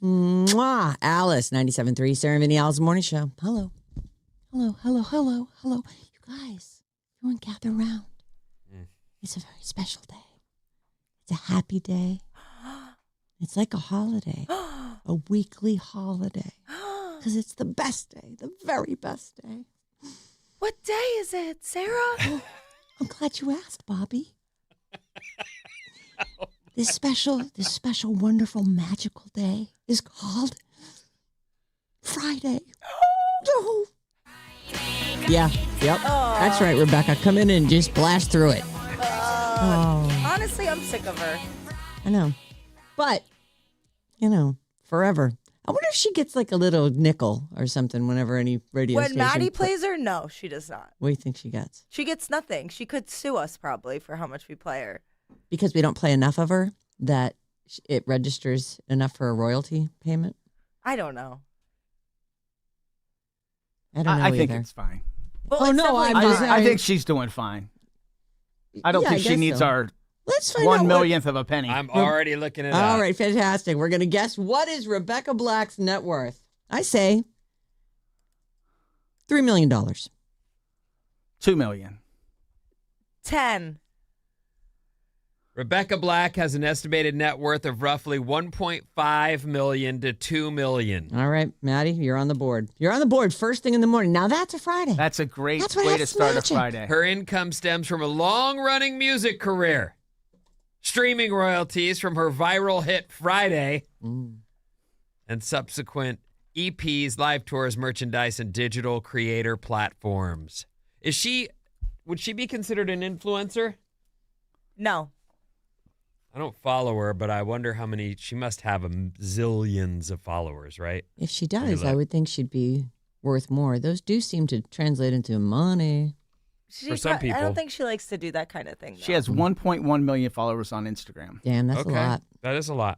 Mwah. Alice, 97.3, Sarah Vinnie, Alice Morning Show. Hello. Hello, hello, hello, hello. You guys, everyone gather around. It's a very special day. It's a happy day. It's like a holiday, a weekly holiday. Because it's the best day, the very best day. What day is it, Sarah? Oh, I'm glad you asked, Bobby. This special, wonderful, magical day is called Friday. Oh. Yeah, yep. That's right, Rebecca. Come in and just blast through it. Honestly, I'm sick of her. I know. But, forever. I wonder if she gets like a little nickel or something whenever any radio When station... Maddie plays her, no, she does not. What do you think she gets? She gets nothing. She could sue us probably for how much we play her. Because we don't play enough of her that it registers enough for a royalty payment? I don't know. I don't know I either. think it's fine. Well, Oh, no, I think she's doing fine. I don't think she needs our Let's find 1 out millionth of a penny. I'm already looking it up. All right, fantastic. We're going to guess what is Rebecca Black's net worth. I say $3 million. 2 million. 10. Rebecca Black has an estimated net worth of roughly $1.5 million to $2 million. All right, Maddie, you're on the board. You're on the board first thing in the morning. Now that's a Friday. That's a great That's what way to has start magic. a Friday. Her income stems from a long-running music career, streaming royalties from her viral hit Friday, and subsequent EPs, live tours, merchandise, and digital creator platforms. Would she be considered an influencer? No. I don't follow her, but I wonder how many. She must have zillions of followers, right? If she does, I would think she'd be worth more. Those do seem to translate into money. For some people. I don't think she likes to do that kind of thing, though. She has 1.1 million followers on Instagram. Damn, that's a lot. That is a lot.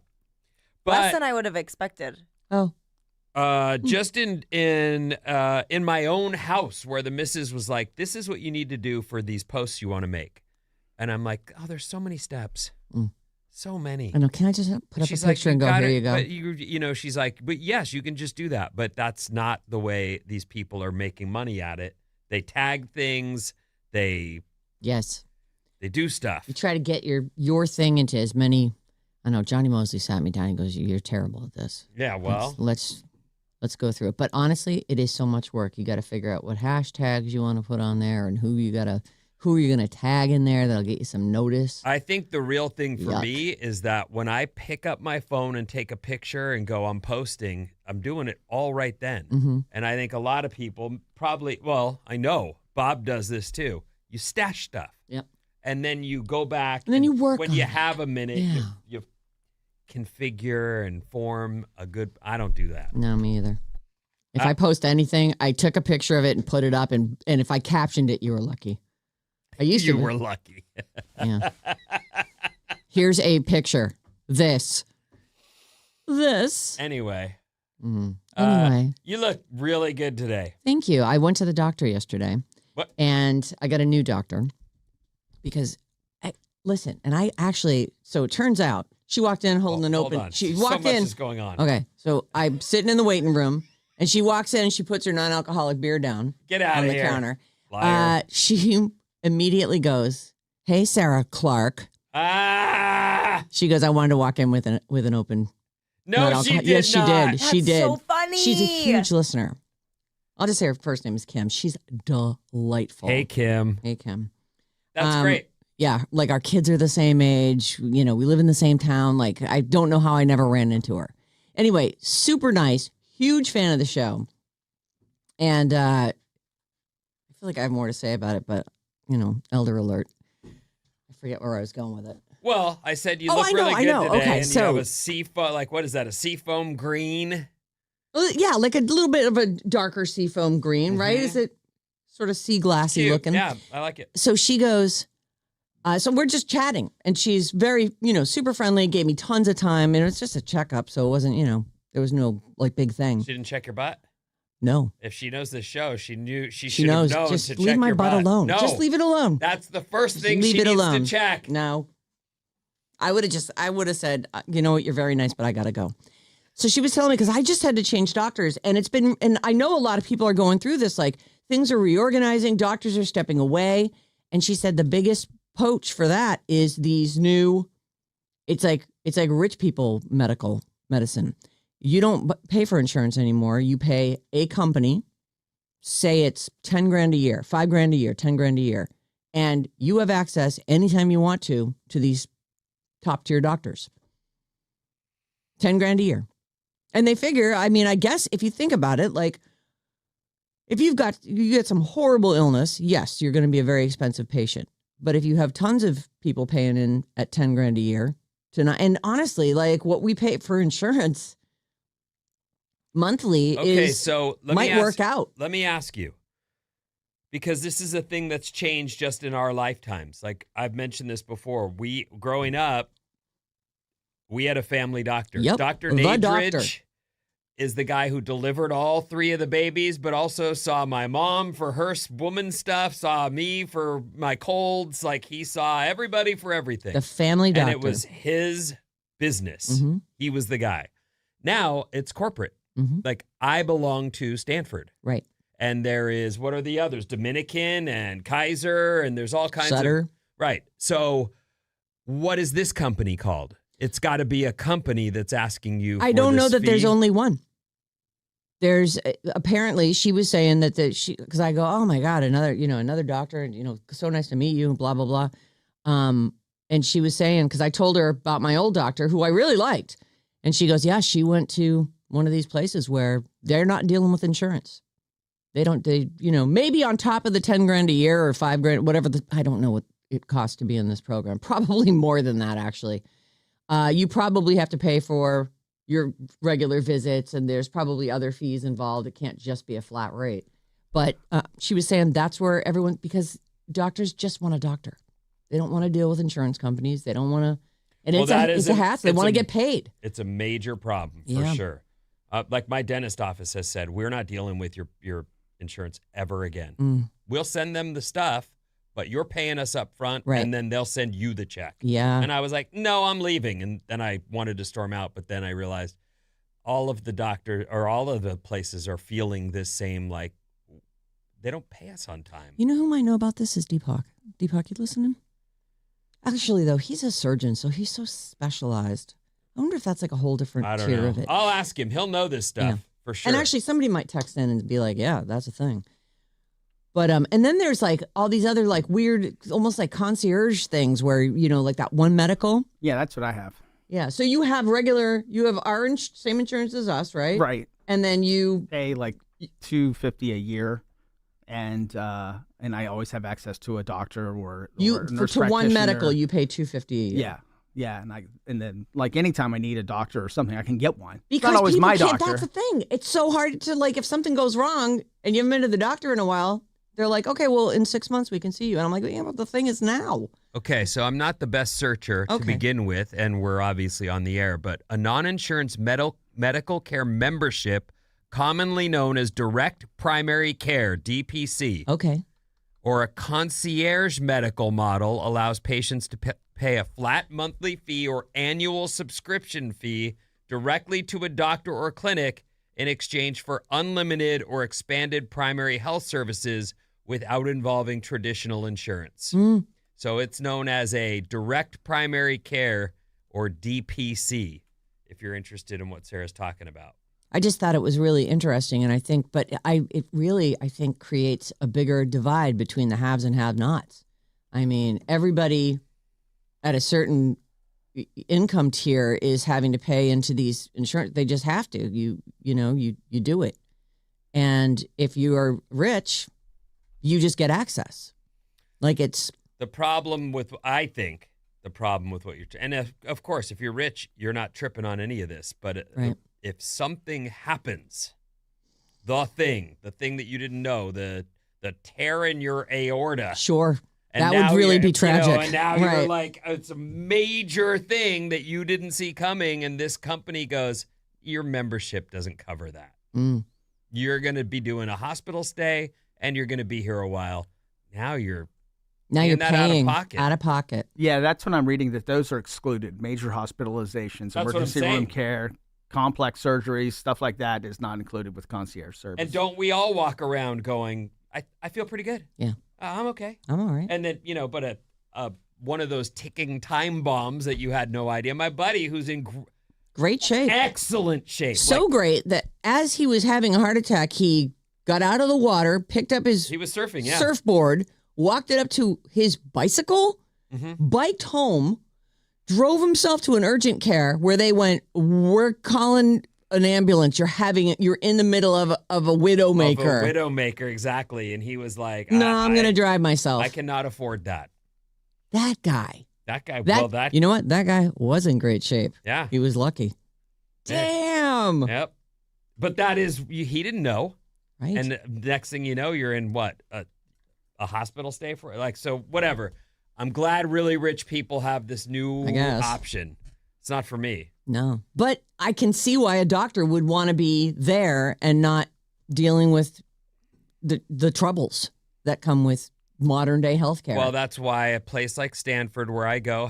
Less But than I would have expected. Oh, just in my own house, where the missus was like, "This is what you need to do for these posts you want to make," and I'm like, "Oh, there's so many steps." So many. I know. Can I just put up She's a picture and go, here you go? But she's like, but yes, you can just do that. But that's not the way these people are making money at it. They tag things. Yes. They do stuff. You try to get your thing into as many. I know Johnny Mosley sat me down and goes, "You're terrible at this." Yeah, well. Let's go through it. But honestly, it is so much work. You got to figure out what hashtags you want to put on there and who you're going to tag in there that'll get you some notice. I think the real thing for me is that when I pick up my phone and take a picture and go, I'm posting, I'm doing it all right then. Mm-hmm. And I think a lot of people probably, I know Bob does this too. You stash stuff. Yep. And then you go back. And then you work when on you it. have a minute, you configure and form a good, I don't do that. No, me either. If I post anything, I took a picture of it and put it up. And if I captioned it, you were lucky. I used to. You were lucky. Yeah. Here's a picture. This. Anyway. Mm-hmm. Anyway. You look really good today. Thank you. I went to the doctor yesterday. What? And I got a new doctor because, so it turns out she walked in holding an open. Hold on. She So walked much in. is going on. Okay. So I'm sitting in the waiting room and she walks in and she puts her non-alcoholic beer down. Get out on of the here. counter. Liar. She immediately goes, "Hey, Sarah Clark." She goes, "I wanted to walk in with an open." No, she did Yes, she not. did. That's She did. so funny. She's a huge listener. I'll just say her first name is Kim. She's delightful. Hey, Kim. Hey, Kim. That's great. Yeah, like our kids are the same age. We live in the same town. Like, I don't know how I never ran into her. Anyway, super nice. Huge fan of the show. And I feel like I have more to say about it, but, elder alert. I forget where I was going with it. Well, I said you look really good today, Okay, and so, you have a seafoam, what is that, a seafoam green? Yeah, like a little bit of a darker seafoam green, right? Is it sort of sea glassy Cute. looking? Yeah, I like it. So she goes, so we're just chatting, and she's very, super friendly, gave me tons of time, and it was just a checkup, so it wasn't, there was no, big thing. She didn't check your butt? No. If she knows this show, she should have knows. known Just to leave check my your butt alone. No. Just leave it alone. That's the first thing leave she it needs alone. to check. No. I would have said, you know what, you're very nice, but I got to go. So she was telling me, because I just had to change doctors, and I know a lot of people are going through this, like things are reorganizing, doctors are stepping away. And she said the biggest poach for that is these new, it's like rich people medicine. You don't pay for insurance anymore. You pay a company, say it's 10 grand a year, 5 grand a year, 10 grand a year. And you have access anytime you want to these top tier doctors. 10 grand a year. And they figure, I mean, I guess if you think about it, like if you get some horrible illness, yes, you're going to be a very expensive patient. But if you have tons of people paying in at 10 grand a year and honestly, like what we pay for insurance monthly might work out. Let me ask you, because this is a thing that's changed just in our lifetimes. Like I've mentioned this before. Growing up, we had a family doctor. Yep, Dr. the Nadridge doctor. is the guy who delivered all 3 of the babies, but also saw my mom for her woman stuff, saw me for my colds. Like he saw everybody for everything. The family doctor. And it was his business. Mm-hmm. He was the guy. Now it's corporate. Mm-hmm. Like I belong to Stanford. Right. And there is, what are the others? Dominican and Kaiser, and there's all kinds Sutter. Right. So what is this company called? It's got to be a company that's asking you for I don't know this that fee. there's only one. There's apparently she was saying that because I go, oh my God, another doctor, so nice to meet you, blah, blah, blah. And she was saying, because I told her about my old doctor who I really liked. And she goes, yeah, she went to one of these places where they're not dealing with insurance. They maybe on top of the 10 grand a year or 5 grand, whatever, I don't know what it costs to be in this program. Probably more than that, actually. You probably have to pay for your regular visits, and there's probably other fees involved. It can't just be a flat rate. But she was saying that's where because doctors just want a doctor. They don't want to deal with insurance companies. They don't want to. And it's a hassle. They want to get paid. It's a major problem for sure. Like my dentist office has said, we're not dealing with your insurance ever again. We'll send them the stuff, but you're paying us up front, right, and then they'll send you the check. Yeah. And I was like, no, I'm leaving. And then I wanted to storm out, but then I realized all of the places are feeling this same, like, they don't pay us on time. You know whom I know about this is Deepak. Deepak, you listening? Actually, though, he's a surgeon, so he's so specialized. I wonder if that's like a whole different tier of it. I'll ask him. He'll know this stuff for sure. And actually, somebody might text in and be like, yeah, that's a thing. But and then there's like all these other like weird, almost like concierge things where, like that One Medical. Yeah, that's what I have. Yeah. So you have our same insurance as us, right? Right. And then you pay like $250 a year, and I always have access to a doctor or a nurse to One Medical, practitioner. you pay $250 a year. Yeah, and then like anytime I need a doctor or something, I can get one. Because not always people my can't. doctor. That's the thing. It's so hard to like if something goes wrong and you haven't been to the doctor in a while. They're like, okay, well, in 6 months we can see you. And I'm like, yeah, but the thing is now. Okay, so I'm not the best searcher to begin with, and we're obviously on the air, but a non-insurance medical care membership, commonly known as direct primary care, DPC, or a concierge medical model allows patients to pay a flat monthly fee or annual subscription fee directly to a doctor or clinic in exchange for unlimited or expanded primary health services without involving traditional insurance. So it's known as a direct primary care, or DPC, if you're interested in what Sarah's talking about. I just thought it was really interesting, and I think, it really creates a bigger divide between the haves and have-nots. I mean, everybody at a certain income tier is having to pay into these insurance. They just have to. You do it, and if you are rich, you just get access. Like it's the problem with what you're, and of course, if you're rich, you're not tripping on any of this. But if something happens, the thing that you didn't know, the tear in your aorta, sure. And that would really be tragic. And now you're like, it's a major thing that you didn't see coming. And this company goes, your membership doesn't cover that. You're going to be doing a hospital stay and you're going to be here a while. Now you're paying out of pocket. Yeah, that's when I'm reading that those are excluded. Major hospitalizations, emergency room care, complex surgeries, stuff like that is not included with concierge service. And don't we all walk around going, I feel pretty good. Yeah. I'm okay. I'm all right. And then, but one of those ticking time bombs that you had no idea. My buddy who's in Great shape. excellent shape. So great that as he was having a heart attack, he got out of the water, picked up his He was surfing, yeah. surfboard, walked it up to his bicycle, biked home, drove himself to an urgent care where they went, we're calling an ambulance. You're in the middle of a widowmaker. Of a widowmaker, exactly. And he was like, No, I'm going to drive myself. I cannot afford that. That guy. You know what? That guy was in great shape. Yeah. He was lucky. Damn. Yep. But he didn't know. Right. And the next thing you know, you're in what? A hospital stay for so whatever. I'm glad really rich people have this new option. It's not for me. No. But I can see why a doctor would want to be there and not dealing with the troubles that come with modern day healthcare. Well, that's why a place like Stanford, where I go,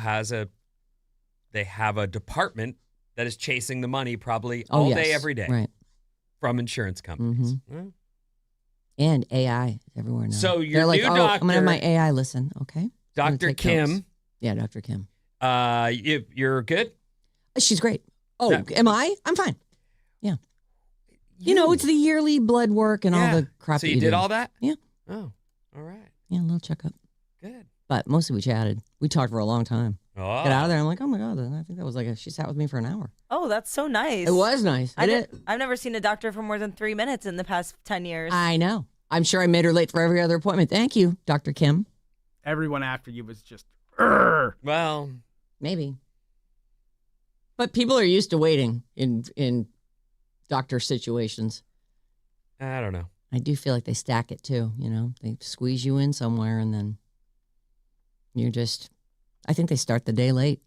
they have a department that is chasing the money probably all day, every day. Right. From insurance companies. Mm-hmm. And AI is everywhere now. So They're like, doctor, I'm going to have my AI listen. Okay. Dr. Kim. Notes. Yeah, Dr. Kim. You're good? She's great. Oh, am I? I'm fine. Yeah. It's the yearly blood work and all the crap. So you did all that? Yeah. Oh, all right. Yeah, a little checkup. Good. But mostly we chatted. We talked for a long time. Oh. Get out of there. I'm like, oh my God. I think that was she sat with me for an hour. Oh, that's so nice. It was nice. I've never seen a doctor for more than 3 minutes in the past 10 years. I know. I'm sure I made her late for every other appointment. Thank you, Dr. Kim. Everyone after you was just, Urgh. Well, maybe. But people are used to waiting in doctor situations. I don't know. I do feel like they stack it too, They squeeze you in somewhere and then I think they start the day late,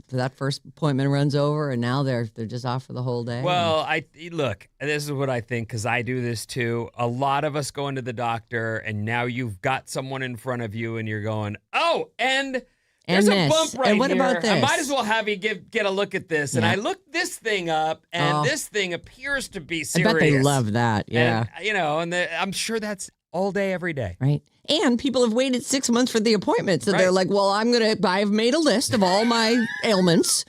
That first appointment runs over and now they're just off for the whole day. Well, look, this is what I think because I do this too. A lot of us go into the doctor and now you've got someone in front of you and you're going, oh, and there's a bump right and what here. about this? I might as well have you get a look at this. And I looked this thing up and this thing appears to be serious. I bet they love that. Yeah. And, I'm sure that's all day, every day. Right. And people have waited 6 months for the appointment. So they're like, well, I've made a list of all my ailments,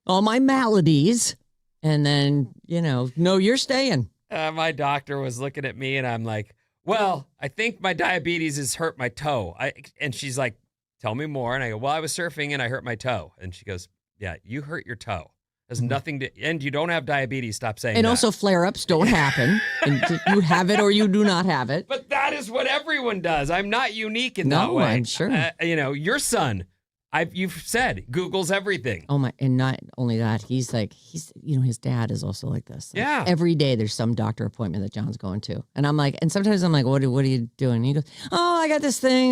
all my maladies. And then, no, you're staying. My doctor was looking at me and I'm like, well, I think my diabetes has hurt my toe. And she's like, tell me more. And I go, well, I was surfing and I hurt my toe. And she goes, yeah, you hurt your toe. There's nothing to, and you don't have diabetes. Stop saying that. And also flare-ups don't happen. And you have it or you do not have it. But that is what everyone does. I'm not unique in that way. No, I'm sure. Your son, you've said, Googles everything. Oh my, and not only that, he's his dad is also like this. Like, yeah. Every day there's some doctor appointment that John's going to. And I'm like, and sometimes I'm like, what are you doing? And he goes, oh, I got this thing,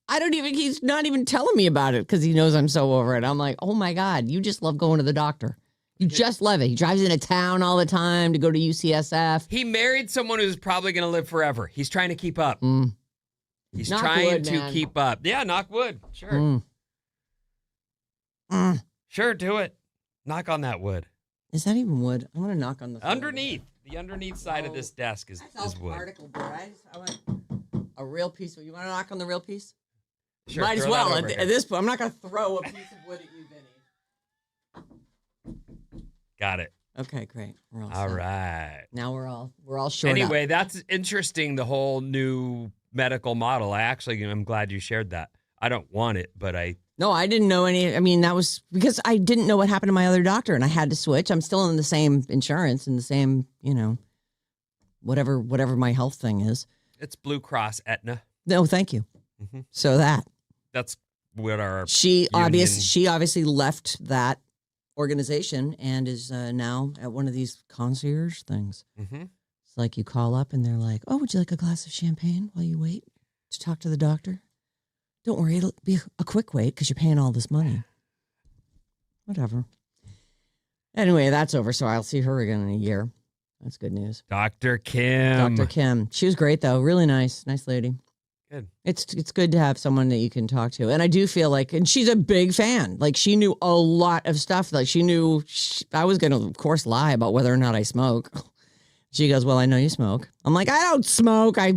he's not even telling me about it because he knows I'm so over it. I'm like, oh my God, you just love going to the doctor. You just love it. He drives into town all the time to go to UCSF. He married someone who's probably going to live forever. He's trying to keep up. He's Knock trying wood, to man. keep up. Yeah, knock wood. Sure. Sure, do it. Knock on that wood. Is that even wood? I'm going to knock on the floor. Underneath. The underneath side of this desk is wood. Particle board. I want a real piece. You want to knock on the real piece? Sure, Might as throw that well. over At here. this point, I'm not going to throw a piece of wood at you, Vinny. Got it. Okay, great. We're all All set. right. Now we're all short Anyway, up. that's interesting, the whole new medical model. I'm glad you shared that. I don't want it, but No, I didn't know any. I mean, that was because I didn't know what happened to my other doctor and I had to switch. I'm still in the same insurance and the same, whatever my health thing is. it's Blue Cross Aetna. No, thank you. Mm-hmm. So That's what our she union- obviously left that organization and is now at one of these concierge things. Mm-hmm. It's like you call up and they're like, oh, would you like a glass of champagne while you wait to talk to the doctor? Don't worry, it'll be a quick wait because you're paying all this money. Whatever. Anyway, that's over, so I'll see her again in a year. That's good news. Dr. Kim. Dr. Kim. She was great, though. Really nice. Nice lady. Good. It's good to have someone that you can talk to. And I do feel like, and she's a big fan. Like she knew a lot of stuff. Like she knew I was going to, of course, lie about whether or not I smoke. She goes, well, I know you smoke. I'm like, I don't smoke. I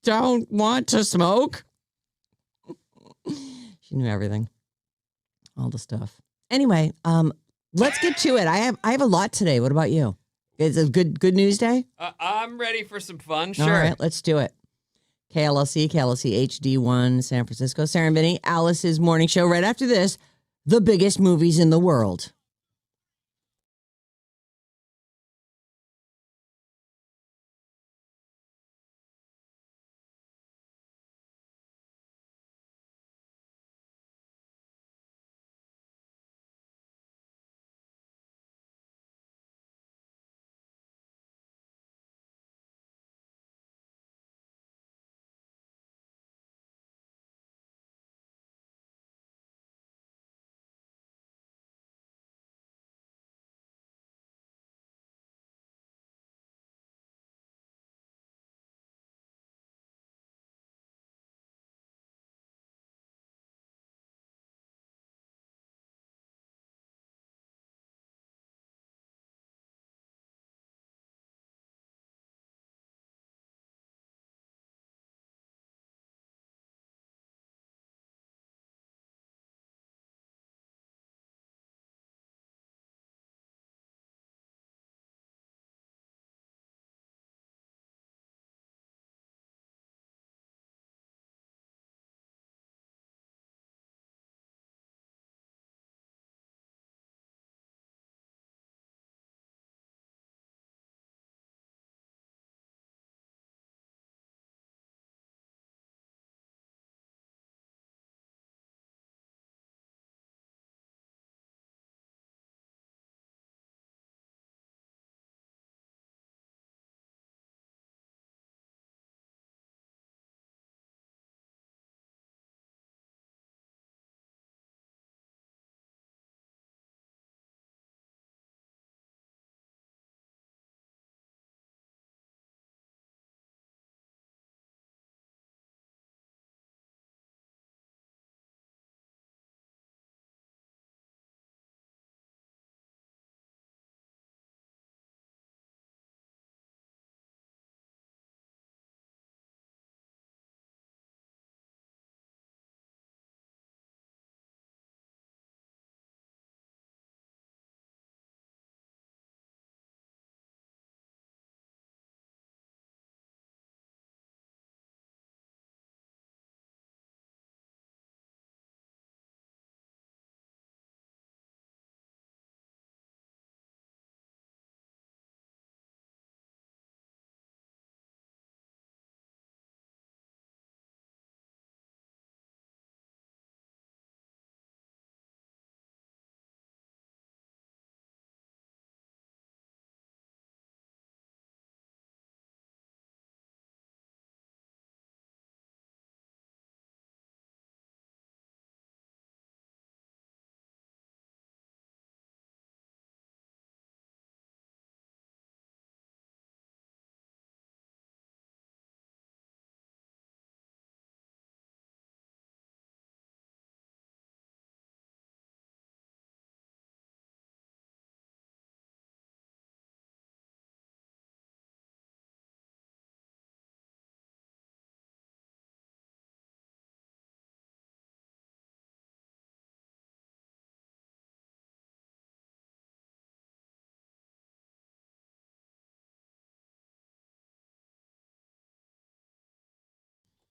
don't want to smoke. She knew everything. All the stuff. Anyway, let's get to it. I have a lot today. What about you? Is it a good news day? I'm ready for some fun. Sure. All right, let's do it. KLLC HD1, San Francisco. Sarah Vinnie, Alice's morning show. Right after this, the biggest movies in the world.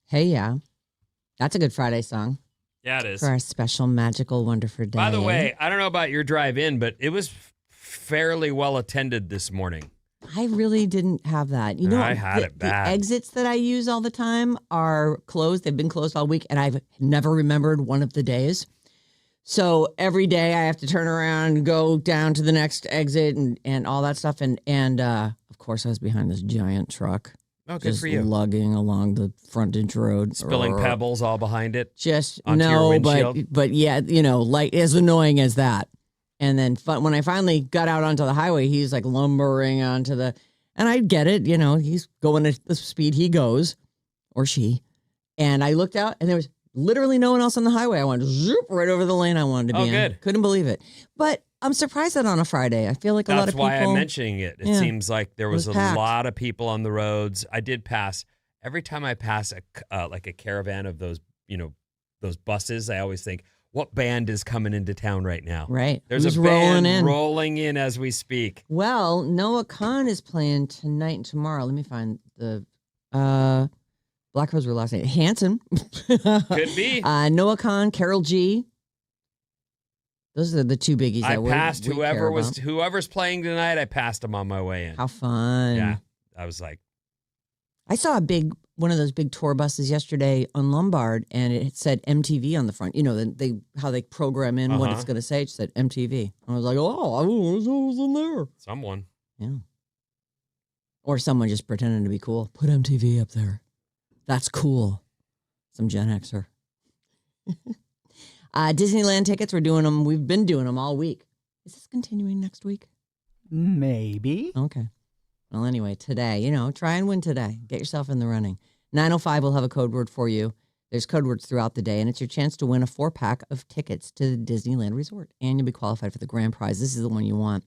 Hey, yeah. That's a good Friday song Yeah, it is. for our special, magical, wonderful day. By the way, I don't know about your drive in, but it was fairly well attended this morning. I really didn't have that. You know, I had it bad. The exits that I use all the time are closed. They've been closed all week, and I've never remembered one of the days. So every day I have to turn around and go down to the next exit and all that stuff. And of course, I was behind this giant truck. Oh, good just for you. lugging along the frontage road. Spilling pebbles all behind it. Just onto your no, windshield. but yeah, you know, like as annoying as that. And then when I finally got out onto the highway, he's like lumbering onto the, and I get it, you know, he's going at the speed he goes, or she, And I looked out, and there was literally no one else on the highway. I wanted to zoop right over the lane I wanted to be in. Good. Couldn't believe it. But I'm surprised that on a Friday. I feel like a lot of people. That's why I'm mentioning it. It seems like there was a packed. lot of people on the roads. I did pass. Every time I pass like a caravan of those, those buses, I always think, what band is coming into town right now? Right. There's Who's a band rolling in as we speak. Well, Noah Khan is playing tonight and tomorrow. Let me find the Black Rose were last night. Hanson. Could be. Noah Khan, Carol G. Those are the two biggies. I that passed we care about. whoever's playing tonight. I passed them on my way in. How fun! Yeah, I was like, I saw one of those big tour buses yesterday on Lombard, and it said MTV on the front. You know, how they program in what it's going to say. It said MTV. I was like, oh, I was in there. Someone. Yeah. Or someone just pretending to be cool. Put MTV up there. That's cool. Some Gen Xer. Disneyland tickets, we're doing them. We've been doing them all week. Is this continuing next week? Maybe. Okay. Well, anyway, today, try and win today. Get yourself in the running. 9:05 will have a code word for you. There's code words throughout the day, and it's your chance to win a 4-pack of tickets to the Disneyland Resort. And you'll be qualified for the grand prize. This is the one you want.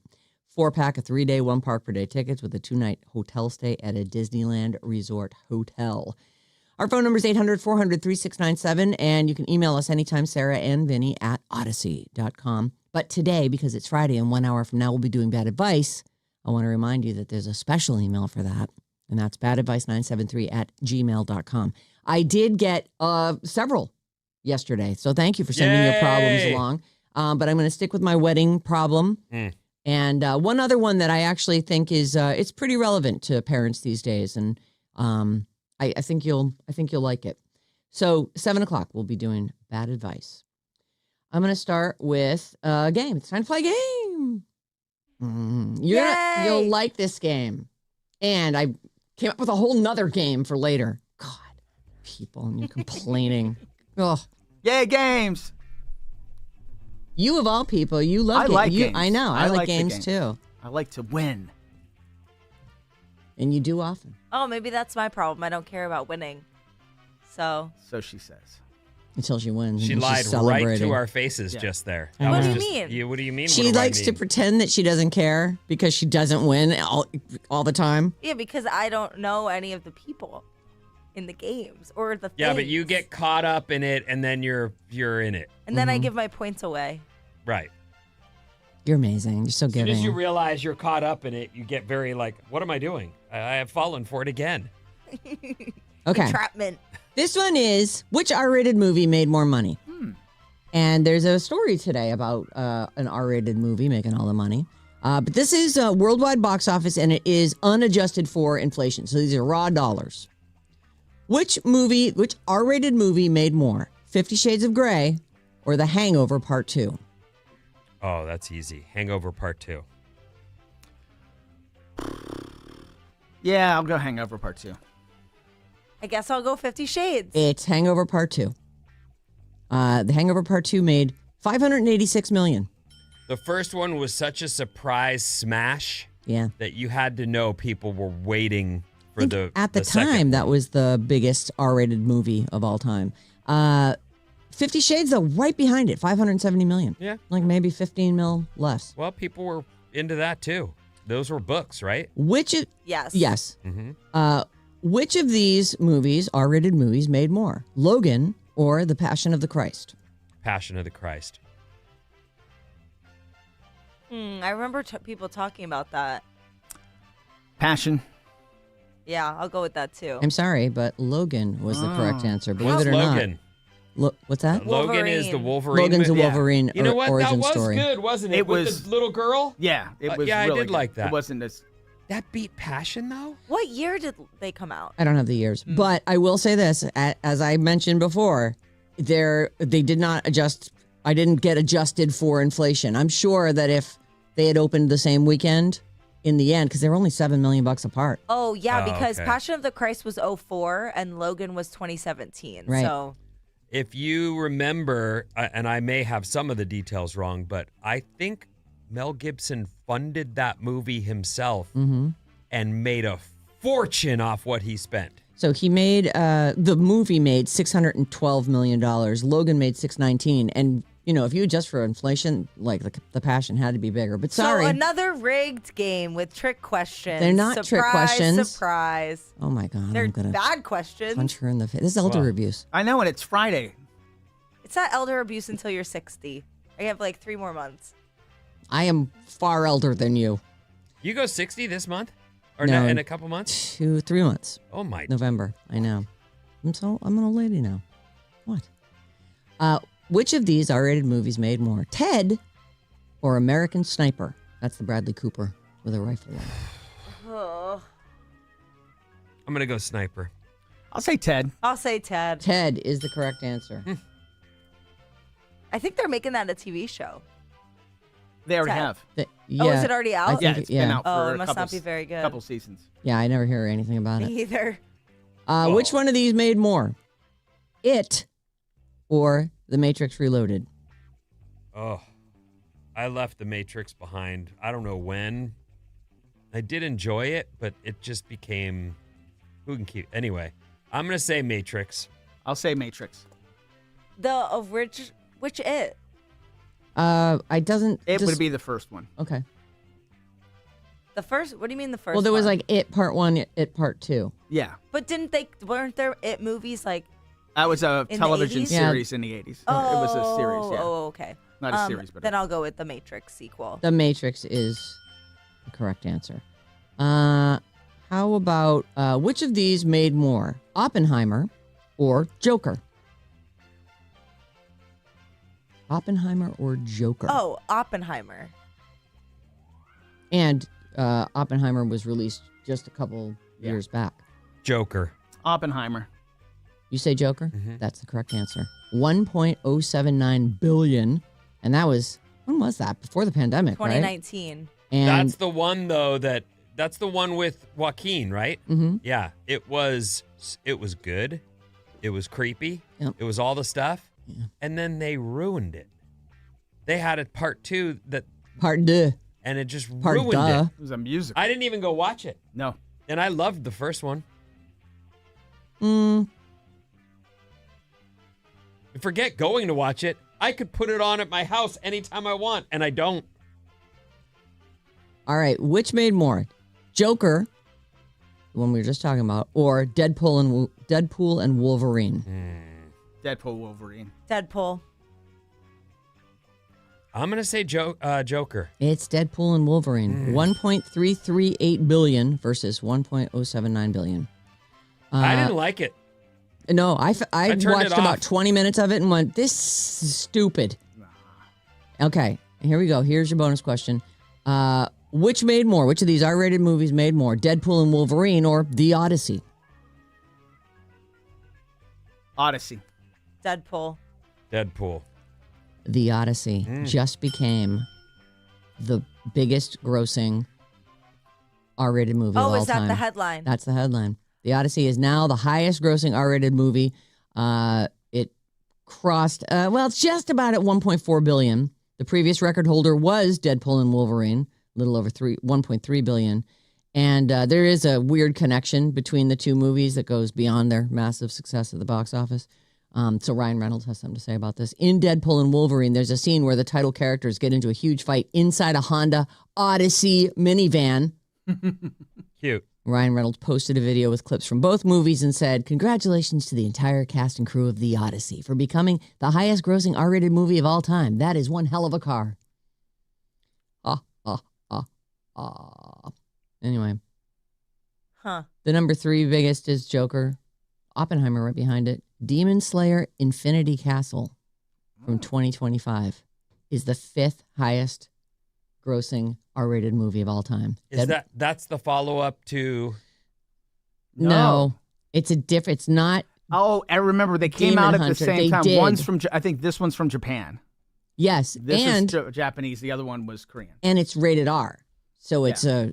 4-pack of 3-day, 1-park-per-day tickets with a 2-night hotel stay at a Disneyland Resort hotel. Our phone number is 800-400-3697, and you can email us anytime, Sarah and Vinnie at odyssey.com. But today, because it's Friday and 1 hour from now we'll be doing bad advice, I want to remind you that there's a special email for that, and that's badadvice973@gmail.com. I did get several yesterday, so thank you for sending your problems along. But I'm going to stick with my wedding problem. And one other one that I actually think is it's pretty relevant to parents these days, and I think you'll like it. So 7:00 we'll be doing bad advice. I'm going to start with a game. It's time to play a game. You'll like this game. And I came up with a whole nother game for later. God, people, and you're complaining. Ugh. Yay, games. You of all people, you love games. Games. I know. I like games too. I like to win. And you do often. Oh, maybe that's my problem. I don't care about winning. So She says. Until she wins. She and lied she's right celebrating. to our faces just there. What do you mean? What do you mean? She likes to pretend that she doesn't care because she doesn't win all the time. yeah, because I don't know any of the people in the games or the things. Yeah, but you get caught up in it, and then you're in it. And then I give my points away. Right. You're amazing. You're so As soon giving. as you realize you're caught up in it, you get very like, what am I doing? I have fallen for it again. Okay. Entrapment. This one is, which R-rated movie made more money? And there's a story today about an R-rated movie making all the money. But this is worldwide box office, and it is unadjusted for inflation. So these are raw dollars. Which R-rated movie made more? 50 Shades of Grey or The Hangover Part 2? Oh, that's easy. Hangover Part 2. Yeah, I'll go Hangover Part 2. I guess I'll go 50 Shades. It's Hangover Part 2. The Hangover Part 2 made $586 million. The first one was such a surprise smash that you had to know people were waiting for At the time, second that was the biggest R-rated movie of all time. 50 Shades, though, right behind it, $570 million. Yeah. Like maybe 15 mil less. Well, people were into that too. Those were books, right? Yes. Yes. Mm-hmm. Which of these movies, R-rated movies, made more? Logan or The Passion of the Christ? Passion of the Christ. I remember people talking about that. Passion. Yeah, I'll go with that too. I'm sorry, but Logan was the correct answer. Believe What's it or Logan? not. What's that? Logan is the Wolverine. Logan's a movie. Wolverine You know what? origin That was story. good, wasn't it? It With was- the little girl. Yeah, it was yeah, I really did good. like that. It wasn't as... That beat Passion though. What year did they come out? I don't have the years, but I will say this: as I mentioned before, they did not adjust. I didn't get adjusted for inflation. I'm sure that if they had opened the same weekend, in the end, because they were only $7 million apart. Oh, yeah, because okay. Passion of the Christ was 2004 and Logan was 2017. Right. So If you remember, and I may have some of the details wrong, but I think Mel Gibson funded that movie himself and made a fortune off what he spent. So he made the movie made $612 million. Logan made $619, and if you adjust for inflation, like the Passion had to be bigger. But sorry, So another rigged game with trick questions. They're not trick questions. Surprise. Oh my God, They're I'm gonna bad questions. punch her in the face. This is elder abuse. I know, and it's Friday. It's not elder abuse until you're 60. I have like 3 more months. I am far elder than you. You go 60 this month? Or No. in a couple months? 3 months. Oh, my. November. I know. I'm an old lady now. What? Which of these R-rated movies made more? Ted or American Sniper? That's the Bradley Cooper with a rifle. Oh. I'm going to go Sniper. I'll say Ted. I'll say Ted. Ted is the correct answer. I think they're making that a TV show. They already Ted. have. Yeah, Oh, is it already out? I think Yeah, it's been out for Oh, it a must couple, not be very good. couple seasons. Yeah, I never hear anything about Me it. either. Which one of these made more? It or The Matrix Reloaded? Oh, I left The Matrix behind. I don't know when. I did enjoy it, but it just became, who can keep, anyway. I'm going to say Matrix. I'll say Matrix. Which it? I doesn't. It would be the first one. Okay. The first? What do you mean the first? Well, there was one? like It Part 1, It Part 2. Yeah. But weren't there It movies like? That was a In the television 80s? series in the 80s. Oh, It was a series, yeah. Oh, okay. Not a series, but then I'll go with the Matrix sequel. The Matrix is the correct answer. How about which of these made more? Oppenheimer or Joker? Oppenheimer or Joker? Oh, Oppenheimer. And Oppenheimer was released just a couple years back. Joker. Oppenheimer. You say Joker? Mhm. That's the correct answer. 1.079 billion. And that was, when was that? Before the pandemic, right? 2019. And That's the one, though, that's the one with Joaquin, right? Mhm. Yeah. It was good. It was creepy. Yep. It was all the stuff. Yeah. And then they ruined it. They had a part 2 Part 2. and it just Part ruined duh. It was a musical. I didn't even go watch it. No. And I loved the first one. Forget going to watch it. I could put it on at my house anytime I want, and I don't. All right. Which made more? Joker, the one we were just talking about, or Deadpool and Wolverine? Deadpool, Wolverine. Deadpool. I'm going to say Joker. It's Deadpool and Wolverine. 1.338 billion versus 1.079 billion. I didn't like it. No, I turned it watched about off. 20 minutes of it and went, this is stupid. Okay, here we go. Here's your bonus question. Which made more? Which of these R-rated movies made more? Deadpool and Wolverine or The Odyssey? Odyssey. Deadpool. Deadpool. The Odyssey just became the biggest grossing R-rated movie of all time. Oh, is that the headline? That's the headline. The Odyssey is now the highest grossing R-rated movie. It crossed, it's just about at 1.4 billion. The previous record holder was Deadpool and Wolverine, a little over 1.3 billion. And there is a weird connection between the two movies that goes beyond their massive success at the box office. So Ryan Reynolds has something to say about this. In Deadpool and Wolverine, there's a scene where the title characters get into a huge fight inside a Honda Odyssey minivan. Cute. Ryan Reynolds posted a video with clips from both movies and said, "Congratulations to the entire cast and crew of The Odyssey for becoming the highest grossing R-rated movie of all time. That is one hell of a car." Anyway, the number 3 biggest is Joker. Oppenheimer right behind it. Demon Slayer Infinity Castle from 2025 is the 5th highest grossing R-rated movie of all time. That's the follow-up to... No, it's a different. It's not. Oh, I remember they came Demon out at Hunter, the same they time. did. One's from, I think this one's from Japan. Yes, This and is Japanese. The other one was Korean. and it's rated R, so it's a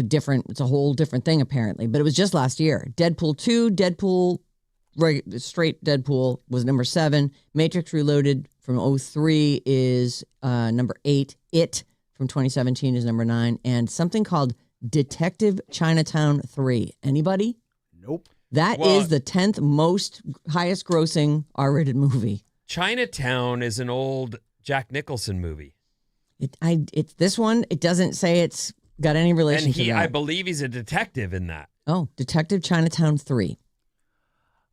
different. It's a whole different thing apparently. But it was just last year. Deadpool 2, straight Deadpool was number 7. Matrix Reloaded from 2003 is number 8. It from 2017 is number 9, and something called Detective Chinatown 3. Anybody? Nope. That Well- is the 10th most highest grossing R-rated movie. Chinatown is an old Jack Nicholson movie. It's this one. It doesn't say it's got any relation And to that. I believe he's a detective in that. Oh, Detective Chinatown 3.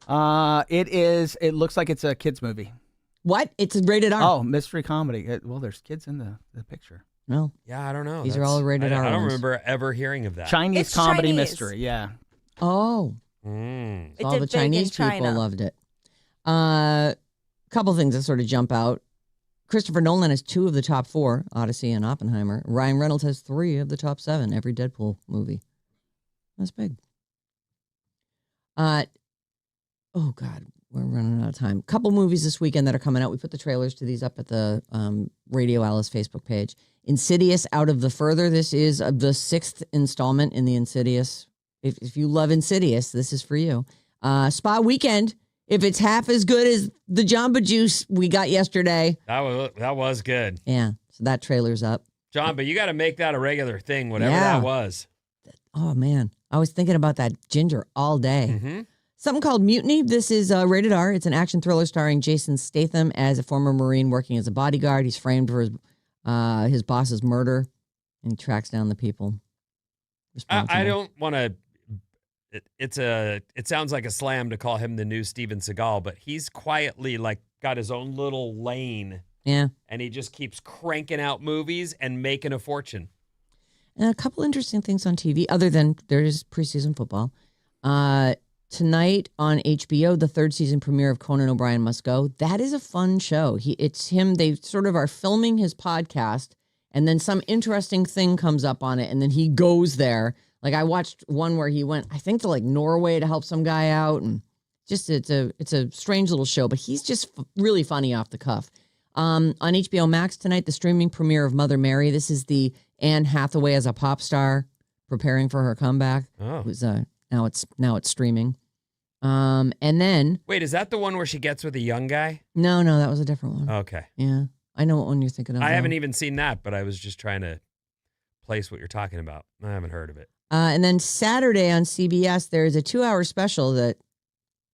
It looks like it's a kids movie. What? It's rated R. Oh, mystery comedy. Well, there's kids in the picture. No. Yeah, I don't know. These are all rated R I don't ones. remember ever hearing of that. Chinese It's comedy Chinese. mystery. Yeah. Oh. Mm. It All did the big Chinese in people China. loved it. Couple things that sort of jump out. Christopher Nolan has 2 of the top 4, Odyssey and Oppenheimer. Ryan Reynolds has 3 of the top 7, every Deadpool movie. That's big. Oh, God, we're running out of time. Couple movies this weekend that are coming out. We put the trailers to these up at the Radio Alice Facebook page. Insidious, Out of the Further. This is the 6th installment in the Insidious. If you love Insidious, this is for you. Spa Weekend. If it's half as good as the Jamba Juice we got yesterday. That was good. Yeah, so that trailer's up. John, but you got to make that a regular thing, whatever Yeah. that was. Oh, man. I was thinking about that ginger all day. Mm-hmm. Something called Mutiny. This is rated R. It's an action thriller starring Jason Statham as a former Marine working as a bodyguard. He's framed for his boss's murder, and he tracks down the people responsible. I don't want to. It sounds like a slam to call him the new Steven Seagal, but he's quietly got his own little lane, Yeah. and he just keeps cranking out movies and making a fortune. And a couple interesting things on TV, other than there is preseason football. Tonight on HBO, the 3rd season premiere of Conan O'Brien Must Go. That is a fun show. It's him. They sort of are filming his podcast, and then some interesting thing comes up on it, and then he goes there. Like I watched one where he went, I think, to Norway to help some guy out, and just it's a strange little show. But he's just really funny off the cuff. On HBO Max tonight, the streaming premiere of Mother Mary. This is the Anne Hathaway as a pop star preparing for her comeback. Oh, Who's now it's streaming. And then wait, is that the one where she gets with a young guy? no, that was a different one. Okay, Yeah, I know what one you're thinking of. I though. haven't even seen that, but I was just trying to place what you're talking about. I haven't heard of it. And then Saturday on CBS, there is a 2-hour special that,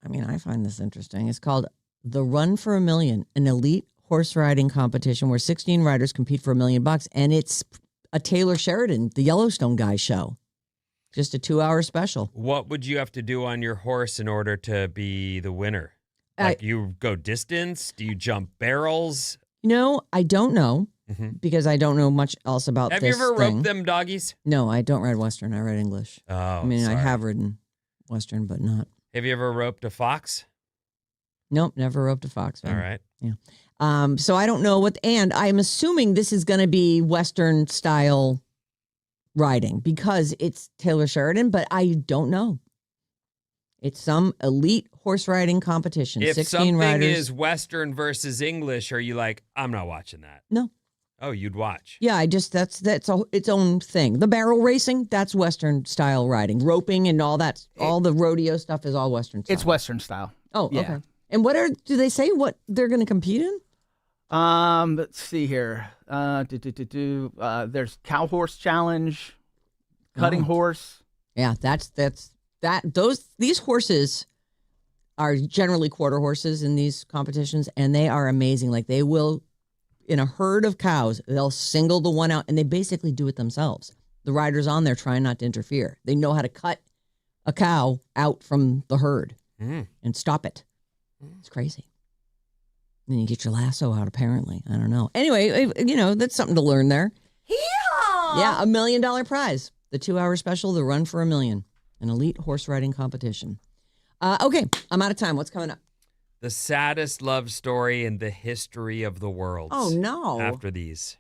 I find this interesting. It's called The Run for $1 Million, an elite horse riding competition where 16 riders compete for $1 million, and it's a Taylor Sheridan, the Yellowstone guy show. Just a 2-hour special. What would you have to do on your horse in order to be the winner? You go distance? Do you jump barrels? I don't know Mhm. because I don't know much else about Have this you ever thing. roped them doggies? No, I don't ride Western. I ride English. Oh, I sorry. have ridden Western, but not. Have you ever roped a fox? Nope, never roped a fox. All right. So I don't know and I'm assuming this is going to be Western style riding because it's Taylor Sheridan, but I don't know. It's some elite horse riding competition. If 16 something riders. is Western versus English, are you like, I'm not watching that? No. Oh, you'd watch. Yeah, that's its own thing. The barrel racing, that's Western style riding. Roping and all that, all the rodeo stuff is all Western style. It's Western style. Oh, Yeah. okay. And do they say what they're going to compete in? Let's see here. There's cow horse challenge, cutting Oh. horse. Yeah, these horses are generally quarter horses in these competitions, and they are amazing. Like they will, in a herd of cows, they'll single the one out, and they basically do it themselves. The riders on there trying not to interfere. They know how to cut a cow out from the herd and stop it. It's crazy. Then you get your lasso out, apparently. I don't know. Anyway, that's something to learn there. Yeah, $1 million prize. The 2-hour special, The Run for $1 Million, an elite horse riding competition. Okay, I'm out of time. What's coming up? The saddest love story in the history of the world. Oh, no. After these.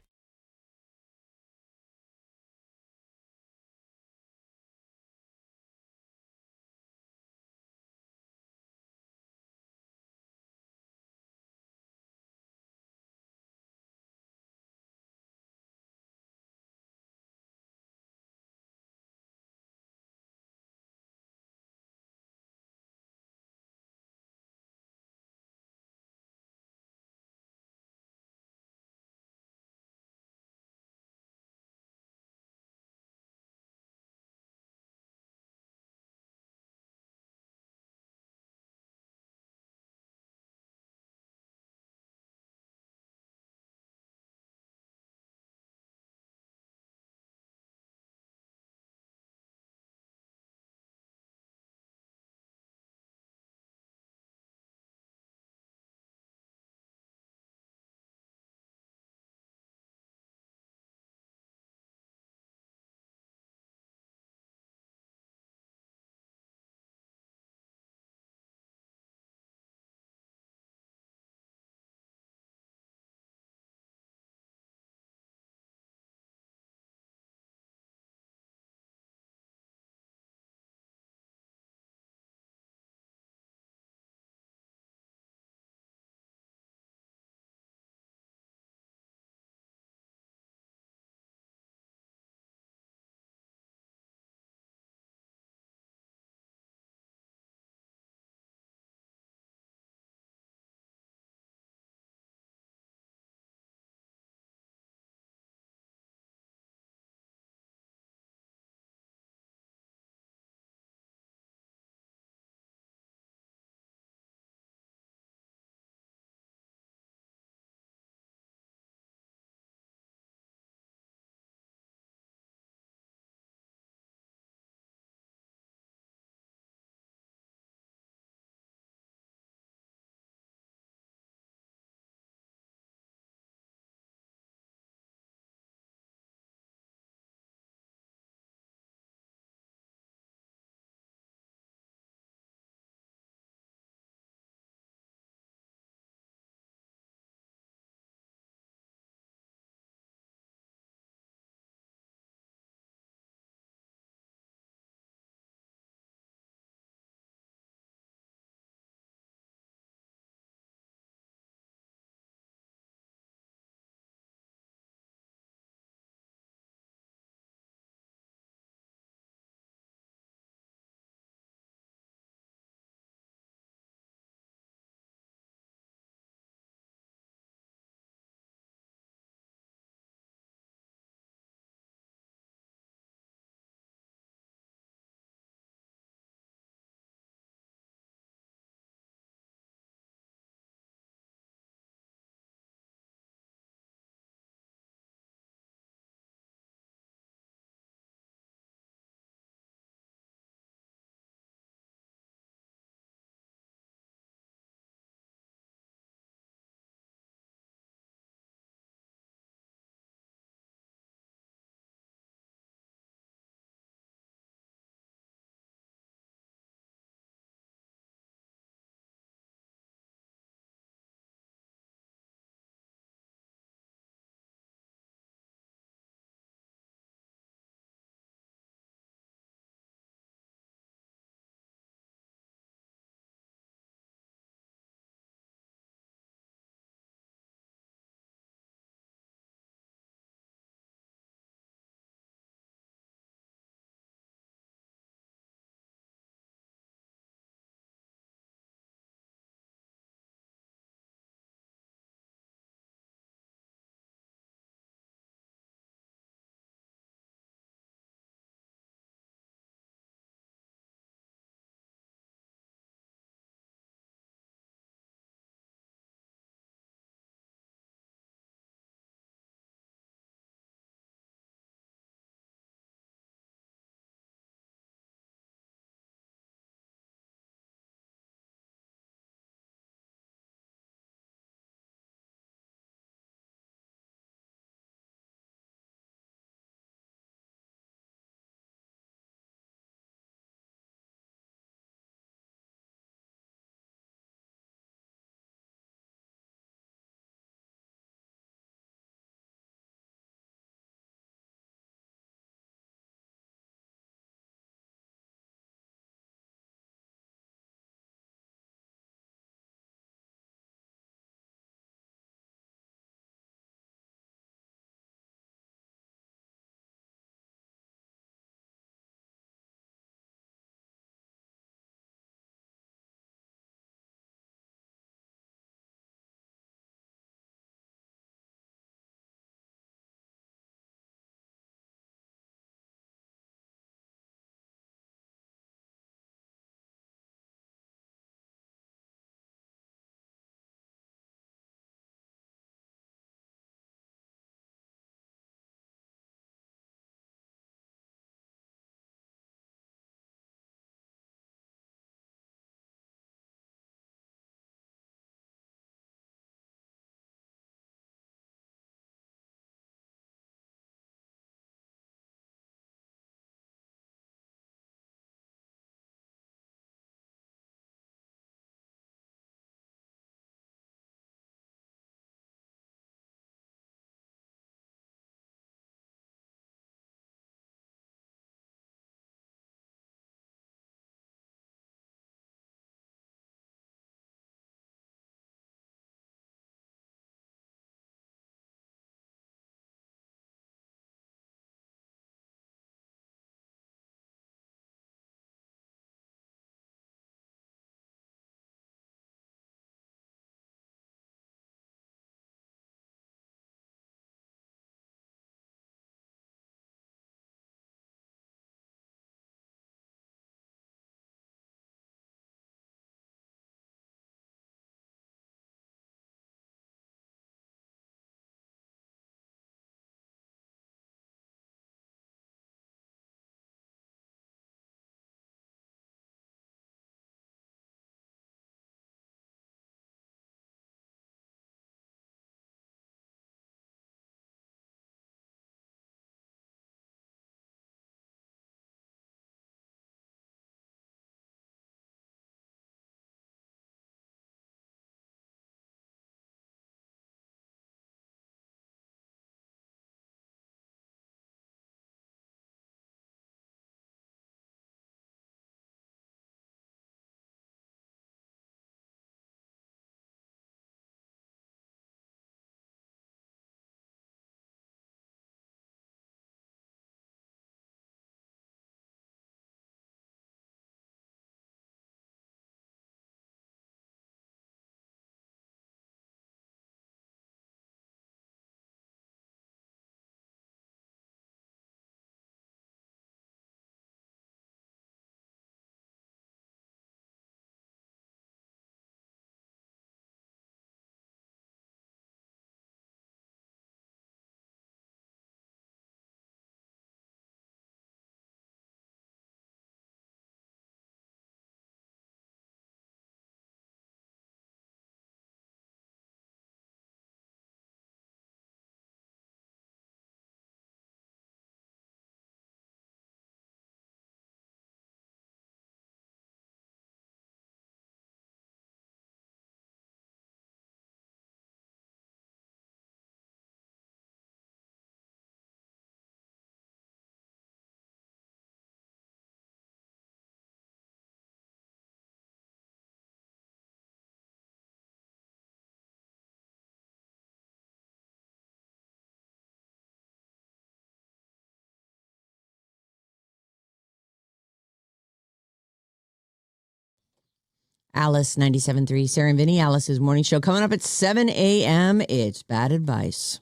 Alice, 97.3. Sarah and Vinnie, Alice's morning show. Coming up at 7 a.m., it's Bad Advice.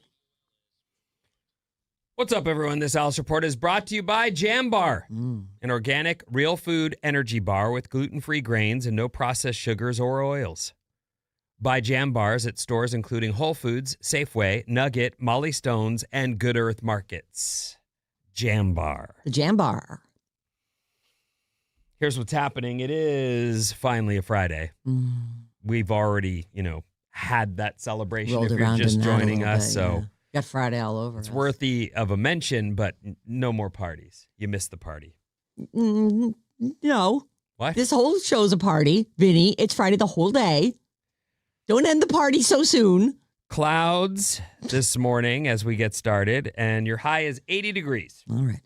What's up, everyone? This Alice Report is brought to you by Jam Bar, an organic, real food energy bar with gluten-free grains and no processed sugars or oils. Buy Jam Bars at stores including Whole Foods, Safeway, Nugget, Molly Stone's, and Good Earth Markets. Jam Bar. The Jam Bar. Here's what's happening. It is finally a Friday. We've already, had that celebration Rolled if you're around just in that a joining little us. bit, So yeah. Got Friday all over. it's us. worthy of a mention, but no more parties. You missed the party. No. What? This whole show's a party, Vinny. It's Friday the whole day. Don't end the party so soon. Clouds this morning as we get started, and your high is 80 degrees. All right.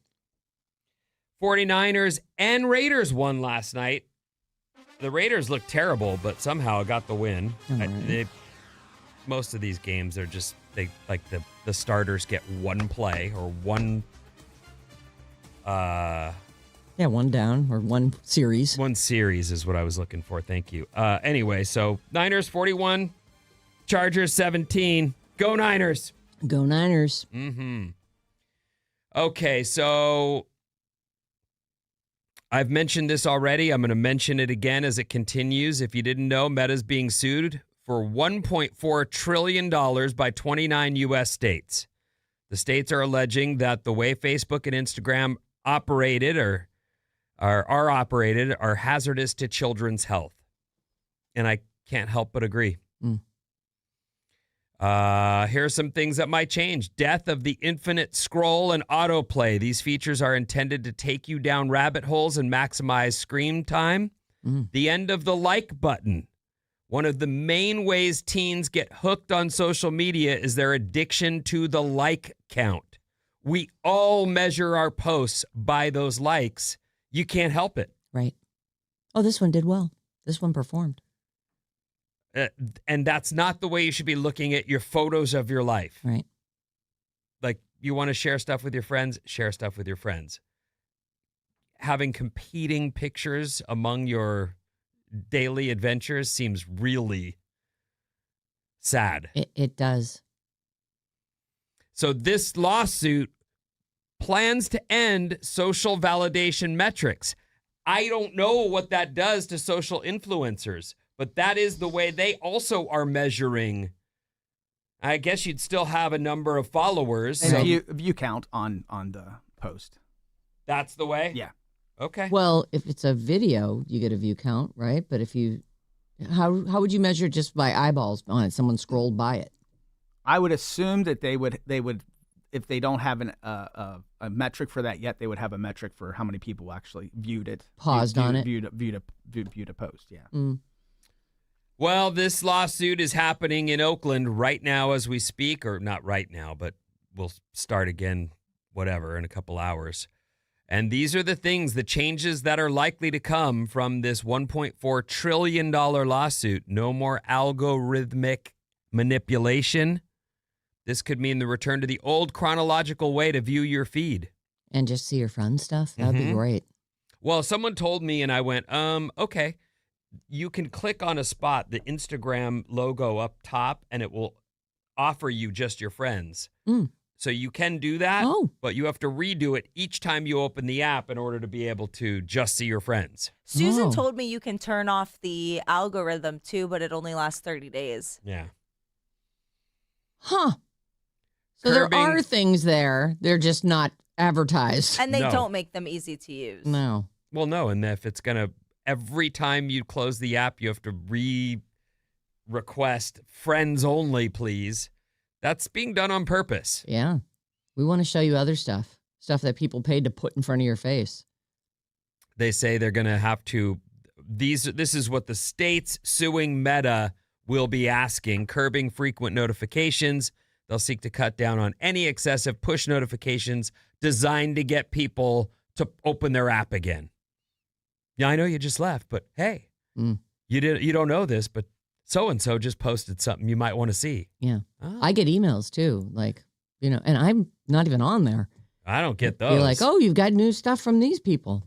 49ers and Raiders won last night. The Raiders looked terrible, but somehow got the win. All right. Most of these games are just, they like the starters get one play or one one down or one series. one series is what I was looking for. Thank you. Anyway, so Niners 41, Chargers 17. Go Niners. Go Niners. Okay, so I've mentioned this already. I'm going to mention it again as it continues. If you didn't know, Meta's being sued for $1.4 trillion by 29 U.S. states. The states are alleging that the way Facebook and Instagram operated or are operated are hazardous to children's health. And I can't help but agree. Here are some things that might change. Death of the infinite scroll and autoplay. These features are intended to take you down rabbit holes and maximize screen time. The end of the like button. One of the main ways teens get hooked on social media is their addiction to the like count. We all measure our posts by those likes. You can't help it. Right. Oh, this one did well. This one performed. And that's not the way you should be looking at your photos of your life. Right. Like, you want to share stuff with your friends, share stuff with your friends. Having competing pictures among your daily adventures seems really sad. It does. So this lawsuit plans to end social validation metrics. I don't know what that does to social influencers, but that is the way they also are measuring. I guess you'd still have a number of followers. And So view count on the post. that's the way? Yeah. Okay. Well, if it's a video, you get a view count, right? But if you, how would you measure just by eyeballs on it? Someone scrolled by it. I would assume that they would if they don't have a metric for that yet, they would have a metric for how many people actually viewed it, Paused on it. viewed a post. Yeah. Well, this lawsuit is happening in Oakland right now as we speak, or not right now, but we'll start again, whatever, in a couple hours. And these are the things, the changes that are likely to come from this $1.4 trillion lawsuit. No more algorithmic manipulation. This could mean the return to the old chronological way to view your feed. And just see your friend stuff. That'd be great. Well, someone told me and I went, okay. You can click on a spot, the Instagram logo up top, and it will offer you just your friends. So you can do that, but you have to redo it each time you open the app in order to be able to just see your friends. Susan told me you can turn off the algorithm too, but it only lasts 30 days. Yeah. Huh. So there are things there. They're just not advertised. And they No. don't make them easy to use. No. Well, no, and if it's going to, every time you close the app, you have to request friends only, please. That's being done on purpose. Yeah. We want to show you other stuff. Stuff that people paid to put in front of your face. They say they're going to have to, this is what the states suing Meta will be asking, curbing frequent notifications. They'll seek to cut down on any excessive push notifications designed to get people to open their app again. Yeah, I know you just left, but hey, you don't know this, but so-and-so just posted something you might want to see. Yeah. Oh. I get emails too. Like, and I'm not even on there. I don't get those. You're like, oh, you've got new stuff from these people.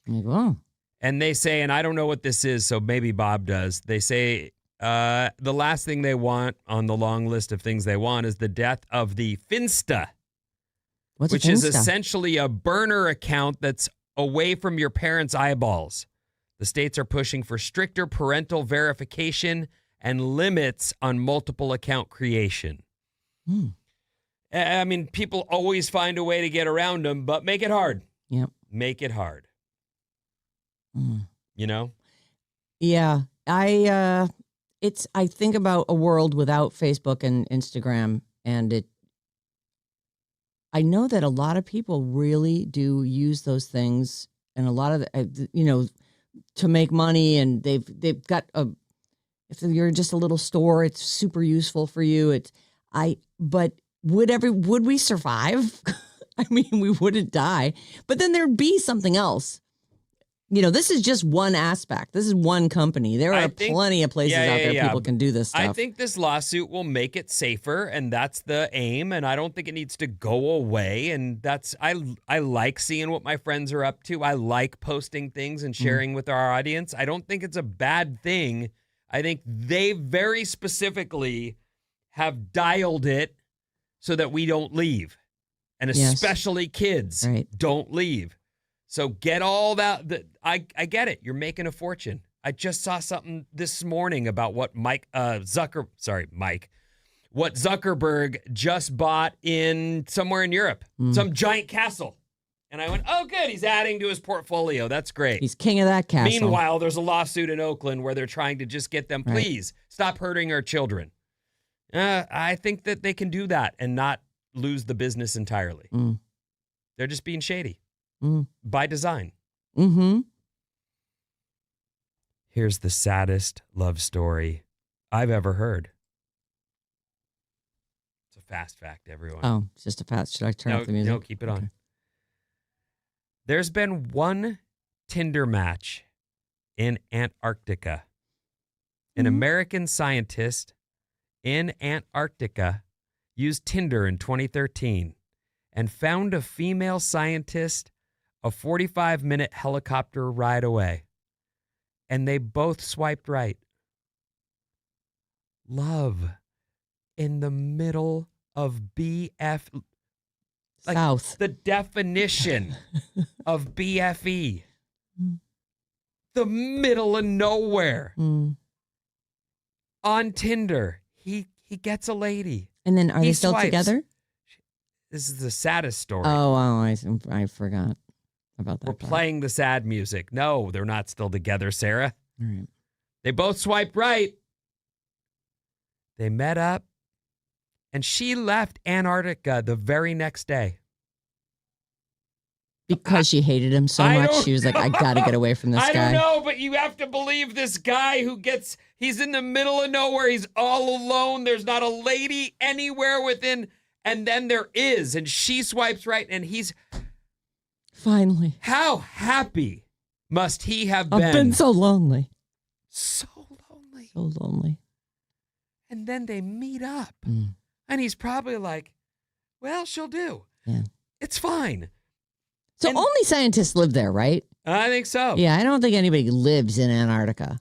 I'm like, oh. And they say, and I don't know what this is, so maybe Bob does. They say the last thing they want on the long list of things they want is the death of the Finsta, which is essentially a burner account that's away from your parents' eyeballs. The states are pushing for stricter parental verification and limits on multiple account creation. I mean, people always find a way to get around them, but make it hard. Yep. Make it hard. You know? Yeah. I think about a world without Facebook and Instagram, and I know that a lot of people really do use those things, and a lot of to make money, and they've got if you're just a little store, it's super useful for you. But would we survive? I mean, we wouldn't die, but then there'd be something else. This is just one aspect. This is one company. There are plenty of places out there people can do this stuff. I think this lawsuit will make it safer, and that's the aim, and I don't think it needs to go away. And I like seeing what my friends are up to. I like posting things and sharing with our audience. I don't think it's a bad thing. I think they very specifically have dialed it so that we don't leave. And especially kids don't leave. So get all that. I get it. You're making a fortune. I just saw something this morning about what what Zuckerberg just bought in somewhere in Europe, some giant castle. And I went, oh, good. He's adding to his portfolio. That's great. He's king of that castle. Meanwhile, there's a lawsuit in Oakland where they're trying to just get them, please stop hurting our children. I think that they can do that and not lose the business entirely. They're just being shady. By design. Here's the saddest love story I've ever heard. It's a fast fact, everyone. Oh, it's just a fast. Should I turn off the music? No, keep it on. There's been one Tinder match in Antarctica. An American scientist in Antarctica used Tinder in 2013 and found a female scientist a 45-minute helicopter ride away. And they both swiped right. Love in the middle of BF. Like South. The definition of BFE. The middle of nowhere. On Tinder. He gets a lady. And then are they still swipes. together? This is the saddest story. Oh, I forgot about that. We're playing the sad music. No, they're not still together, Sarah. All right. They both swiped right. They met up, and she left Antarctica the very next day. Because she hated him so much, she was like, I got to get away from this guy. I don't know, but you have to believe this guy he's in the middle of nowhere. He's all alone. There's not a lady anywhere within, and then there is, and she swipes right, and he's... Finally. How happy must he have been? I've been so lonely. So lonely. So lonely. And then they meet up. And he's probably like, well, she'll do. Yeah. It's fine. So And- only scientists live there, right? I think so. Yeah, I don't think anybody lives in Antarctica.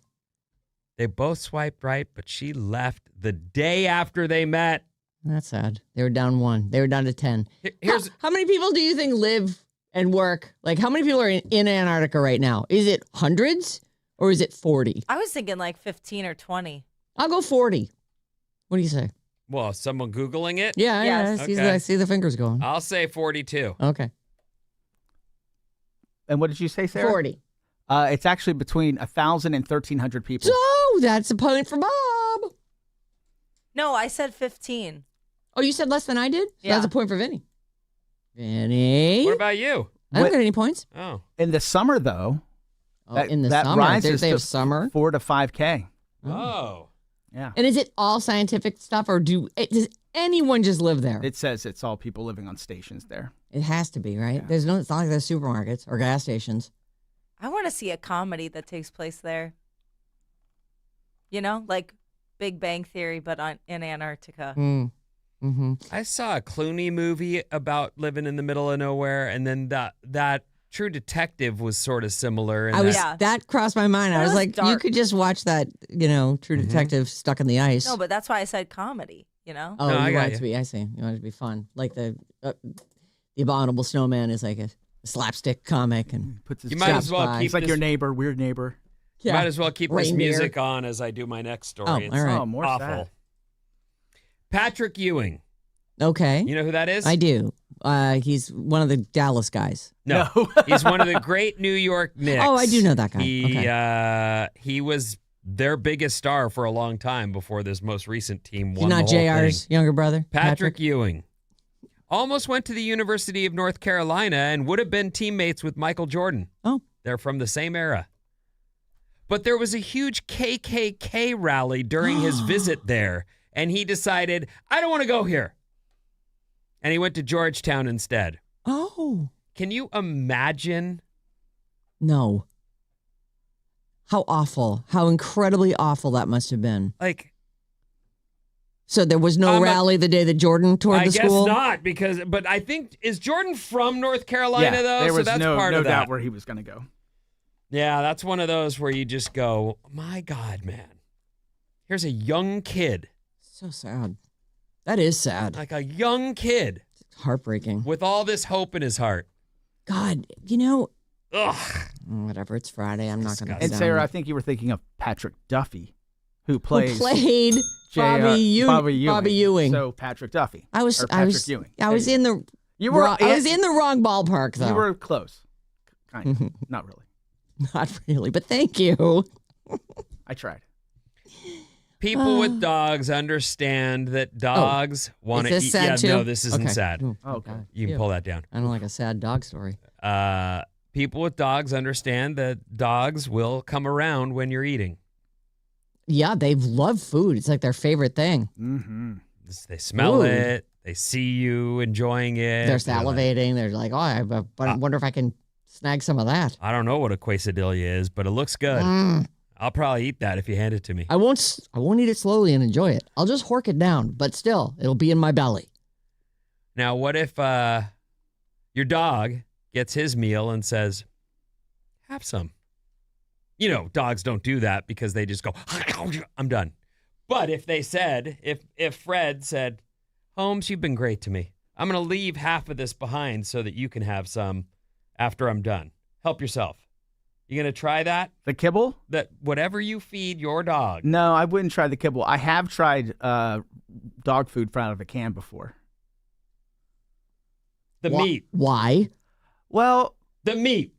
They both swiped right, but she left the day after they met. That's sad. They were down 1. They were down to 10. Here's How many people do you think live and work? Like, how many people are in Antarctica right now? Is it hundreds or is it 40? I was thinking like 15 or 20. I'll go 40. What do you say? well, someone Googling it. Yeah, Yes. I see the fingers going. I'll say 42. Okay. And what did you say, Sarah? 40. It's actually between 1,000 and 1,300 people. So that's a point for Bob. No, I said 15. Oh, you said less than I did? So Yeah. that's a point for Vinny. Vinny. What about you? I don't What- get any points. Oh. In the summer, though, Oh, that- in the that summer. rises They have to summer. 4 to 5K. Oh. Yeah. And is it all scientific stuff or does anyone just live there? It says it's all people living on stations there. It has to be, right? Yeah. It's not like there's supermarkets or gas stations. I want to see a comedy that takes place there. You know, like Big Bang Theory, but in Antarctica. Mm-hmm. I saw a Clooney movie about living in the middle of nowhere, and then that True Detective was sort of similar. In Yeah. That crossed my mind. I That was was like, you dark. could just watch that, True Detective stuck in the ice. No, but that's why I said comedy. Oh, No, I you got want it you. to be? I see. You want it to be fun, like the Abominable Snowman is like a slapstick comic, and Puts his You might as Stops well by. keep He's like this, your neighbor, weird neighbor. you might as well keep this Reindeer. music on as I do my next story. Oh, It's all right. Oh, more awful. sad. Patrick Ewing. Okay, You know who that is? I do. He's one of the Dallas guys. No. He's one of the great New York Knicks. Oh, I do know that guy. He was their biggest star for a long time before this most recent team He's won not the whole JR's thing. younger brother, Patrick Ewing. Almost went to the University of North Carolina and would have been teammates with Michael Jordan. Oh, They're from the same era. But there was a huge KKK rally during his visit there, and he decided, I don't want to go here. And he went to Georgetown instead. oh, Can you imagine? no. How awful! How incredibly awful that must have been. Like, So there was no rally the day that Jordan toured I the guess school? not, but I think, is Jordan from North Carolina, Yeah, though? there So was that's no part of that. doubt where he was going to go. Yeah, that's one of those where you just go, my God, man. Here's a young kid, So sad. That is sad. like a young kid Heartbreaking. with all this hope in his heart. God, Ugh. whatever. It's Friday. I'm not going to. And Sarah, I think you were thinking of Patrick Duffy, who plays played Bobby Ewing. So Patrick Duffy. I was Ewing. I was in the You were. I was in the wrong ballpark though. You were close. Kind of. Not really. Not really, but thank you. I tried. People with dogs understand that dogs want to Is this eat. sad Yeah, too? no, this isn't Okay. sad. Oh, Okay. God. You can pull that down. I don't like a sad dog story. People with dogs understand that dogs will come around when you're eating. Yeah, they love food. It's like their favorite thing. Mm-hmm. They smell Food. it. They see you enjoying it. They're like, salivating. They're like, I wonder if I can snag some of that. I don't know what a quesadilla is, but it looks good. Mm. I'll probably eat that if you hand it to me. I won't eat it slowly and enjoy it. I'll just hork it down, but still, it'll be in my belly. Now, what if your dog gets his meal and says, have some? You know, dogs don't do that because they just go, I'm done. But if they said, if Fred said, Holmes, you've been great to me. I'm going to leave half of this behind so that you can have some after I'm done. Help yourself. You going to try that? The kibble? That whatever you feed your dog. No, I wouldn't try the kibble. I have tried dog food out of a can before. The meat. Why? Well, The meat.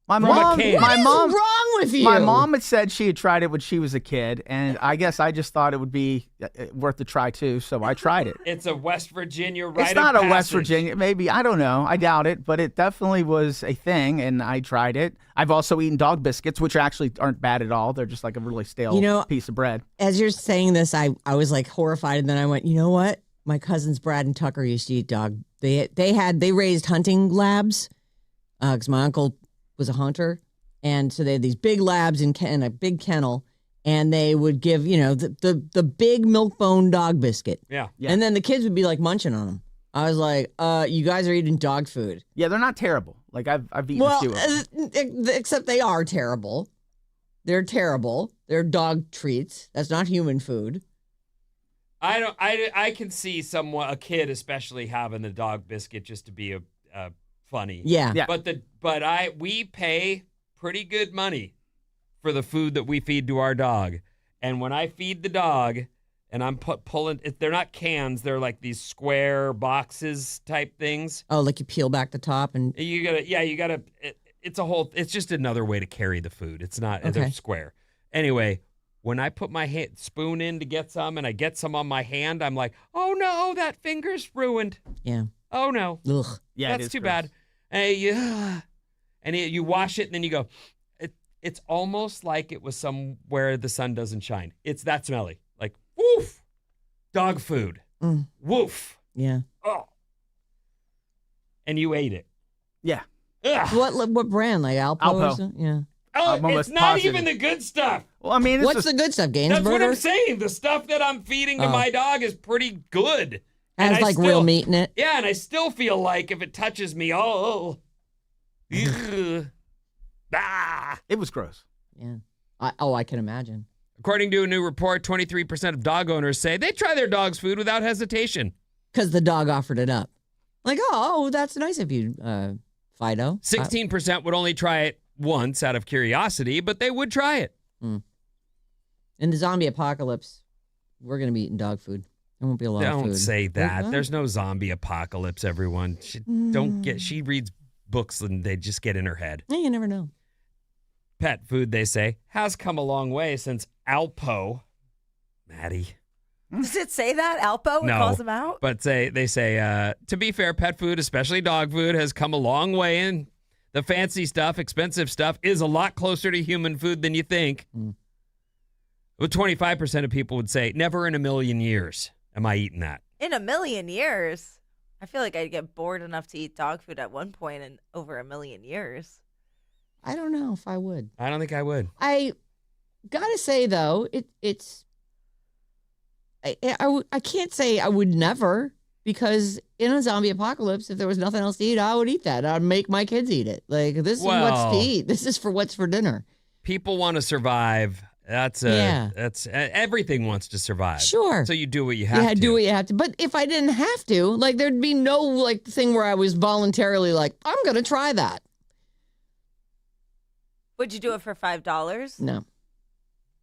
my From a mom, can. my What is mom, wrong with you? my mom had said she had tried it when she was a kid, and I guess I just thought it would be worth a try too, so I tried it. It's a West Virginia rite It's not of a West passage. Virginia, maybe, I don't know. I doubt it, but it definitely was a thing, and I tried it. I've also eaten dog biscuits, which actually aren't bad at all. They're just like a really stale piece of bread. As you're saying this, I was like horrified, and then I went, you know what? My cousins Brad and Tucker used to eat dog. They raised hunting labs, because my uncle was a hunter, and so they had these big labs in a big kennel, and they would give the big milk bone dog biscuit, Yeah. Yeah. and then the kids would be like munching on them. I was like, you guys are eating dog food. Yeah, they're not terrible. Like I've eaten a Well, few of them. except they are terrible. They're terrible. They're dog treats. That's not human food. I can see a kid especially having the dog biscuit just to be a funny. Yeah. Yeah. But we pay pretty good money for the food that we feed to our dog. And when I feed the dog and I'm pulling, they're not cans, they're like these square boxes type things. Oh, like you peel back the top and It's just another way to carry the food. It's not, Okay. they're square. Anyway, when I put my spoon in to get some and I get some on my hand, I'm like, oh no, that finger's ruined. yeah. Oh no. Ugh. Yeah, it That's is too gross. bad. And you wash it and then you go, it's almost like it was somewhere the sun doesn't shine. It's that smelly. Like, woof, dog food. Mm. Woof. Yeah. Oh. And you ate it. Yeah. Ugh. What brand? Like Alpo? Or Alpo. something? Yeah. Oh, I'm it's almost not positive. even the good stuff. Well, I mean, it's What's just, the good stuff? That's what I'm Gainsborough? saying. The stuff that I'm feeding to Oh. my dog is pretty good. And Has I like still- real meat in it. Yeah, and I still feel like if it touches me, Ugh. Ah. It was gross. Yeah. I can imagine. According to a new report, 23% of dog owners say they try their dog's food without hesitation. Because the dog offered it up. Like, oh, that's nice of you, Fido. 16% would only try it once out of curiosity, but they would try it. In the zombie apocalypse, we're going to be eating dog food. There won't be a lot of food. Don't say that. What? There's no zombie apocalypse, everyone. She reads books and they just get in her head. Yeah, you never know. Pet food, they say, has come a long way since Alpo. Maddie. Does it say that? Alpo? No, It calls them out? But they say, to be fair, pet food, especially dog food, has come a long way, and the fancy stuff, expensive stuff, is a lot closer to human food than you think. Well, 25% of people would say, never in a million years am I eating that. In a million years? I feel like I'd get bored enough to eat dog food at one point in over a million years. I don't know if I would. I don't think I would. I gotta say, though, it's... I can't say I would never, because in a zombie apocalypse, if there was nothing else to eat, I would eat that. I'd make my kids eat it. Like, this is what's to eat. This is for what's for dinner. People want to survive. That's everything wants to survive. Sure. So you do what you have to. Yeah, do what you have to. But if I didn't have to, like, there'd be no, like, thing where I was voluntarily like, I'm going to try that. Would you do it for $5? No.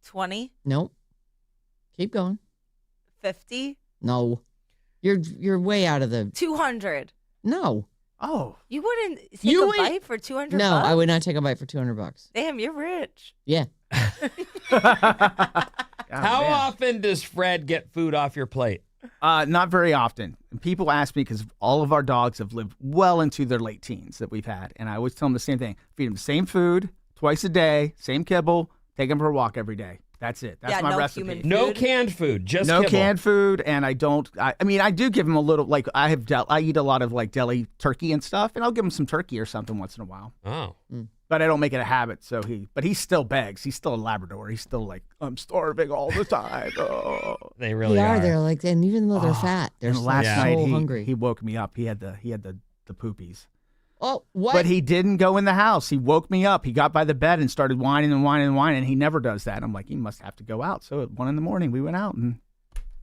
20? Nope. Keep going. 50? No. You're way out of the... 200? No. Oh. You wouldn't take a bite for 200 No, bucks? I would not take a bite for $200. Damn, you're rich. Yeah. How often does Fred get food off your plate? Not very often. And people ask me, because all of our dogs have lived well into their late teens that we've had. And I always tell them the same thing. Feed them the same food twice a day, same kibble, take them for a walk every day. That's it. That's my recipe. No canned food, just no kibble. canned food, and I don't. I mean, I do give them a little. Like I eat a lot of like deli turkey and stuff, and I'll give him some turkey or something once in a while. Oh, but I don't make it a habit. So he still begs. He's still a Labrador. He's still like, I'm starving all the time. Oh. They really They are. are. They're like, and even though they're fat, they're and so last night hungry. he woke me up. He had the poopies. Oh, what? But he didn't go in the house. He woke me up. He got by the bed and started whining and whining and whining. He never does that. I'm like, he must have to go out. So at 1 a.m, we went out, and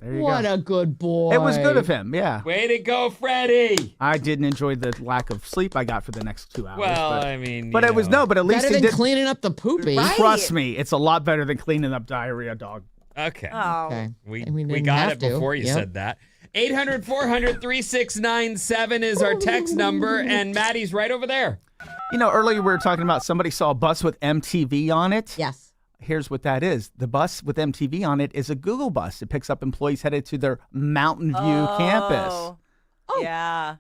there you go. What a good boy. It was good of him, yeah. Way to go, Freddie. I didn't enjoy the lack of sleep I got for the next 2 hours. Well, but, I mean, but it was but at least better he than did. cleaning up the poopy. Right. Trust me, it's a lot better than cleaning up diarrhea, dog. Okay. Oh. Okay. We didn't got have it to. before you Yep. said that. 800-400-3697 is our text number, and Maddie's right over there. You know, earlier we were talking about somebody saw a bus with MTV on it. Yes. Here's what that is. The bus with MTV on it is a Google bus. It picks up employees headed to their Mountain View campus. Oh. Yeah.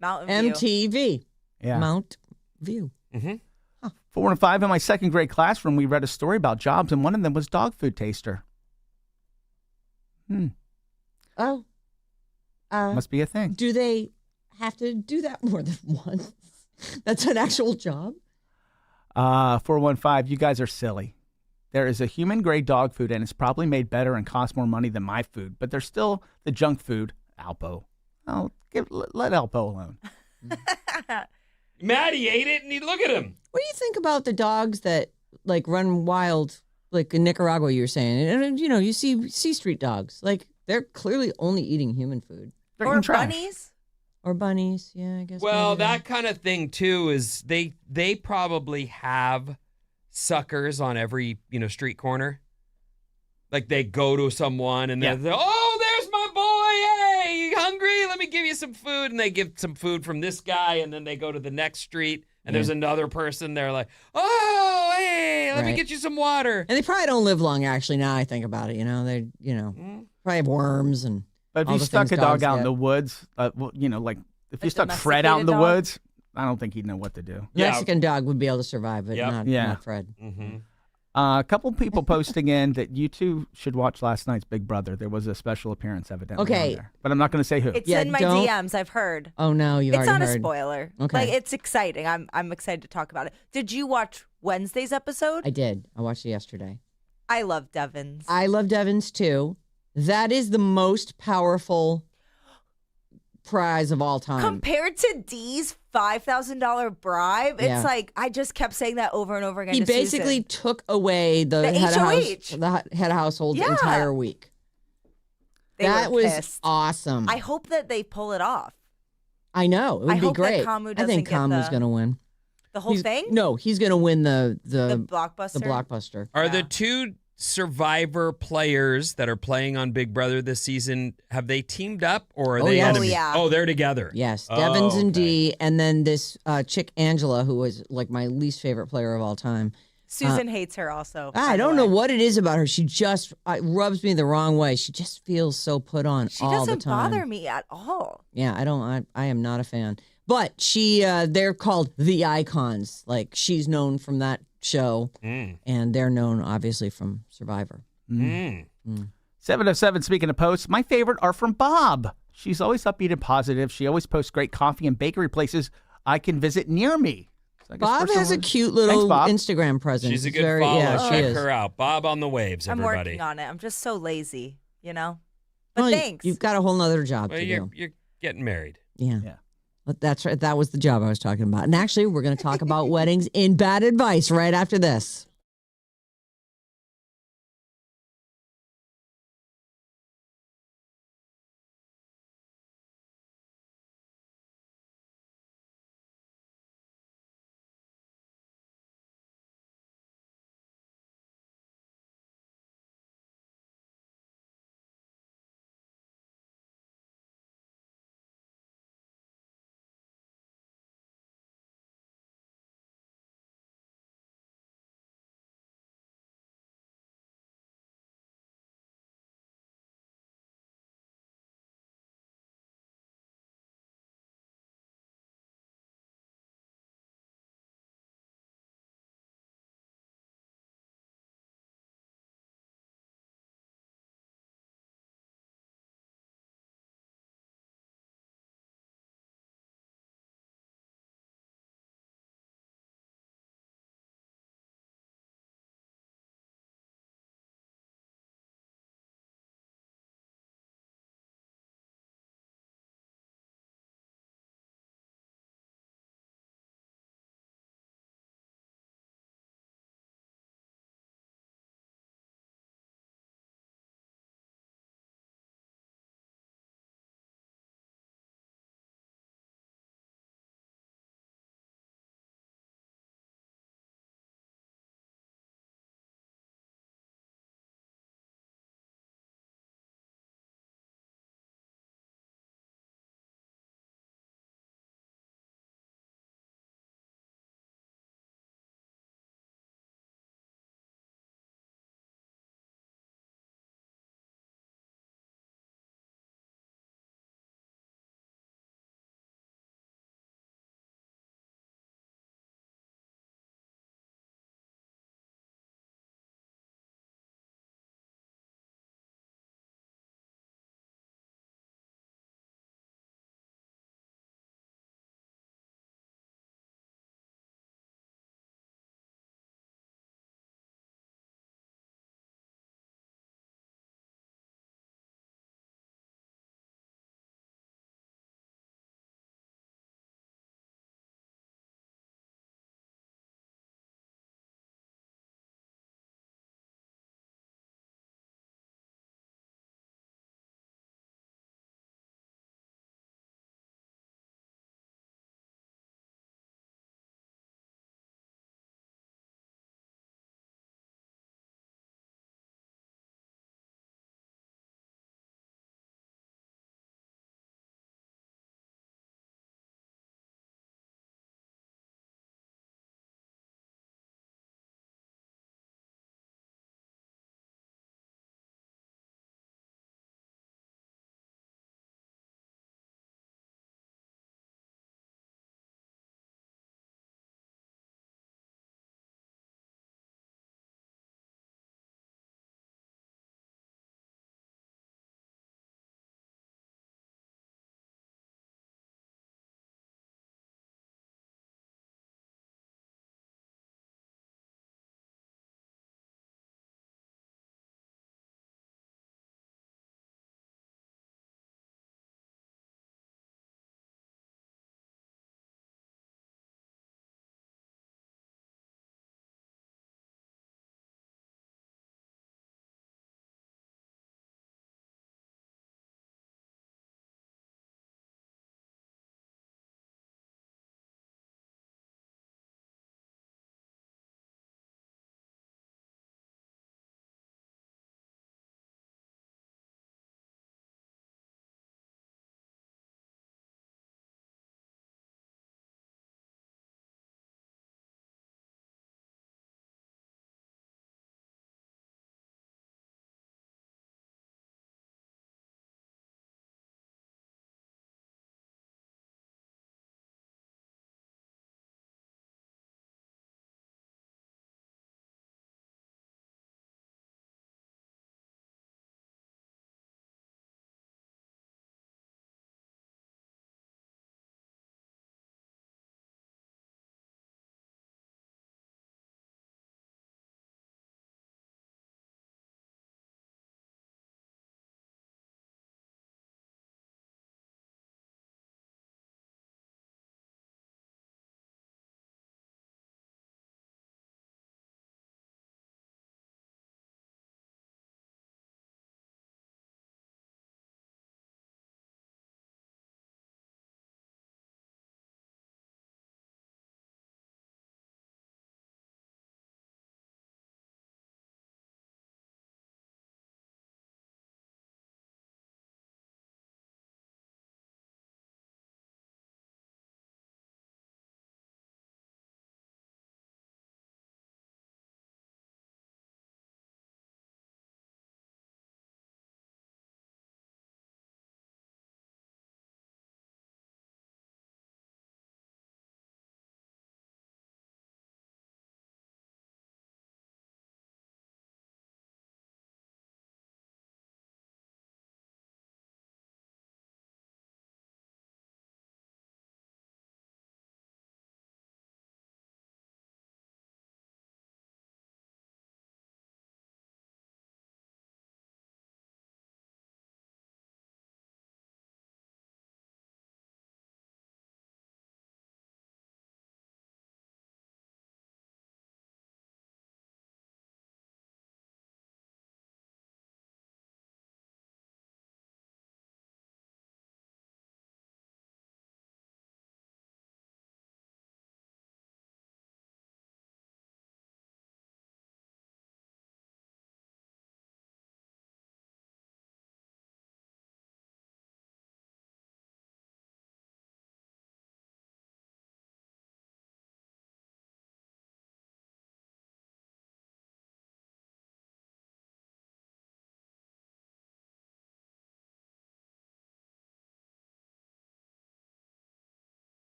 Mountain View. MTV. Yeah. Mount View. Mm-hmm. 4 and 5 in my second grade classroom, we read a story about jobs, and one of them was dog food taster. Oh. Must be a thing. Do they have to do that more than once? That's an actual job? 415, you guys are silly. There is a human-grade dog food, and it's probably made better and costs more money than my food, but there's still the junk food, Alpo. Oh, let Alpo alone. Maddie ate it, and look at him. What do you think about the dogs that like run wild, like in Nicaragua? You were saying, and you know, you see street dogs, like they're clearly only eating human food. They're Or eating trash. bunnies? Or bunnies, yeah, I guess. Well, maybe that kind of thing too is they probably have suckers on every street corner. Like they go to someone and they're oh, there's my boy. Hey, you hungry? Let me give you some food. And they give some food from this guy, and then they go to the next street and there's another person. They're like, oh, hey, let me get you some water. And they probably don't live long. Actually, now I think about it, they probably have worms and. But if all you the stuck things a dog dogs out in get. the woods, like if you A stuck Fred out in the domesticated dog? woods, I don't think he'd know what to do. Yeah. Mexican dog would be able to survive, but not Fred. Mm-hmm. A couple people posting in that you two should watch last night's Big Brother. There was a special appearance evidently Okay. on there. But I'm not going to say who. It's Yeah, in my don't- DMs. I've heard. Oh no, you've It's already not heard. a spoiler. Okay. Like, it's exciting. I'm excited to talk about it. Did you watch Wednesday's episode? I did. I watched it yesterday. I love Devins. I love Devins too. That is the most powerful prize of all time. Compared to Dee's $5,000 bribe. Yeah. It's like I just kept saying that over and over again. He to basically Susan. took away the head HOH. of head of household Yeah. entire week. They That were was pissed. awesome. I hope that they pull it off. I know. It would I be hope that great. Kamu I doesn't think get Kamu's the- going to win. The whole thing? No, he's going to win the Blockbuster. The blockbuster. Are Yeah. the two Survivor players that are playing on Big Brother this season, have they teamed up or are Oh, they yes. enemies? Oh, yeah. Oh, they're together. Yes, Oh, Devins and okay. Dee, and then this chick Angela, who was like my least favorite player of all time. Susan hates her also. I don't know what it is about her. She just rubs me the wrong way. She just feels so put on She all the doesn't time. bother me at all. Yeah, I am not a fan. But they're called the Icons. Like she's known from that show, and they're known obviously from Survivor. 707, speaking of posts, my favorite are from Bob. She's always upbeat and positive. She always posts great coffee and bakery places I can visit near me. So I guess Bob first has a someone- cute little Thanks, Bob. Instagram presence. She's a It's good very, follow. Yeah, she Check is. her out. Bob on the waves, I'm everybody. working on it. I'm just so lazy, you know? But Well, thanks. You've got a whole nother job Well, to do. you're getting married. Yeah. Yeah. But that's right. That was the job I was talking about. And actually, we're going to talk about weddings in Bad Advice right after this.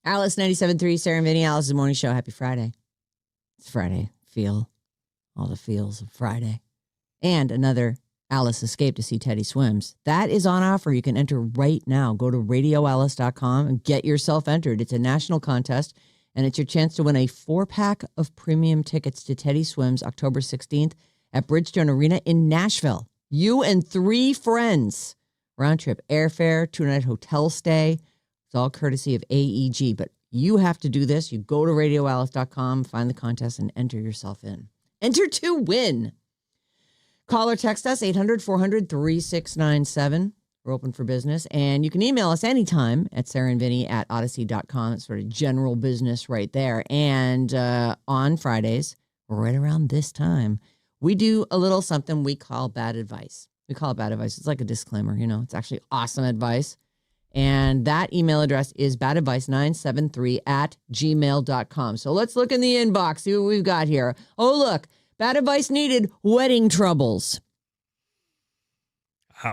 Alice 97.3, Sarah and Vinnie, Alice's Morning Show. Happy Friday. It's Friday. Feel all the feels of Friday. And another Alice Escape to see Teddy Swims. That is on offer. You can enter right now. Go to radioalice.com and get yourself entered. It's a national contest, and it's your chance to win a 4-pack of premium tickets to Teddy Swims October 16th at Bridgestone Arena in Nashville. You and 3 friends. Round trip airfare, 2-night hotel stay. It's all courtesy of AEG, but you have to do this. You go to radioalice.com, find the contest, and enter yourself in. Enter to win. Call or text us, 800-400-3697. We're open for business. And you can email us anytime at sarahandvinny@odyssey.com. It's sort of general business right there. And on Fridays, right around this time, we do a little something we call bad advice. We call it bad advice. It's like a disclaimer, It's actually awesome advice. And that email address is badadvice973@gmail.com. So let's look in the inbox, see what we've got here. Oh, look. Bad advice needed, wedding troubles.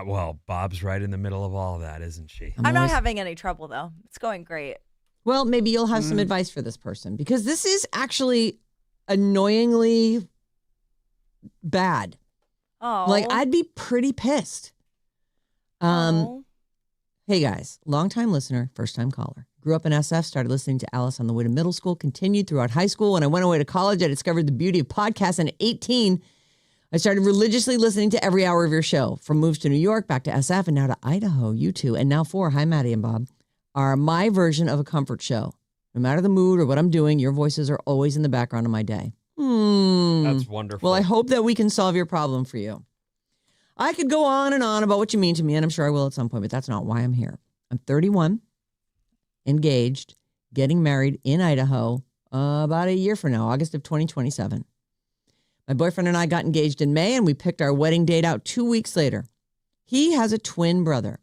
Well, Bob's right in the middle of all that, isn't she? I'm not having any trouble, though. It's going great. Well, maybe you'll have some advice for this person, because this is actually annoyingly bad. Oh. Like, I'd be pretty pissed. Hey, guys, longtime listener, first-time caller. Grew up in SF, started listening to Alice on the way to middle school, continued throughout high school. When I went away to college, I discovered the beauty of podcasts. And at 18, I started religiously listening to every hour of your show. From moves to New York, back to SF, and now to Idaho. You two, and now 4, hi, Maddie and Bob, are my version of a comfort show. No matter the mood or what I'm doing, your voices are always in the background of my day. That's wonderful. Well, I hope that we can solve your problem for you. I could go on and on about what you mean to me, and I'm sure I will at some point, but that's not why I'm here. I'm 31, engaged, getting married in Idaho about a year from now, August of 2027. My boyfriend and I got engaged in May, and we picked our wedding date out 2 weeks later. He has a twin brother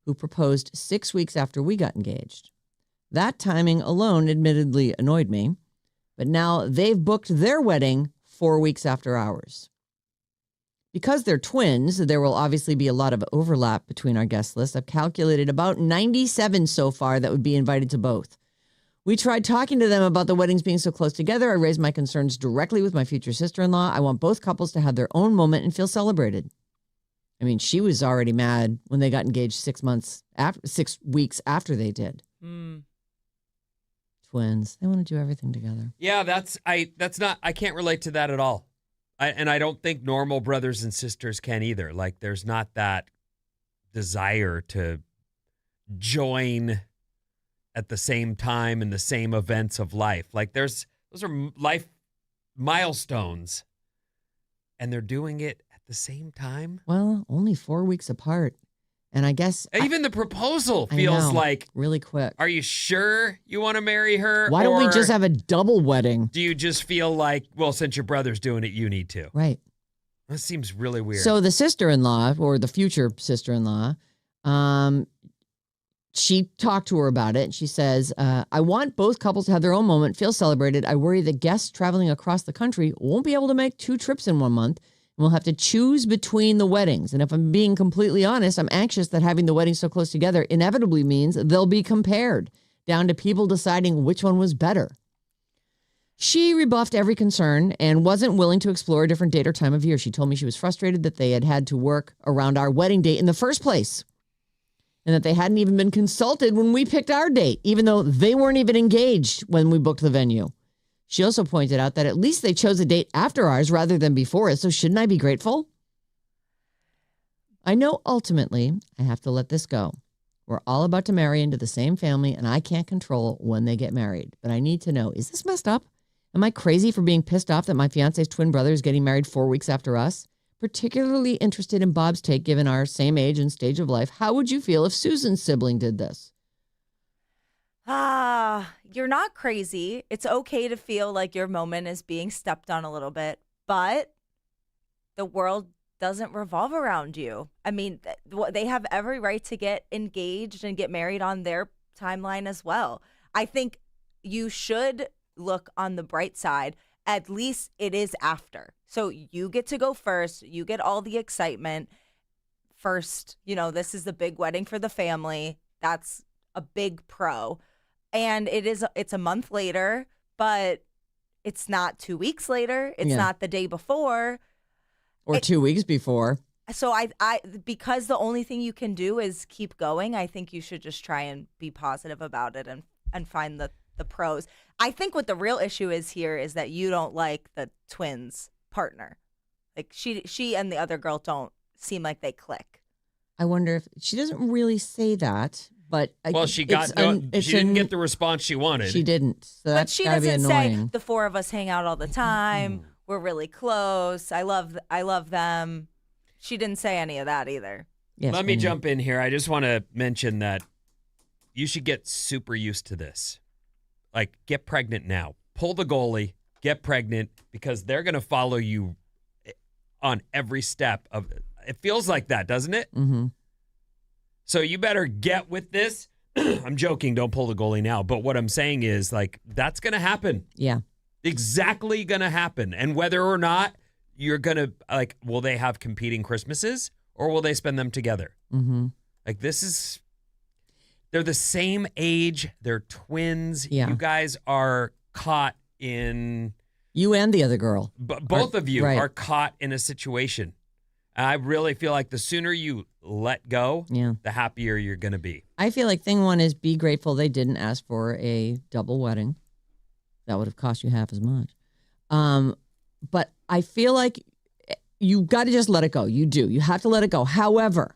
who proposed 6 weeks after we got engaged. That timing alone admittedly annoyed me, but now they've booked their wedding 4 weeks after ours. Because they're twins, there will obviously be a lot of overlap between our guest list. I've calculated about 97 so far that would be invited to both. We tried talking to them about the weddings being so close together. I raised my concerns directly with my future sister-in-law. I want both couples to have their own moment and feel celebrated. I mean, she was already mad when they got engaged 6 weeks after they did. Twins. They want to do everything together. Yeah, I can't relate to that at all. And I don't think normal brothers and sisters can either. Like, there's not that desire to join at the same time in the same events of life. Like, those are life milestones, and they're doing it at the same time. Well, only 4 weeks apart. And I guess even the proposal feels like really quick. Are you sure you want to marry her? Why don't we just have a double wedding? Do you just feel like, well, since your brother's doing it, you need to? Right. That seems really weird. So the sister-in-law, or the future sister-in-law, she talked to her about it. And she says, I want both couples to have their own moment, feel celebrated. I worry that guests traveling across the country won't be able to make 2 trips in 1 month. We'll have to choose between the weddings. And if I'm being completely honest, I'm anxious that having the weddings so close together inevitably means they'll be compared down to people deciding which one was better. She rebuffed every concern and wasn't willing to explore a different date or time of year. She told me she was frustrated that they had to work around our wedding date in the first place, and that they hadn't even been consulted when we picked our date, even though they weren't even engaged when we booked the venue. She also pointed out that at least they chose a date after ours rather than before us, so shouldn't I be grateful? I know ultimately I have to let this go. We're all about to marry into the same family, and I can't control when they get married. But I need to know, is this messed up? Am I crazy for being pissed off that my fiance's twin brother is getting married 4 weeks after us? Particularly interested in Bob's take, given our same age and stage of life. How would you feel if Susan's sibling did this? You're not crazy. It's okay to feel like your moment is being stepped on a little bit, but the world doesn't revolve around you. I mean, they have every right to get engaged and get married on their timeline as well. I think you should look on the bright side. At least it is after. So you get to go first. You get all the excitement first. This is the big wedding for the family. That's a big pro. And it's a month later, but it's not 2 weeks later. It's not the day before. Or 2 weeks before. So I because the only thing you can do is keep going, I think you should just try and be positive about it and find the pros. I think what the real issue is here is that you don't like the twins' partner. Like she and the other girl don't seem like they click. I wonder if she doesn't really say that, but she didn't get the response she wanted. She didn't. So but she gotta doesn't be say annoying. the four of us hang out all the time. We're really close. I love them. She didn't say any of that either. Yes, Let me jump in here. I just want to mention that you should get super used to this. Like, get pregnant now. Pull the goalie, get pregnant, because they're going to follow you on every step of it. It feels like that, doesn't it? Mm-hmm. So you better get with this. I'm joking. Don't pull the goalie now. But what I'm saying is, like, that's going to happen. Yeah. Exactly going to happen. And whether or not you're going to, like, will they have competing Christmases or will they spend them together? Mm-hmm. Like, they're the same age. They're twins. Yeah. You guys are caught in. You and the other girl. Both of you right. are caught in a situation. I really feel like the sooner you let go, the happier you're going to be. I feel like thing one is be grateful they didn't ask for a double wedding. That would have cost you half as much. But I feel like you got to just let it go. You do. You have to let it go. However,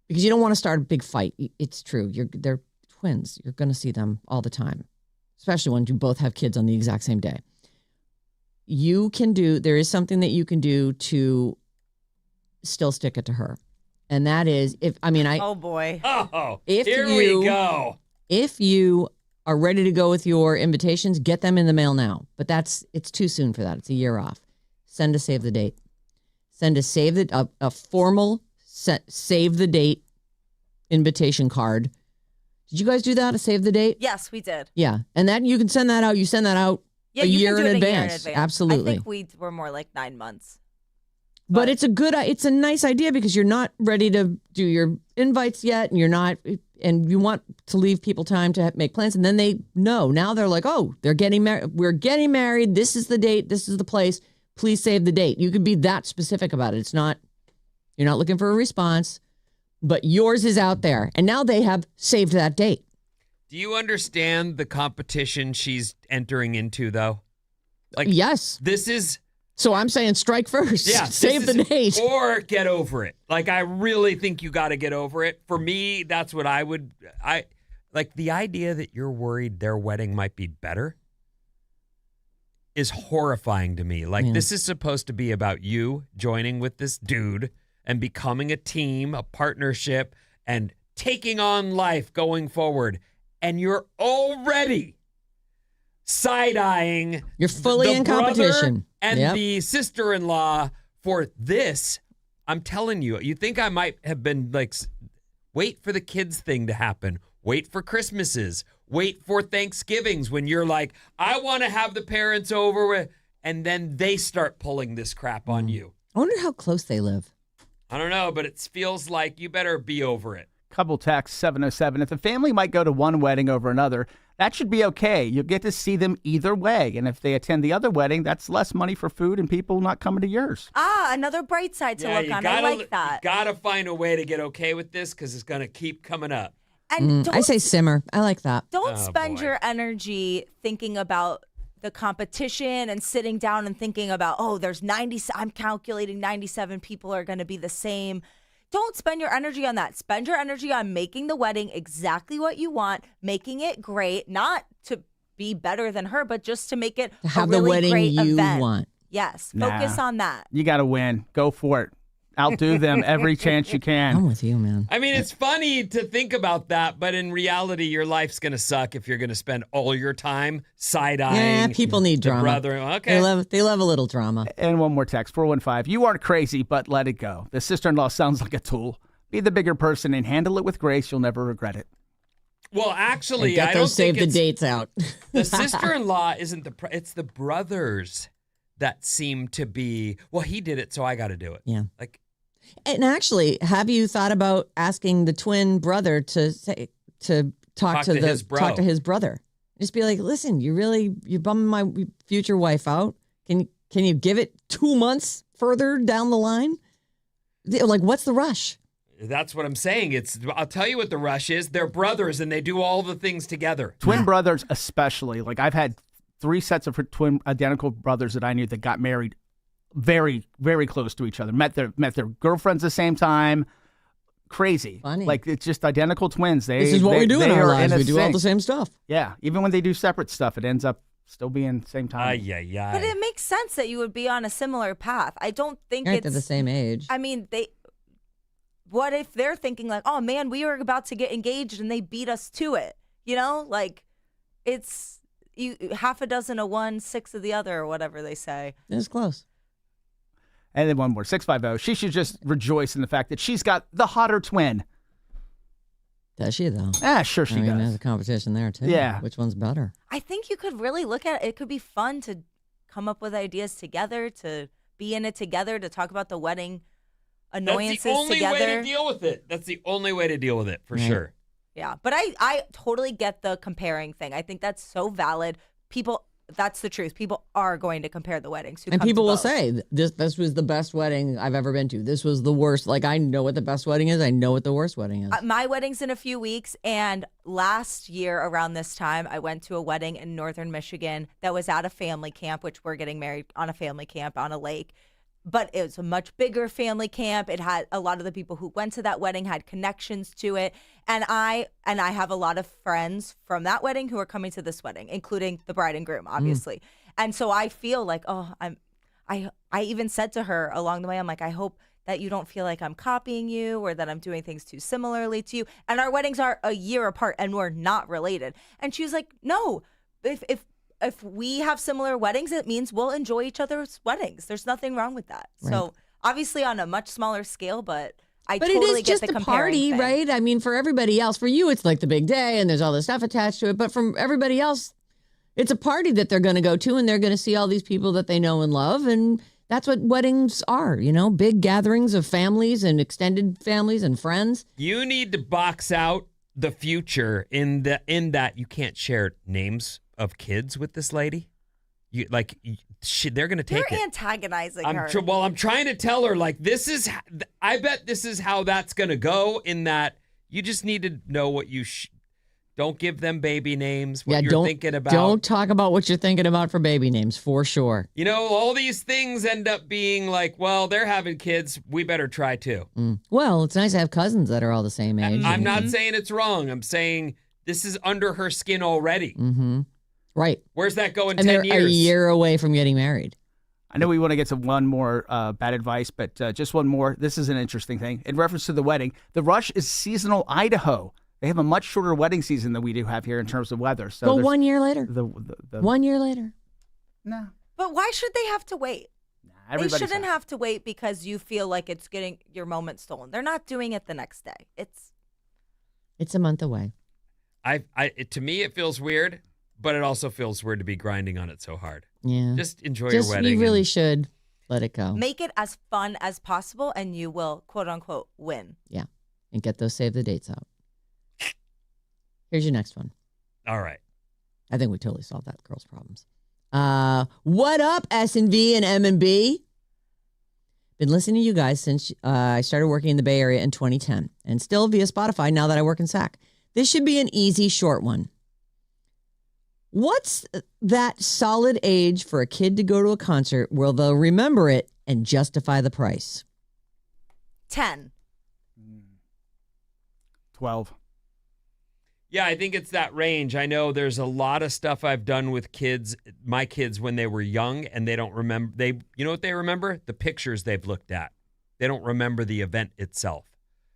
because you don't want to start a big fight. It's true. They're twins. You're going to see them all the time, especially when you both have kids on the exact same day. There is something that you can do to still stick it to her. And that is, oh boy. Here we go. If you are ready to go with your invitations, get them in the mail now. But it's too soon for that. It's a year off. Send a save the date. Send a formal save the date invitation card. Did you guys do that? A save the date? Yes, we did. Yeah. And that you can send that out. You send that out a year in advance. Absolutely. I think we were more like 9 months. But it's a nice idea because you're not ready to do your invites yet, and you want to leave people time to make plans, and then they know. Now they're like, oh, they're getting married. We're getting married. This is the date. This is the place. Please save the date. You could be that specific about it. You're not looking for a response, but yours is out there, and now they have saved that date. Do you understand the competition she's entering into, though? Like, yes. This is. So I'm saying strike first. Yeah, save the date. Or get over it. Like, I really think you got to get over it. For me, that's what I like the idea that you're worried their wedding might be better is horrifying to me. Like, this is supposed to be about you joining with this dude and becoming a team, a partnership, and taking on life going forward. And you're already side-eyeing. You're fully in competition. And the sister-in-law for this. I'm telling you, you think I might have been like, wait for the kids thing to happen. Wait for Christmases. Wait for Thanksgivings when you're like, I want to have the parents over. And then they start pulling this crap on you. I wonder how close they live. I don't know, but it feels like you better be over it. Couple texts, 707. If the family might go to one wedding over another, that should be okay. You'll get to see them either way. And if they attend the other wedding, that's less money for food and people not coming to yours. Another bright side to look on. I like that. You got to find a way to get okay with this because it's going to keep coming up. And I say simmer. I like that. Don't spend your energy thinking about the competition and sitting down and thinking about, I'm calculating 97 people are going to be the same. Don't spend your energy on that. Spend your energy on making the wedding exactly what you want, making it great, not to be better than her, but just to make it to have a really the wedding great you event. want. Yes, focus on that. You got to win. Go for it. Outdo them every chance you can. I'm with you, man. I mean, it's funny to think about that, but in reality, your life's going to suck if you're going to spend all your time side-eyeing. Yeah, people need drama. Brother. Okay. They love a little drama. And one more text, 415. You aren't crazy, but let it go. The sister-in-law sounds like a tool. Be the bigger person and handle it with grace. You'll never regret it. Well, actually, get I those don't think save the dates out. The sister-in-law isn't it's the brothers that seem to be, well, he did it, so I got to do it. Yeah. Like, and actually, have you thought about asking the twin brother to say, talk to his bro. talk to his brother. Just be like, listen, you're bumming my future wife out. Can you give it 2 months further down the line? Like, what's the rush? That's what I'm saying. I'll tell you what the rush is. They're brothers and they do all the things together. Twin brothers, especially. Like, I've had 3 sets of twin identical brothers that I knew that got married very, very close to each other. Met their girlfriends the same time. Crazy. Funny. Like, it's just identical twins. This is what we do in our lives. We do all the same stuff. Yeah. Even when they do separate stuff, it ends up still being the same time. But it makes sense that you would be on a similar path. I don't think They're the same age. I mean, what if they're thinking like, oh man, we were about to get engaged and they beat us to it? You know, like it's half a dozen of one, 6 of the other, or whatever they say. It's close. And then one more, 650. She should just rejoice in the fact that she's got the hotter twin. Does she, though? Sure she does. There's a competition there, too. Yeah. Which one's better? I think you could really look at it. It could be fun to come up with ideas together, to be in it together, to talk about the wedding annoyances together. That's the only way to deal with it. That's the only way to deal with it, for sure. Yeah, but I totally get the comparing thing. I think that's so valid. That's the truth. People are going to compare the weddings. And people will say, this was the best wedding I've ever been to. This was the worst. Like, I know what the best wedding is. I know what the worst wedding is. My wedding's in a few weeks. And last year around this time, I went to a wedding in northern Michigan that was at a family camp, which we're getting married on a family camp on a lake. But it was a much bigger family camp. It had a lot of the people who went to that wedding had connections to it. And I have a lot of friends from that wedding who are coming to this wedding, including the bride and groom, obviously. And so I feel like, I even said to her along the way, I'm like, I hope that you don't feel like I'm copying you or that I'm doing things too similarly to you. And our weddings are a year apart and we're not related. And she was like, no, if we have similar weddings, it means we'll enjoy each other's weddings. There's nothing wrong with that. Right. So obviously on a much smaller scale, but totally it is get just the a party, thing. right? I mean, for everybody else, for you, it's like the big day and there's all this stuff attached to it. But from everybody else, it's a party that they're going to go to and they're going to see all these people that they know and love. And that's what weddings are, big gatherings of families and extended families and friends. You need to box out the future in that you can't share names of kids with this lady. They're going to take You're it. antagonizing her. I'm trying to tell her, like, I bet this is how that's going to go, in that you just need to know what don't give them baby names, what you're thinking about. Don't talk about what you're thinking about for baby names, for sure. All these things end up being like, well, they're having kids. We better try too. Well, it's nice to have cousins that are all the same age. I'm not saying it's wrong. I'm saying this is under her skin already. Mm-hmm. Right. Where's that going? And 10 they're years? a year away from getting married. I know we want to get to one more bad advice, but just one more. This is an interesting thing. In reference to the wedding, the rush is seasonal Idaho. They have a much shorter wedding season than we do have here in terms of weather. So 1 year later. 1 year later. No. But why should they have to wait? They shouldn't have to wait because you feel like it's getting your moment stolen. They're not doing it the next day. It's a month away. To me, it feels weird, but it also feels weird to be grinding on it so hard. Yeah. Just enjoy your wedding. You really should let it go. Make it as fun as possible, and you will, quote unquote, win. Yeah. And get those save the dates out. Here's your next one. All right. I think we totally solved that girl's problems. What up, S&V and M&B? Been listening to you guys since I started working in the Bay Area in 2010, and still via Spotify now that I work in SAC. This should be an easy, short one. What's that solid age for a kid to go to a concert where they'll remember it and justify the price? 10. 12. Yeah, I think it's that range. I know there's a lot of stuff I've done with my kids when they were young, and they don't remember. You know what they remember? The pictures they've looked at. They don't remember the event itself.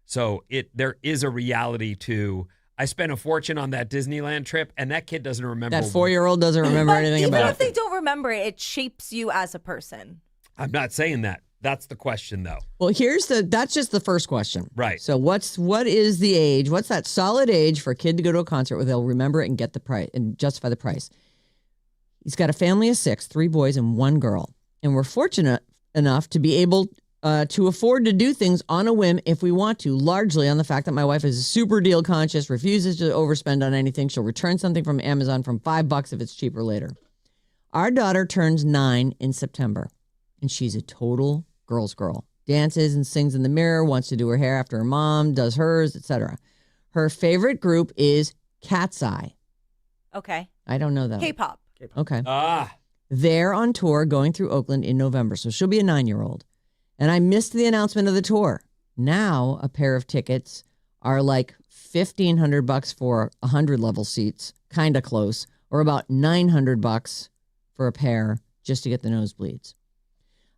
So there is a reality to, I spent a fortune on that Disneyland trip, and that kid doesn't remember. That 4-year-old doesn't remember anything about it. Even if they don't remember it, it shapes you as a person. I'm not saying that. That's the question, though. Well, that's just the first question. Right. So what is the age? What's that solid age for a kid to go to a concert where they'll remember it and get the price and justify the price? He's got a family of 6, 3 boys and 1 girl. And we're fortunate enough to be able to afford to do things on a whim if we want to, largely on the fact that my wife is super deal conscious, refuses to overspend on anything. She'll return something from Amazon from $5 if it's cheaper later. Our daughter turns 9 in September, and she's a total girl's girl. Dances and sings in the mirror, wants to do her hair after her mom does hers, etc. Her favorite group is Cat's Eye. Okay. I don't know that. K-pop. Okay. Ah. They're on tour going through Oakland in November, so she'll be a 9-year-old. And I missed the announcement of the tour. Now a pair of tickets are like $1,500 for 100 level seats, kind of close, or about $900 for a pair just to get the nosebleeds.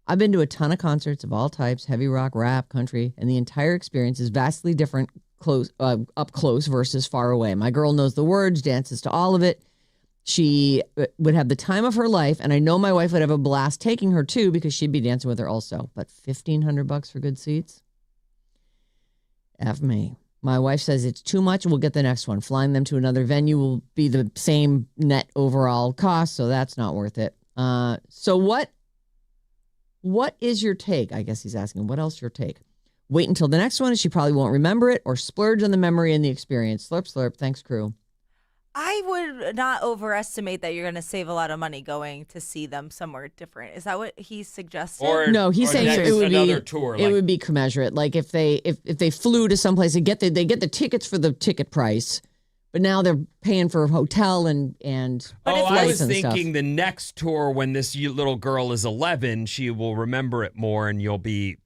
I've been to a ton of concerts of all types, heavy rock, rap, country, and the entire experience is vastly different up close versus far away. My girl knows the words, dances to all of it. She would have the time of her life, and I know my wife would have a blast taking her too because she'd be dancing with her also. But $1,500 for good seats? F me. My wife says it's too much. We'll get the next one. Flying them to another venue will be the same net overall cost, so that's not worth it. So what is your take? I guess he's asking, what else your take? Wait until the next one, and she probably won't remember it, or splurge on the memory and the experience. Slurp, slurp. Thanks, crew. I would not overestimate that you're going to save a lot of money going to see them somewhere different. Is that what he's suggesting? No, he's saying next, it would another be tour. It would be commensurate. Like if they flew to someplace and they get the tickets for the ticket price, but now they're paying for a hotel and But I was and thinking stuff. the next tour when this little girl is 11, she will remember it more, and you'll be.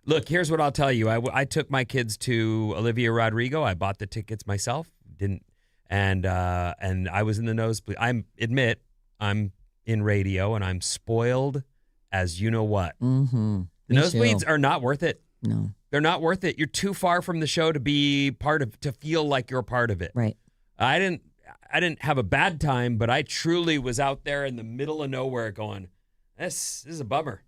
Look, here's what I'll tell you. I took my kids to Olivia Rodrigo. I bought the tickets myself. And I was in the nosebleed. I'm in radio, and I'm spoiled as you know what. Mm-hmm. The nosebleeds are not worth it. No, they're not worth it. You're too far from the show to be to feel like you're part of it. Right. I didn't have a bad time, but I truly was out there in the middle of nowhere going, this is a bummer.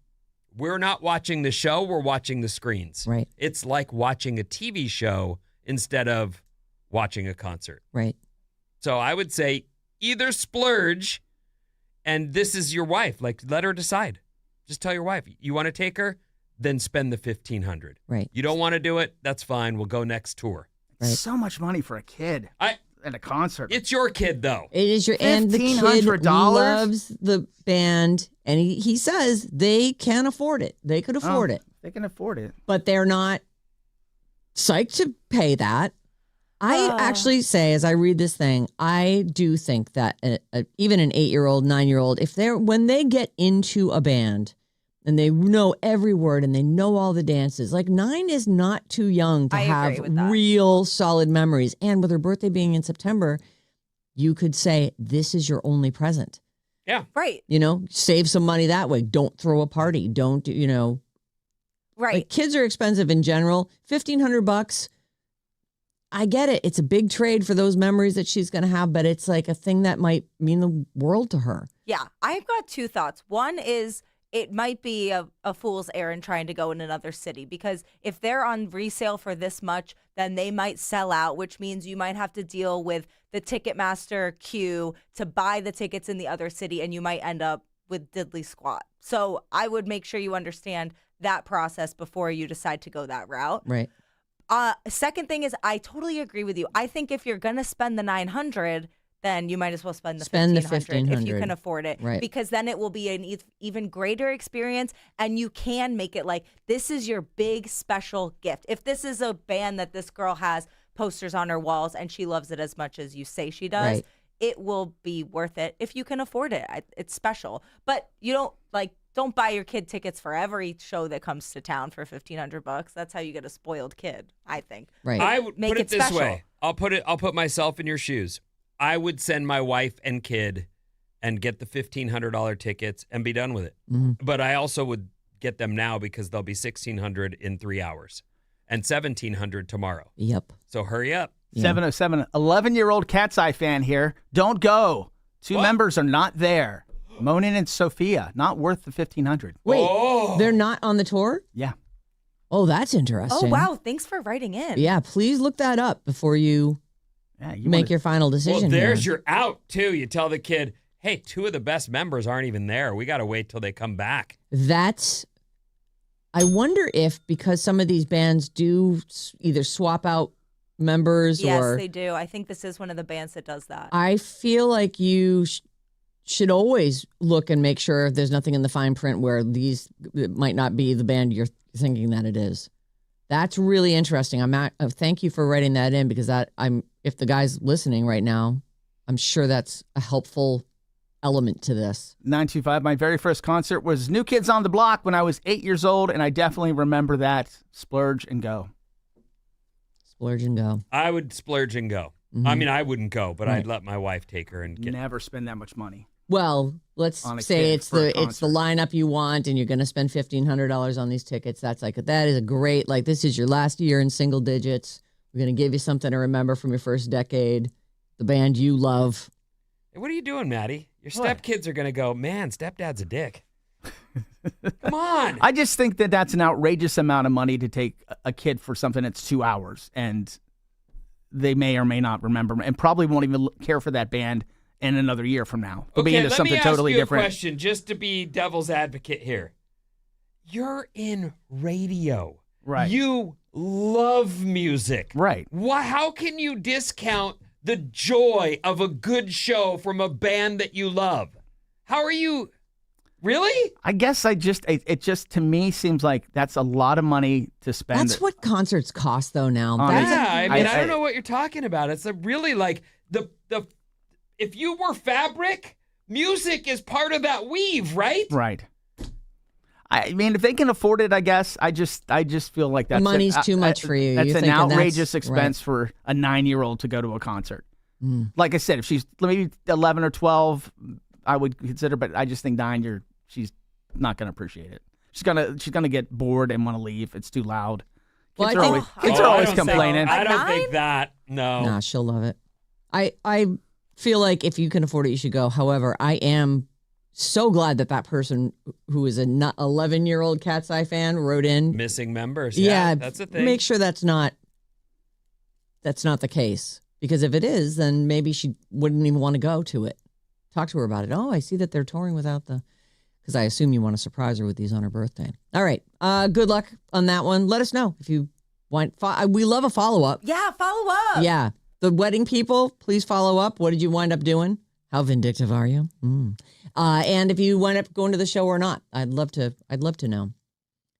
We're not watching the show. We're watching the screens. Right. It's like watching a TV show instead of watching a concert. Right. So I would say either splurge, and this is your wife. Like, let her decide. Just tell your wife, you want to take her? Then spend the $1,500. Right. You don't want to do it? That's fine. We'll go next tour. Right. So much money for a kid at a concert. It's your kid, though. It is your and the kid $1,500? loves the band, and he says they can afford it. They could afford it, They can afford it. but they're not psyched to pay that. I actually say, as I read this thing, I do think that even an 8-year-old, 9-year-old, when they get into a band and they know every word and they know all the dances, like 9 is not too young to have real solid memories. And with her birthday being in September, you could say this is your only present. Yeah. Right. Save some money that way. Don't throw a party. Don't, Right. Like kids are expensive in general. $1,500. I get it. It's a big trade for those memories that she's going to have, but it's like a thing that might mean the world to her. Yeah. I've got two thoughts. One is it might be a fool's errand trying to go in another city, because if they're on resale for this much, then they might sell out, which means you might have to deal with the Ticketmaster queue to buy the tickets in the other city, and you might end up with diddly squat. So I would make sure you understand that process before you decide to go that route. Right. Second thing is, I totally agree with you. I think if you're going to spend the $900, then you might as well spend the $1,500 if you can afford it. Right. Because then it will be an even greater experience, and you can make it like this is your big special gift. If this is a band that this girl has posters on her walls and she loves it as much as you say she does, Right. it will be worth it if you can afford it. It's special. But you don't buy your kid tickets for every show that comes to town for $1,500. That's how you get a spoiled kid, I think. Right. I would Make put it this special. way. I'll put myself in your shoes. I would send my wife and kid and get the $1,500 tickets and be done with it. Mm-hmm. But I also would get them now because they'll be $1,600 in 3 hours and $1,700 tomorrow. Yep. So hurry up. Yeah. 707, 11-year-old Cat's Eye fan here. Don't go. Two What? members are not there. Monin and Sophia, not worth the $1,500. Wait, Oh. they're not on the tour? Yeah. Oh, that's interesting. Oh, wow. Thanks for writing in. Yeah, please look that up before you Yeah, you make wanna- your final decision. Well, there's here. your out, too. You tell the kid, hey, 2 of the best members aren't even there. We got to wait till they come back. That's I wonder if because some of these bands do either swap out members Yes, or they do. I think this is one of the bands that does that. I feel like you should always look and make sure there's nothing in the fine print where it might not be the band you're thinking that it is. That's really interesting. Thank you for writing that in because if the guy's listening right now, I'm sure that's a helpful element to this. 925, my very first concert was New Kids on the Block when I was 8 years old, and I definitely remember that. Splurge and go. Splurge and go. I would splurge and go. Mm-hmm. I mean, I wouldn't go, but Right. I'd let my wife take her and get. Never spend that much money. Well, let's On a say kid it's for a the concert. lineup you want, and you're going to spend $1,500 on these tickets. That is a great, like, this is your last year in single digits. We're going to give you something to remember from your first decade, the band you love. Hey, what are you doing, Maddie? Your What? stepkids are gonna go, man, stepdad's a dick. Come on. I just think that that's an outrageous amount of money to take a kid for something that's 2 hours, and they may or may not remember, and probably won't even care for that band in another year from now. They'll be Okay, into let something me ask totally you different. a question, just to be devil's advocate here. You're in radio. Right. You love music. Right. How can you discount the joy of a good show from a band that you love? How are you? Really? I guess it just to me seems like that's a lot of money to spend. That's what concerts cost, though, now. Honestly. Yeah, I mean, I I- don't know what you're talking about. It's really like the if you were fabric, music is part of that weave, right? Right. I mean, if they can afford it, I guess. I just feel like that's money's too much for you. That's You're an thinking outrageous that's- expense for a 9-year-old to go to a concert. Mm. Like I said, if she's maybe 11 or 12, I would consider. But I just think 9, she's not going to appreciate it. She's gonna get bored and want to leave. It's too loud. Well, Kids I are think- always, Oh, kids I are always don't think- complaining. I don't At think 9? that. No. Nah, she'll love it. I feel like if you can afford it, you should go. However, I am so glad that person who is a 11-year-old Cat's Eye fan wrote in. Missing members. Yeah, That's a thing. Make sure that's not the case. Because if it is, then maybe she wouldn't even want to go to it. Talk to her about it. Oh, I see that they're touring without because I assume you want to surprise her with these on her birthday. All right. Good luck on that one. Let us know if you want. We love a follow-up. Yeah, follow up. Yeah. The wedding people, please follow up. What did you wind up doing? How vindictive are you? And if you wind up going to the show or not, I'd love to know.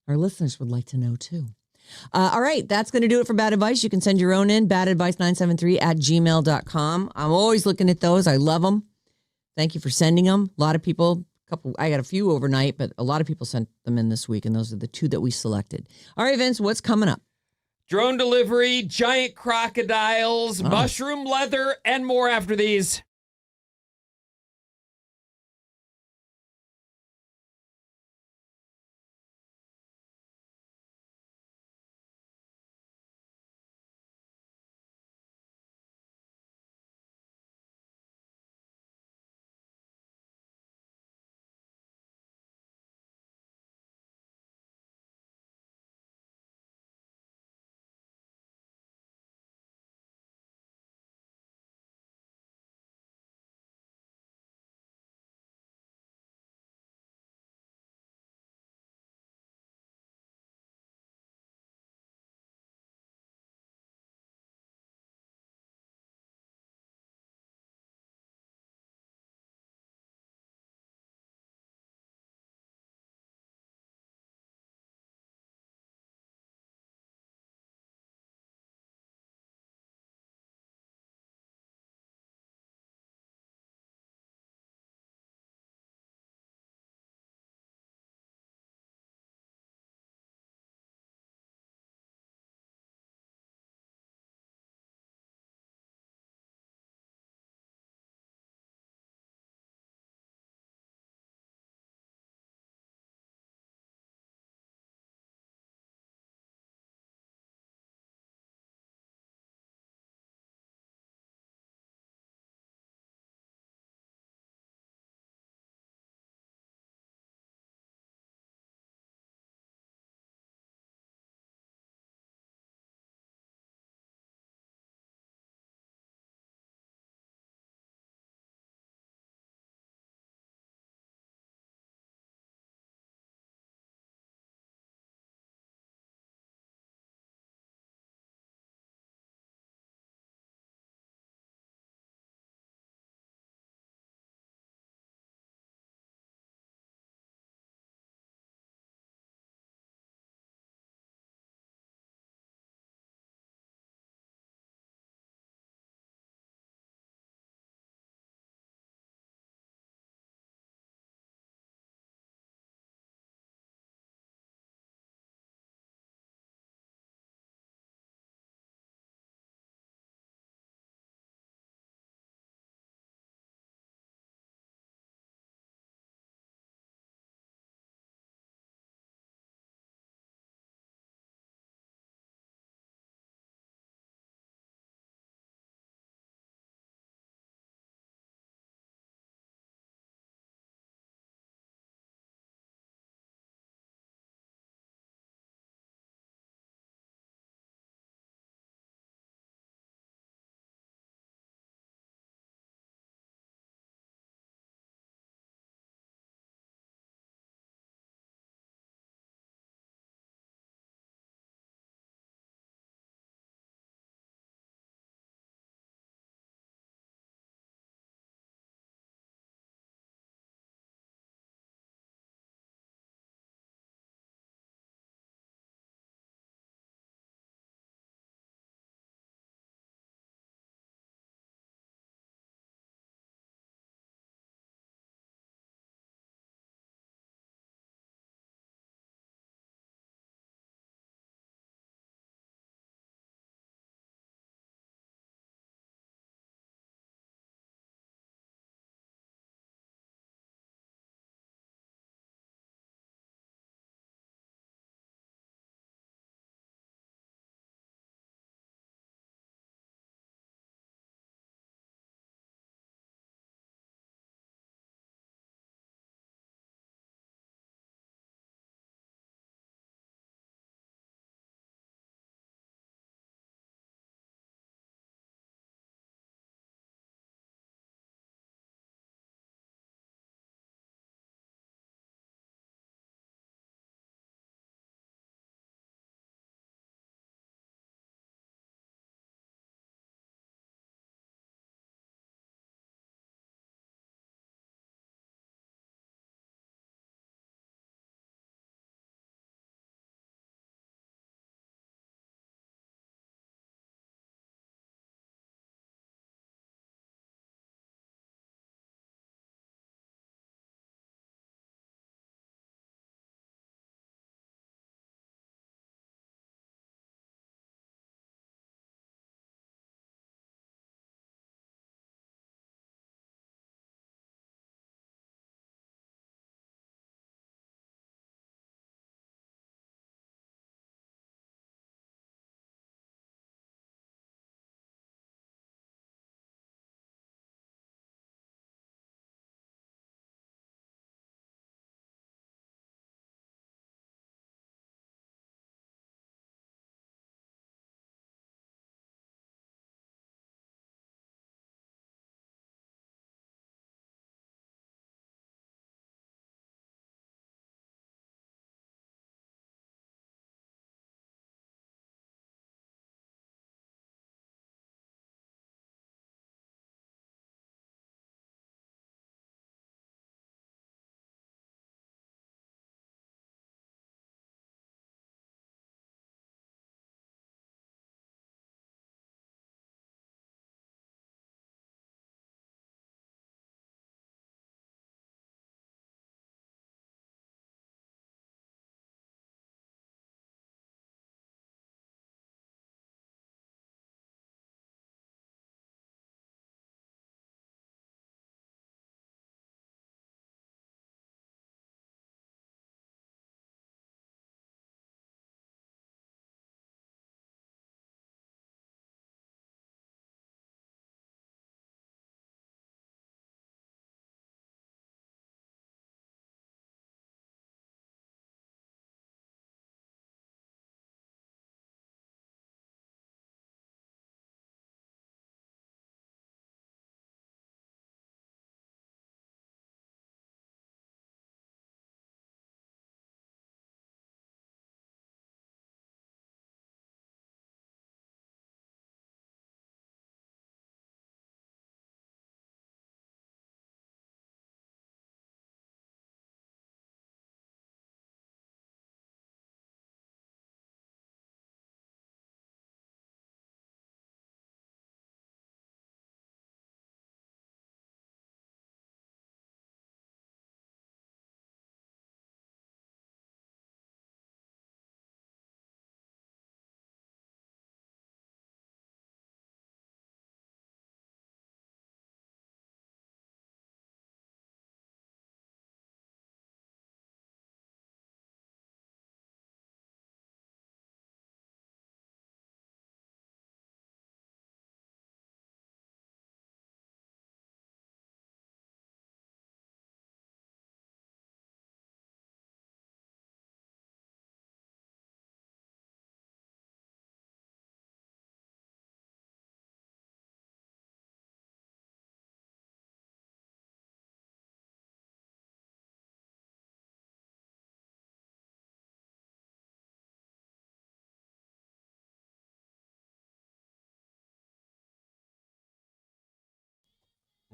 Our listeners would like to know too. All right, that's going to do it for Bad Advice. You can send your own in, badadvice973@gmail.com. I'm always looking at those. I love them. Thank you for sending them. A lot of people, I got a few overnight, but a lot of people sent them in this week, and those are the 2 that we selected. All right, Vince, what's coming up? Drone delivery, giant crocodiles, mushroom leather, and more after these.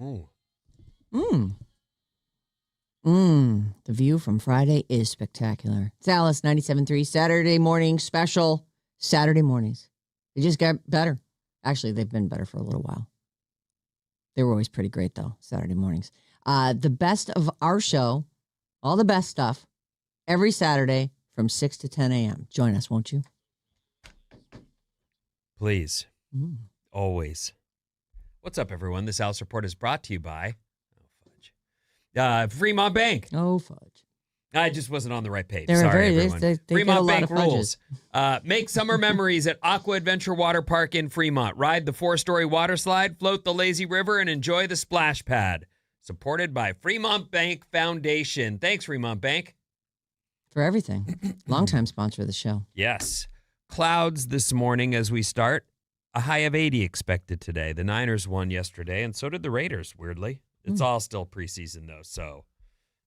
Ooh. The view from Friday is spectacular. It's Alice 97.3 Saturday morning special. Saturday mornings. They just got better. Actually, they've been better for a little while. They were always pretty great, though, Saturday mornings. The best of our show, all the best stuff, every Saturday from 6 to 10 a.m. Join us, won't you? Please. Always. What's up, everyone? This Alice Report is brought to you by Fremont Bank. Oh, fudge. I just wasn't on the right page. They're Sorry, very, everyone. they get a Fremont lot Bank of fudges. rules. Make summer memories at Aqua Adventure Water Park in Fremont. Ride the 4-story water slide, float the lazy river, and enjoy the splash pad. Supported by Fremont Bank Foundation. Thanks, Fremont Bank. For everything. Longtime sponsor of the show. Yes. Clouds this morning as we start. A high of 80 expected today. The Niners won yesterday, and so did the Raiders, weirdly. It's all still preseason, though, so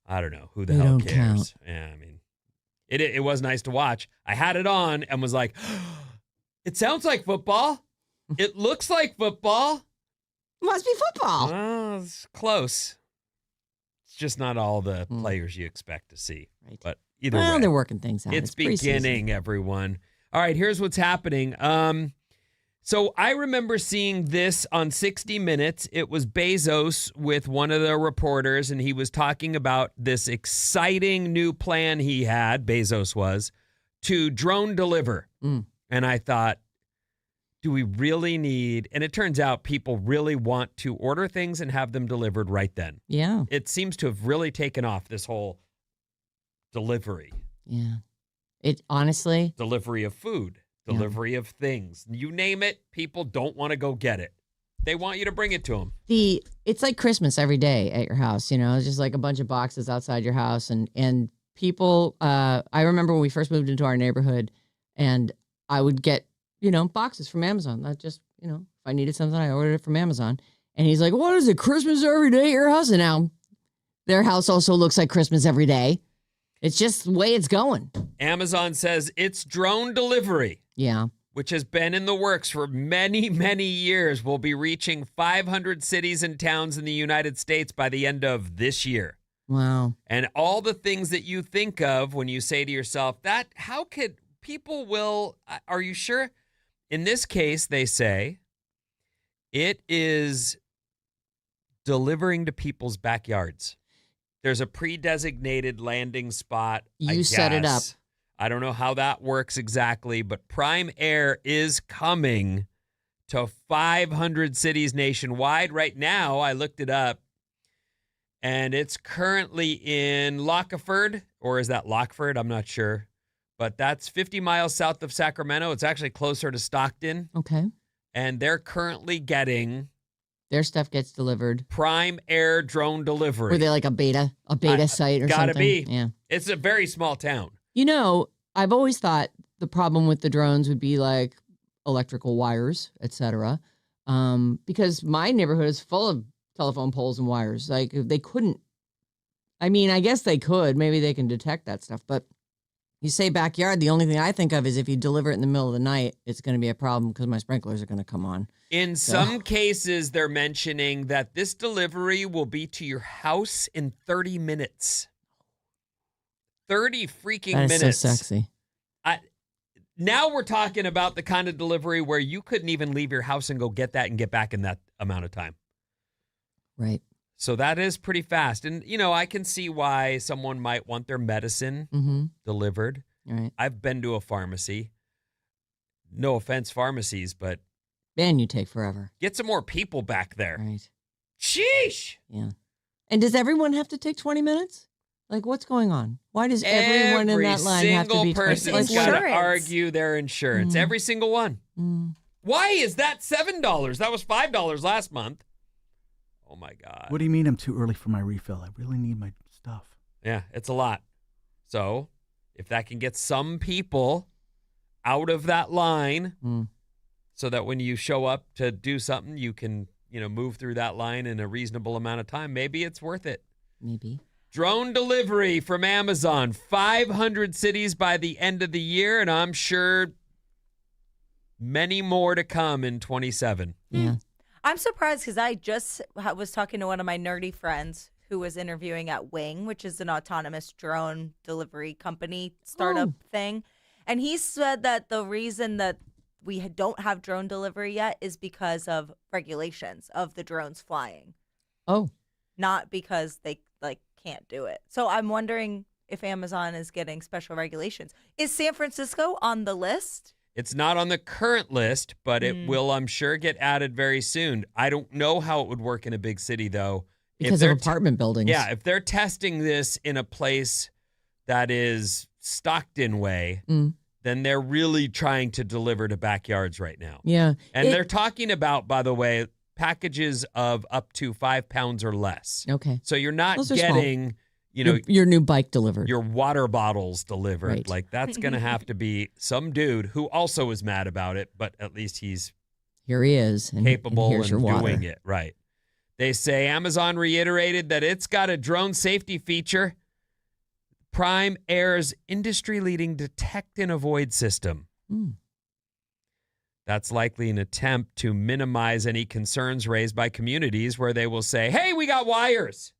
I don't know. Who the They hell don't cares? count. Yeah, I mean, it was nice to watch. I had it on and was like, it sounds like football. It looks like football. Must be football. Well, it's close. It's just not all the players you expect to see. Right. But either Well, way, they're working things out. it's preseason. beginning, everyone. All right, here's what's happening. So I remember seeing this on 60 Minutes. It was Bezos with one of the reporters, and he was talking about this exciting new plan he had, Bezos was, to drone deliver. And I thought, do we really need, and it turns out people really want to order things and have them delivered right then. Yeah. It seems to have really taken off, this whole delivery. Yeah. It honestly, Delivery of food. Delivery of things. You name it, people don't want to go get it. They want you to bring it to them. it's like Christmas every day at your house, It's just like a bunch of boxes outside your house and people I remember when we first moved into our neighborhood and I would get, boxes from Amazon. That just, if I needed something, I ordered it from Amazon. And he's like, "What is it? Christmas every day at your house?" And now their house also looks like Christmas every day. It's just the way it's going. Amazon says its drone delivery, Yeah. which has been in the works for many, many years, will be reaching 500 cities and towns in the United States by the end of this year. Wow. And all the things that you think of when you say to yourself, how could people are you sure? In this case, they say it is delivering to people's backyards. There's a pre-designated landing spot. You set it up. I don't know how that works exactly, but Prime Air is coming to 500 cities nationwide. Right now, I looked it up, and it's currently in Lockeford, or is that Lockford? I'm not sure. But that's 50 miles south of Sacramento. It's actually closer to Stockton. Okay. And they're currently getting Their stuff gets delivered. Prime Air drone delivery. Were they like a beta site or gotta something? be. Yeah. It's a very small town. I've always thought the problem with the drones would be like electrical wires, etc. Because my neighborhood is full of telephone poles and wires. Like they couldn't. I mean, I guess they could. Maybe they can detect that stuff. But you say backyard, the only thing I think of is if you deliver it in the middle of the night, it's going to be a problem because my sprinklers are going to come on. In some cases, they're mentioning that this delivery will be to your house in 30 minutes. 30 freaking That is minutes. so sexy. Now we're talking about the kind of delivery where you couldn't even leave your house and go get that and get back in that amount of time. Right. So that is pretty fast. And, I can see why someone might want their medicine delivered. Right. I've been to a pharmacy. No offense, pharmacies, but Man, you take forever. get some more people back there. Right. Sheesh. Yeah. And does everyone have to take 20 minutes? Like, what's going on? Why does everyone in that line have to be 20 Every single person's minutes? got to Insurance. argue their insurance. Every single one. Why is that $7? That was $5 last month. Oh, my God. What do you mean I'm too early for my refill? I really need my stuff. Yeah, it's a lot. So if that can get some people out of that line so that when you show up to do something, you can, move through that line in a reasonable amount of time, maybe it's worth it. Maybe. Drone delivery from Amazon, 500 cities by the end of the year, and I'm sure many more to come in 27. Yeah. I'm surprised because I just was talking to one of my nerdy friends who was interviewing at Wing, which is an autonomous drone delivery company startup thing. And he said that the reason that we don't have drone delivery yet is because of regulations of the drones flying. Oh. Not because they can't do it. So I'm wondering if Amazon is getting special regulations. Is San Francisco on the list? It's not on the current list, but it will, I'm sure, get added very soon. I don't know how it would work in a big city, though. Because of apartment buildings. Yeah, if they're testing this in a place that is Stockton way, then they're really trying to deliver to backyards right now. Yeah. And they're talking about, by the way, packages of up to 5 pounds or less. Okay. So you're not Those are getting, your new bike delivered. your water bottles delivered. Right. Like that's going to have to be some dude who also is mad about it, but at least he's Here he is. And capable and and here's your water. doing it. Right. They say Amazon reiterated that it's got a drone safety feature. Prime Air's industry-leading detect and avoid system. That's likely an attempt to minimize any concerns raised by communities where they will say, hey, we got wires.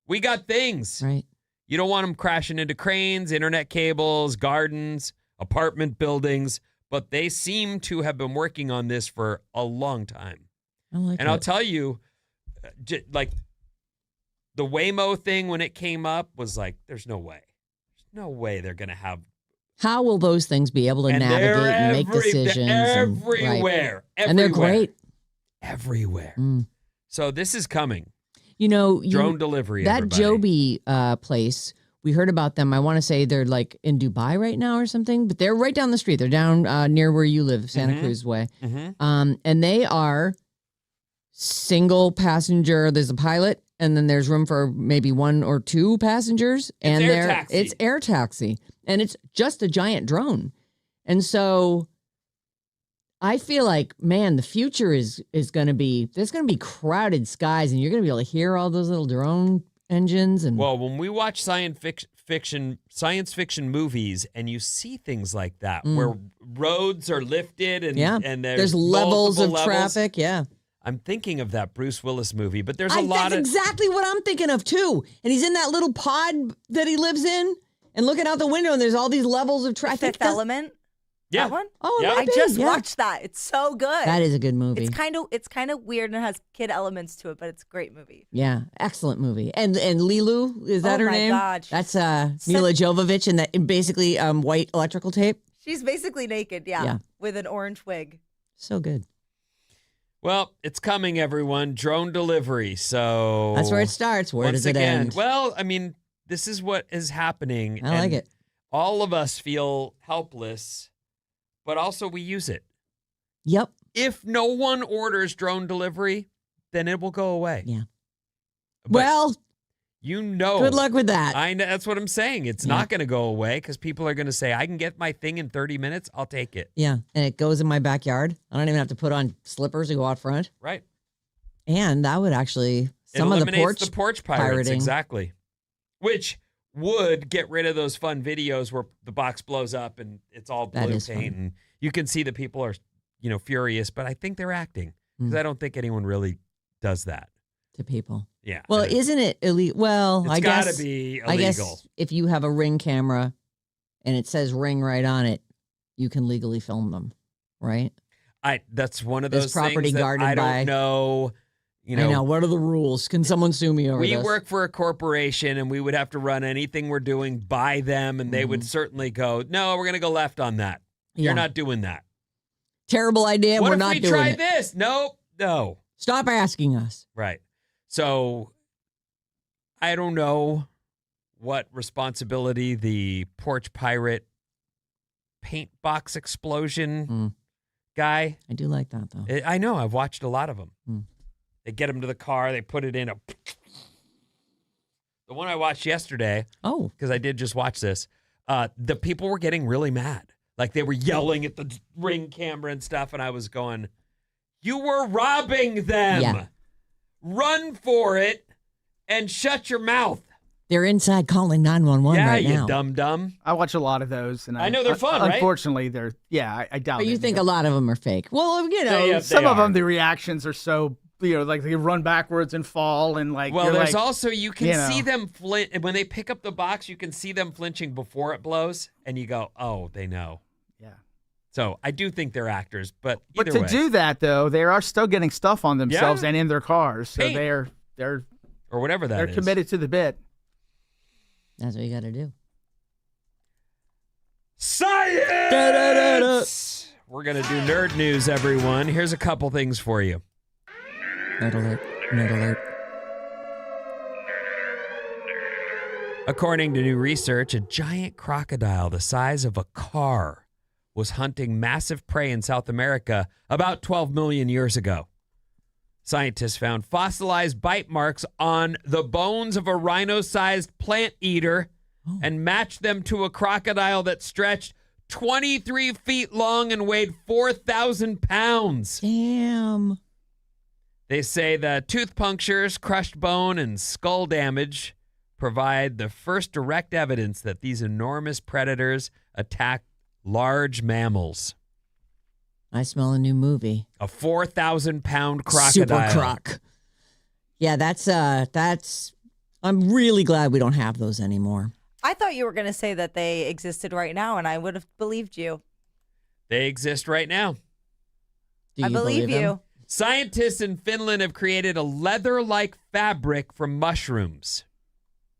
We got things. Right. You don't want them crashing into cranes, internet cables, gardens, apartment buildings. But they seem to have been working on this for a long time. I like And it. I'll tell you, like the Waymo thing when it came up was like, there's no way. There's no way they're going to have. How will those things be able to navigate and make decisions? Everywhere. And they're great. Everywhere. So this is coming. Drone delivery. That everybody. Joby place, we heard about them. I want to say they're like in Dubai right now or something, but they're right down the street. They're down near where you live, Santa Cruz way. And they are single passenger. There's a pilot, and then there's room for maybe 1 or 2 passengers. And it's air taxi. And it's just a giant drone. And so I feel like, man, the future is going to be, there's going to be crowded skies, and you're going to be able to hear all those little drone engines. And well, when we watch science fiction movies and you see things like that where roads are lifted and there's levels of levels, traffic. Yeah. I'm thinking of that Bruce Willis movie, but there's a lot That's of exactly what I'm thinking of too. And he's in that little pod that he lives in and looking out the window, and there's all these levels of traffic. Fifth Element. Yeah. That one? Oh, Yeah. I just watched that. It's so good. That is a good movie. It's kind of weird and has kid elements to it, but it's a great movie. Yeah, excellent movie. And Lilu, is that Oh her my name? God. That's Mila Jovovich in that basically white electrical tape. She's basically naked, yeah, with an orange wig. So good. Well, it's coming, everyone. Drone delivery. So That's where it starts. Where does it end? Well, I mean, this is what is happening. I like it. All of us feel helpless, but also we use it. Yep. If no one orders drone delivery, then it will go away. Yeah. But well, good luck with that. I know, that's what I'm saying. It's not going to go away because people are going to say, I can get my thing in 30 minutes. I'll take it. Yeah. And it goes in my backyard. I don't even have to put on slippers to go out front. Right. And that would actually, some of the porch pirates. pirating. Exactly. Which would get rid of those fun videos where the box blows up and it's all blue paint. And you can see that people are, furious, but I think they're acting because I don't think anyone really does that. To people. Yeah. Well, isn't it illegal? Well, it's gotta be illegal. I guess if you have a Ring camera and it says Ring right on it, you can legally film them, right? That's one of those property things that guarded I don't by, know. I know. What are the rules? Can someone sue me over this? We work for a corporation, and we would have to run anything we're doing by them, and they would certainly go, no, we're going to go left on that. You're not doing that. Terrible idea. We're not doing it. What if we try this? Nope. No. Stop asking us. Right. So I don't know what responsibility the porch pirate paint box explosion guy. I do like that, though. I know. I've watched a lot of them. They get them to the car. They put it in the one I watched yesterday. Oh. Because I did just watch this. The people were getting really mad. Like they were yelling at the Ring camera and stuff. And I was going, you were robbing them. Yeah. Run for it and shut your mouth. They're inside calling 911 right now. Yeah, you dumb. I watch a lot of those, and I know they're fun, right? Unfortunately, they're I doubt. But you it. think a lot of them are fake? Well, some of them, the reactions are so like they run backwards and fall and like. Well, you're there's like, also, you can see them flinch. When they pick up the box, you can see them flinching before it blows, and you go, oh, they know. Yeah. So I do think they're actors, but But either to way. do that, though, they are still getting stuff on themselves and in their cars. So Paint. they're or whatever that is. committed to the bit. That's what you got to do. Science! Da-da-da-da. We're going to do nerd news, everyone. Here's a couple things for you. Nerd alert. Nerd alert. According to new research, a giant crocodile the size of a car was hunting massive prey in South America about 12 million years ago. Scientists found fossilized bite marks on the bones of a rhino-sized plant eater and matched them to a crocodile that stretched 23 feet long and weighed 4,000 pounds. Damn. They say the tooth punctures, crushed bone, and skull damage provide the first direct evidence that these enormous predators attack large mammals. I smell a new movie. A 4,000-pound crocodile. Super croc. Yeah, that's. I'm really glad we don't have those anymore. I thought you were going to say that they existed right now, and I would have believed you. They exist right now. Do I believe you. them? Scientists in Finland have created a leather-like fabric from mushrooms.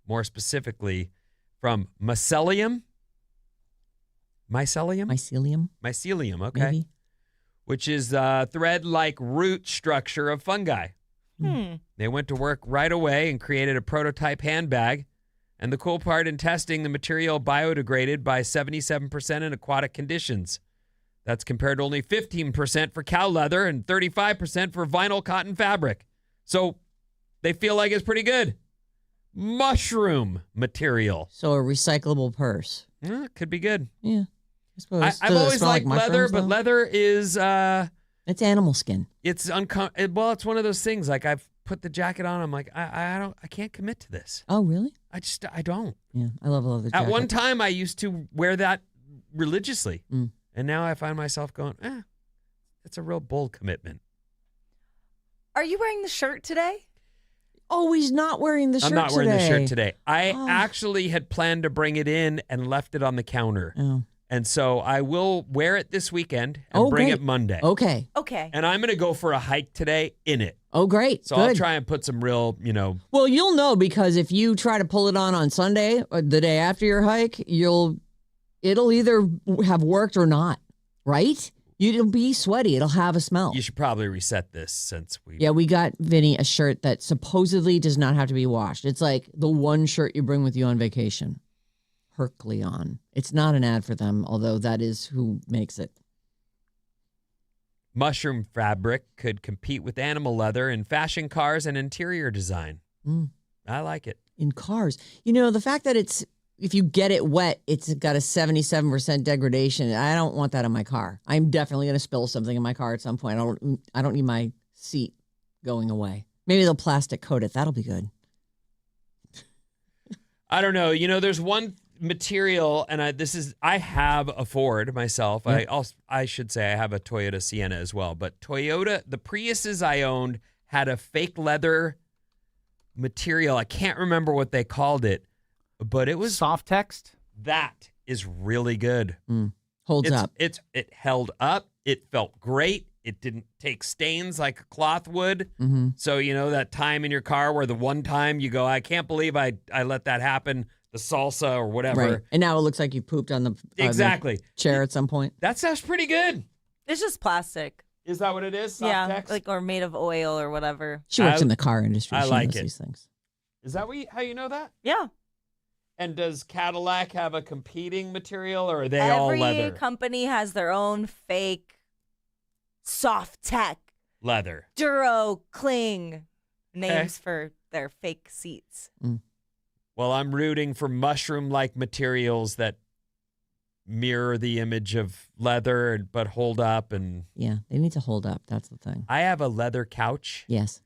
More specifically, from mycelium. Mycelium? Mycelium, okay. Maybe. Which is a thread-like root structure of fungi. They went to work right away and created a prototype handbag. And the cool part, in testing, the material biodegraded by 77% in aquatic conditions. That's compared to only 15% for cow leather and 35% for vinyl cotton fabric. So they feel like it's pretty good. Mushroom material. So a recyclable purse. Could be good. Yeah, I suppose. I've Does it always smell liked like leather, mushrooms, but though? leather is It's animal skin. it's well, it's one of those things. Like, I've put the jacket on, I'm like, I can't commit to this. Oh, really? I don't. Yeah, I love a leather jacket. At one time, I used to wear that religiously, Mm. and now I find myself going, it's a real bold commitment. Are you wearing the shirt today? Oh, he's not wearing the shirt I'm not wearing the today. shirt today. I Oh. actually had planned to bring it in and left it on the counter. Oh. And so I will wear it this weekend and bring great. it Monday. Okay. Okay. And I'm going to go for a hike today in it. Oh, great. So Good. I'll try and put some real, Well, you'll know because if you try to pull it on Sunday or the day after your hike, it'll either have worked or not, right? It'll be sweaty. It'll have a smell. you should probably reset this since we. Yeah, we got Vinny a shirt that supposedly does not have to be washed. It's like the one shirt you bring with you on vacation. Hercleon. It's not an ad for them, although that is who makes it. Mushroom fabric could compete with animal leather in fashion, cars, and interior design. Mm. I like it. In cars. You know, the fact that if you get it wet, it's got a 77% degradation. I don't want that in my car. I'm definitely going to spill something in my car at some point. I don't need my seat going away. Maybe they'll plastic coat it. That'll be good. I don't know. There's one material, and I have a Ford myself. Yeah. I should say I have a Toyota Sienna as well. But Toyota, the Priuses I owned had a fake leather material. I can't remember what they called it, but it was Soft text. that is really good. Holds up. It held up. It felt great. It didn't take stains like a cloth would. Mm-hmm. So, that time in your car where the one time you go, I can't believe I let that happen, the salsa or whatever. Right. And now it looks like you pooped on the Exactly. chair at some point. That sounds pretty good. It's just plastic. Is that what it is? Soft yeah, text? or made of oil or whatever. She works in the car industry. I She like knows it. these things. Is that how you know that? Yeah. And does Cadillac have a competing material, or are they all Every leather? company has their own fake soft tech, Leather. Duro, Cling names for their fake seats. Well, I'm rooting for mushroom-like materials that mirror the image of leather but hold up. And Yeah, they need to hold up. That's the thing. I have a leather couch Yes.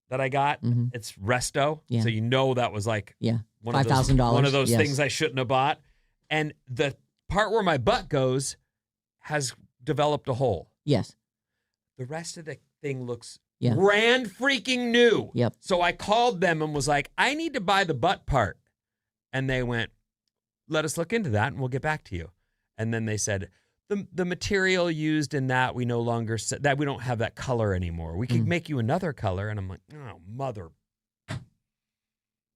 that I got. Mm-hmm. It's resto. Yeah. So that was like Yeah. one of those $5,000. One of those Yes. things I shouldn't have bought. And the part where my butt goes has developed a hole. Yes. The rest of the thing looks Yeah. Brand freaking new. Yep. So I called them and was like, I need to buy the butt part. And they went, let us look into that and we'll get back to you. And then they said, the material used in that, we no longer, that we don't have that color anymore. We could make you another color. And I'm like, oh, mother.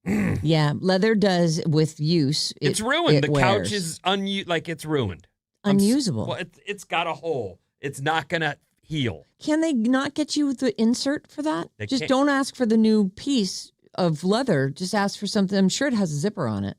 Yeah, leather does with use. It's ruined. The wears. couch is it's ruined. Unusable. Well, it's got a hole. It's not going to heal. Can they not get you the insert for that? They Just can't. don't ask for the new piece of leather. Just ask for something. I'm sure it has a zipper on it.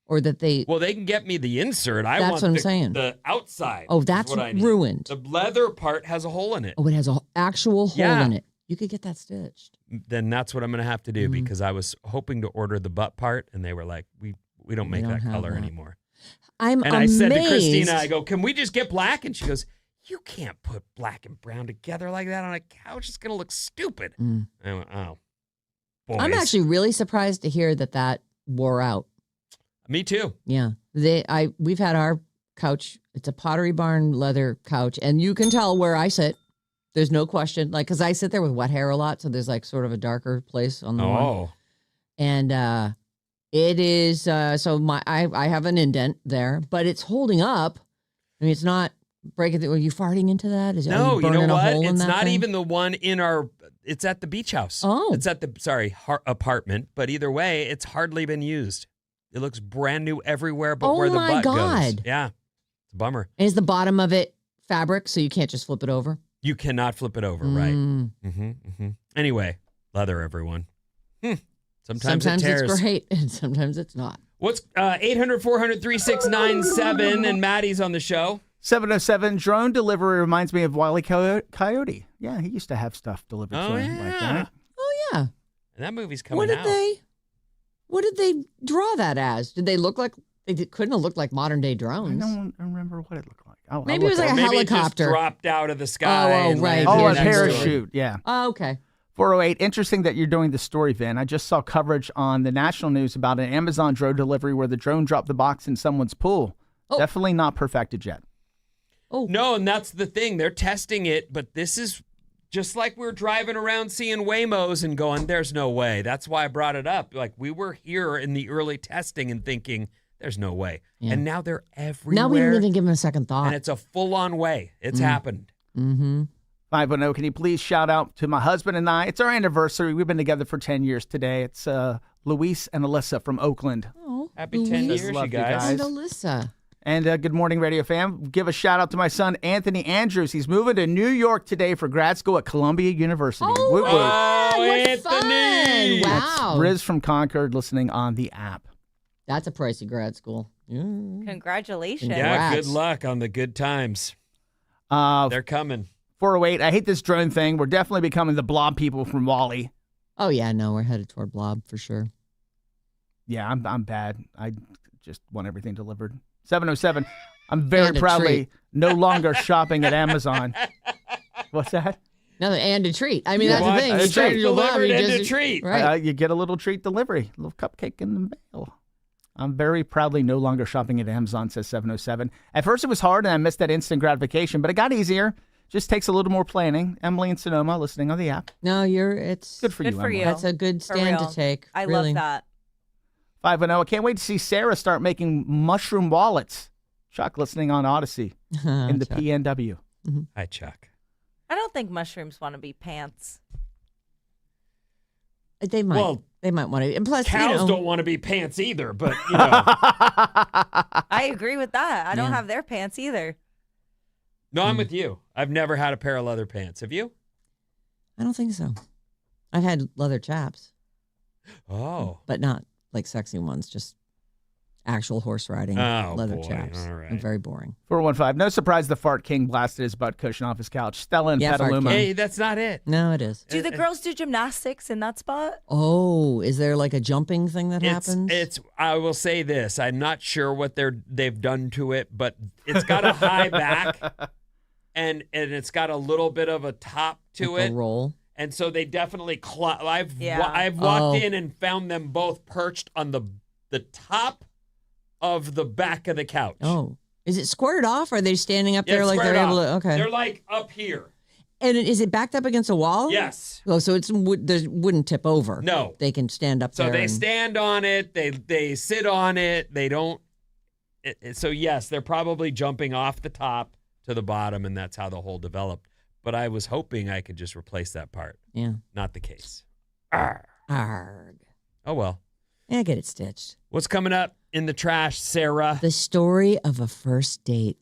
Or that they... Well, they can get me the insert. I That's want what I'm saying. The outside. Oh, is that's what I need. ruined. The leather part has a hole in it. Oh, it has an actual hole Yeah. in it. You could get that stitched. Then that's what I'm going to have to do because I was hoping to order the butt part, and they were like, we don't make don't that have color that. anymore. I'm And amazed. I said to Christina, I go, can we just get black? And she goes, you can't put black and brown together like that on a couch. It's going to look stupid. Mm. I went, oh, boys. I'm actually really surprised to hear that wore out. Me too. Yeah. We've had our couch. It's a Pottery Barn leather couch, and you can tell where I sit. There's no question. Like, because I sit there with wet hair a lot, so there's like sort of a darker place on the wall. Oh. And it is so I have an indent there, but it's holding up. I mean, it's not breaking. Are you farting into that? No, you know a what? hole in It's that not thing? even the one in it's at the beach house. Oh. It's at the, apartment. But either way, it's hardly been used. It looks brand new everywhere but Oh where the my butt goes. God. Yeah. It's a bummer. Is the bottom of it fabric, so you can't just flip it over? You cannot flip it over, right? Mm. Anyway, leather, everyone. Sometimes it Sometimes tears. it's great, and sometimes it's not. What's 800-400-3697, and Maddie's on the show. 707 drone delivery reminds me of Wile E. Coyote. Yeah, he used to have stuff delivered to him like that. Oh yeah. And that movie's coming What did out. What did they draw that as? Did they look like couldn't have looked like modern day I drones? don't remember what it looked like. I'll Maybe it was look like it a up. Maybe it just helicopter. dropped out of the sky. Oh, and right. landed Oh, a next to it. parachute. Yeah. Oh, okay. 408. Interesting that you're doing the story, Vin. I just saw coverage on the national news about an Amazon drone delivery where the drone dropped the box in someone's pool. Oh. Definitely not perfected yet. Oh. No, and that's the thing. They're testing it, but this is just like we're driving around seeing Waymos and going, there's no way. That's why I brought it up. Like, we were here in the early testing and thinking, there's no way. Yeah. And now they're everywhere. Now we didn't even give him a second thought. And it's a full-on way. It's happened. Mm-hmm. 510, can you please shout out to my husband and I? It's our anniversary. We've been together for 10 years today. It's Luis and Alyssa from Oakland. Oh, Happy 10 Louise years, Love you you guys. and Alyssa. And good morning, Radio Fam. Give a shout out to my son, Anthony Andrews. He's moving to New York today for grad school at Columbia University. Oh, Woo woo. Oh, what Anthony! fun. Wow. Riz from Concord listening on the app. That's a pricey grad school. Congratulations. Yeah. Yeah, Congrats. good luck on the good times. 408, They're coming. I hate this drone thing. We're definitely becoming the blob people from Wally. Oh, yeah, no, we're headed toward Blob for sure. Yeah, I'm bad. I just want everything delivered. 707, I'm very And a proudly treat. no longer shopping at Amazon. What's that? No, and a treat. I mean, Yeah, that's what? the thing. A You treat treat your mom, delivered you and just- a treat. Right. You get a little treat delivery, a little cupcake in the mail. I'm very proudly no longer shopping at Amazon, says 707. At first it was hard and I missed that instant gratification, but it got easier. Just takes a little more planning. Emily and Sonoma listening on the app. No, it's Good for Good you, for Emily. you. That's a good For stand real. to take. I really. love that. 510. I can't wait to see Sarah start making mushroom wallets. Chuck listening on Odyssey in the Chuck. PNW. Hi, Chuck. I don't think mushrooms want to be pants. They might. Well, they might want to. And plus, Cows don't want to be pants either, but, I agree with that. I don't Yeah. have their pants either. No, I'm with you. I've never had a pair of leather pants. Have you? I don't think so. I've had leather chaps, Oh. but not like sexy ones. Just actual horse riding Oh, leather boy. chaps. All right. And very boring. 415. No surprise the fart king blasted his butt cushion off his couch. Stella and Yeah, Fart Petaluma. King. Hey, that's not it. No, it is. Do the girls do gymnastics in that spot? Oh, is there like a jumping thing that happens? It's. I will say this. I'm not sure what they've done to it, but it's got a high back, and it's got a little bit of a top to Like it. a roll. And so they definitely. I've Yeah. walked in and found them both perched on the top of the back of the couch. Oh, is it squared off? Or are they standing up Yeah, there like they're squared able off. to? Okay. They're like up here. And is it backed up against a wall? Yes. Oh, so it wouldn't tip over. No. They can stand up So there. they stand on it. They sit on it. They don't. So yes, they're probably jumping off the top to the bottom, and that's how the hole developed. But I was hoping I could just replace that part. Yeah. Not the case. Arr. Arg. Oh, well. Yeah, get it stitched. What's coming up in the trash, Sarah? The story of a first date.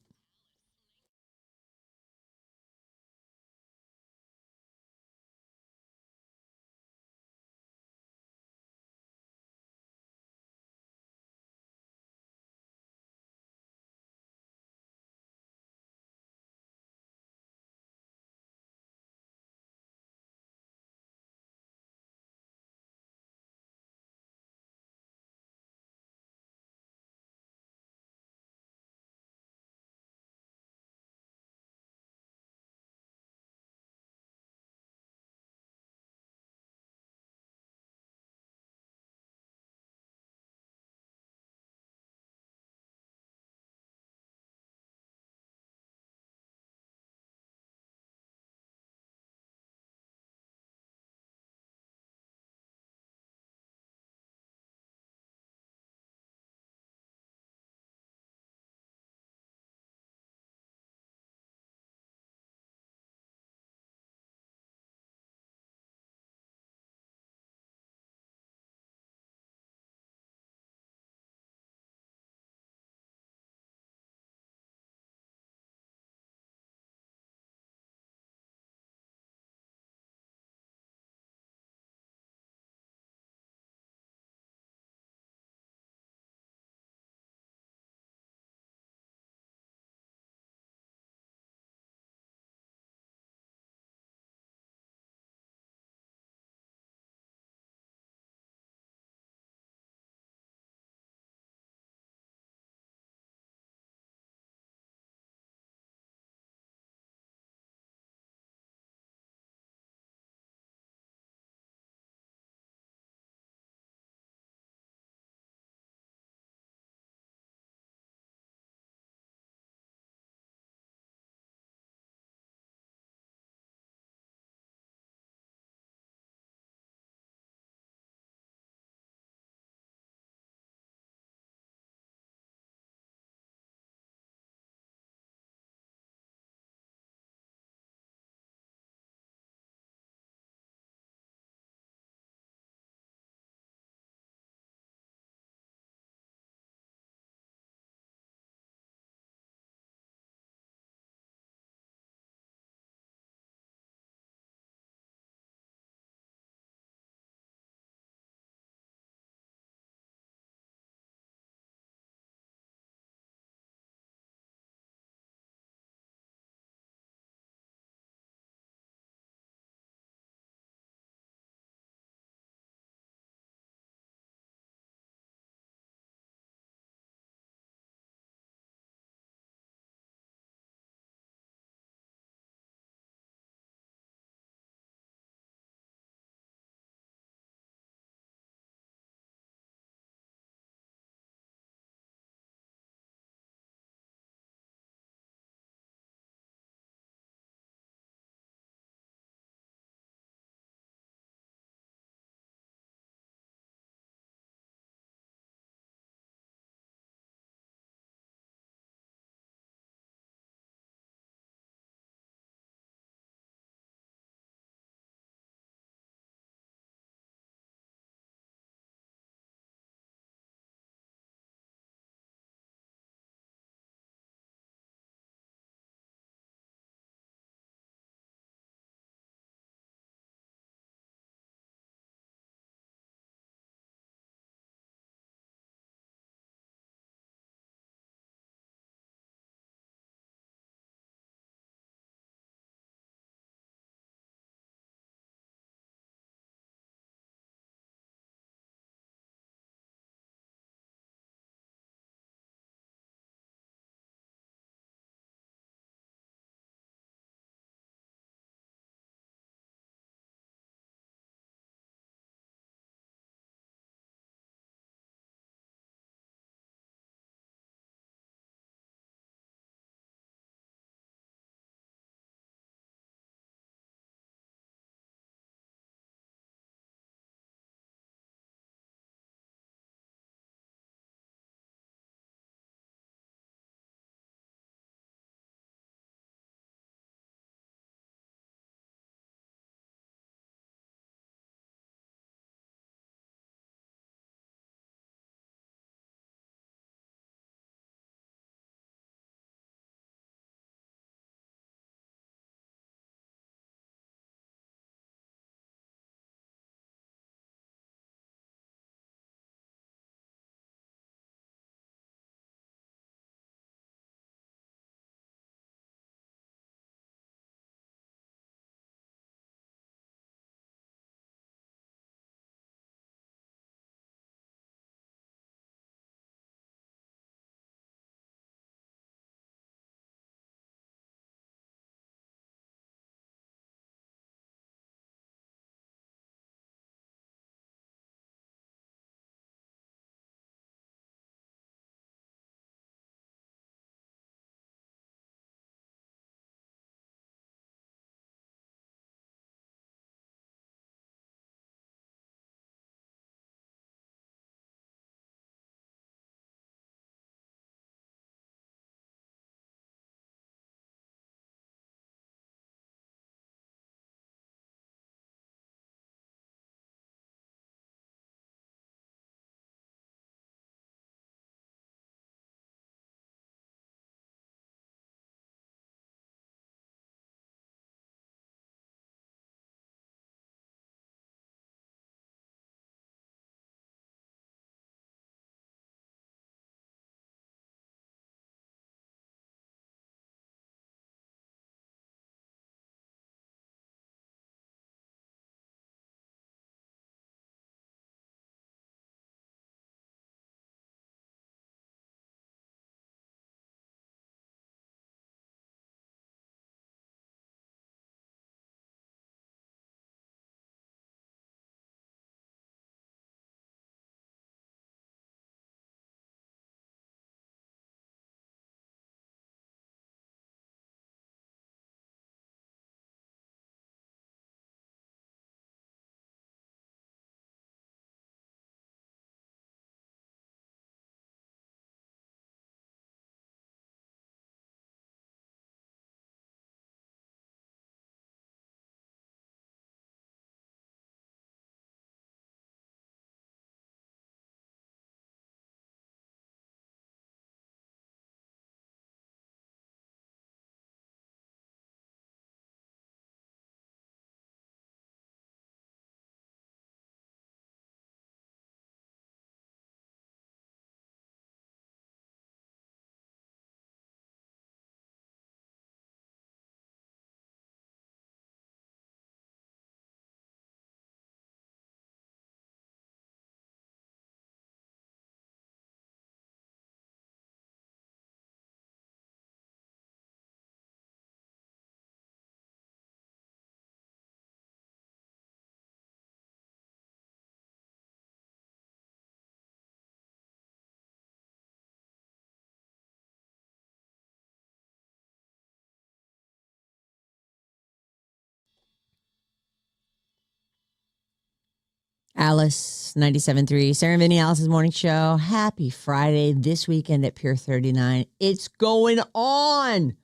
Alice, 97.3. Sarah Vinnie, Alice's morning show. Happy Friday this weekend at Pier 39. It's going on.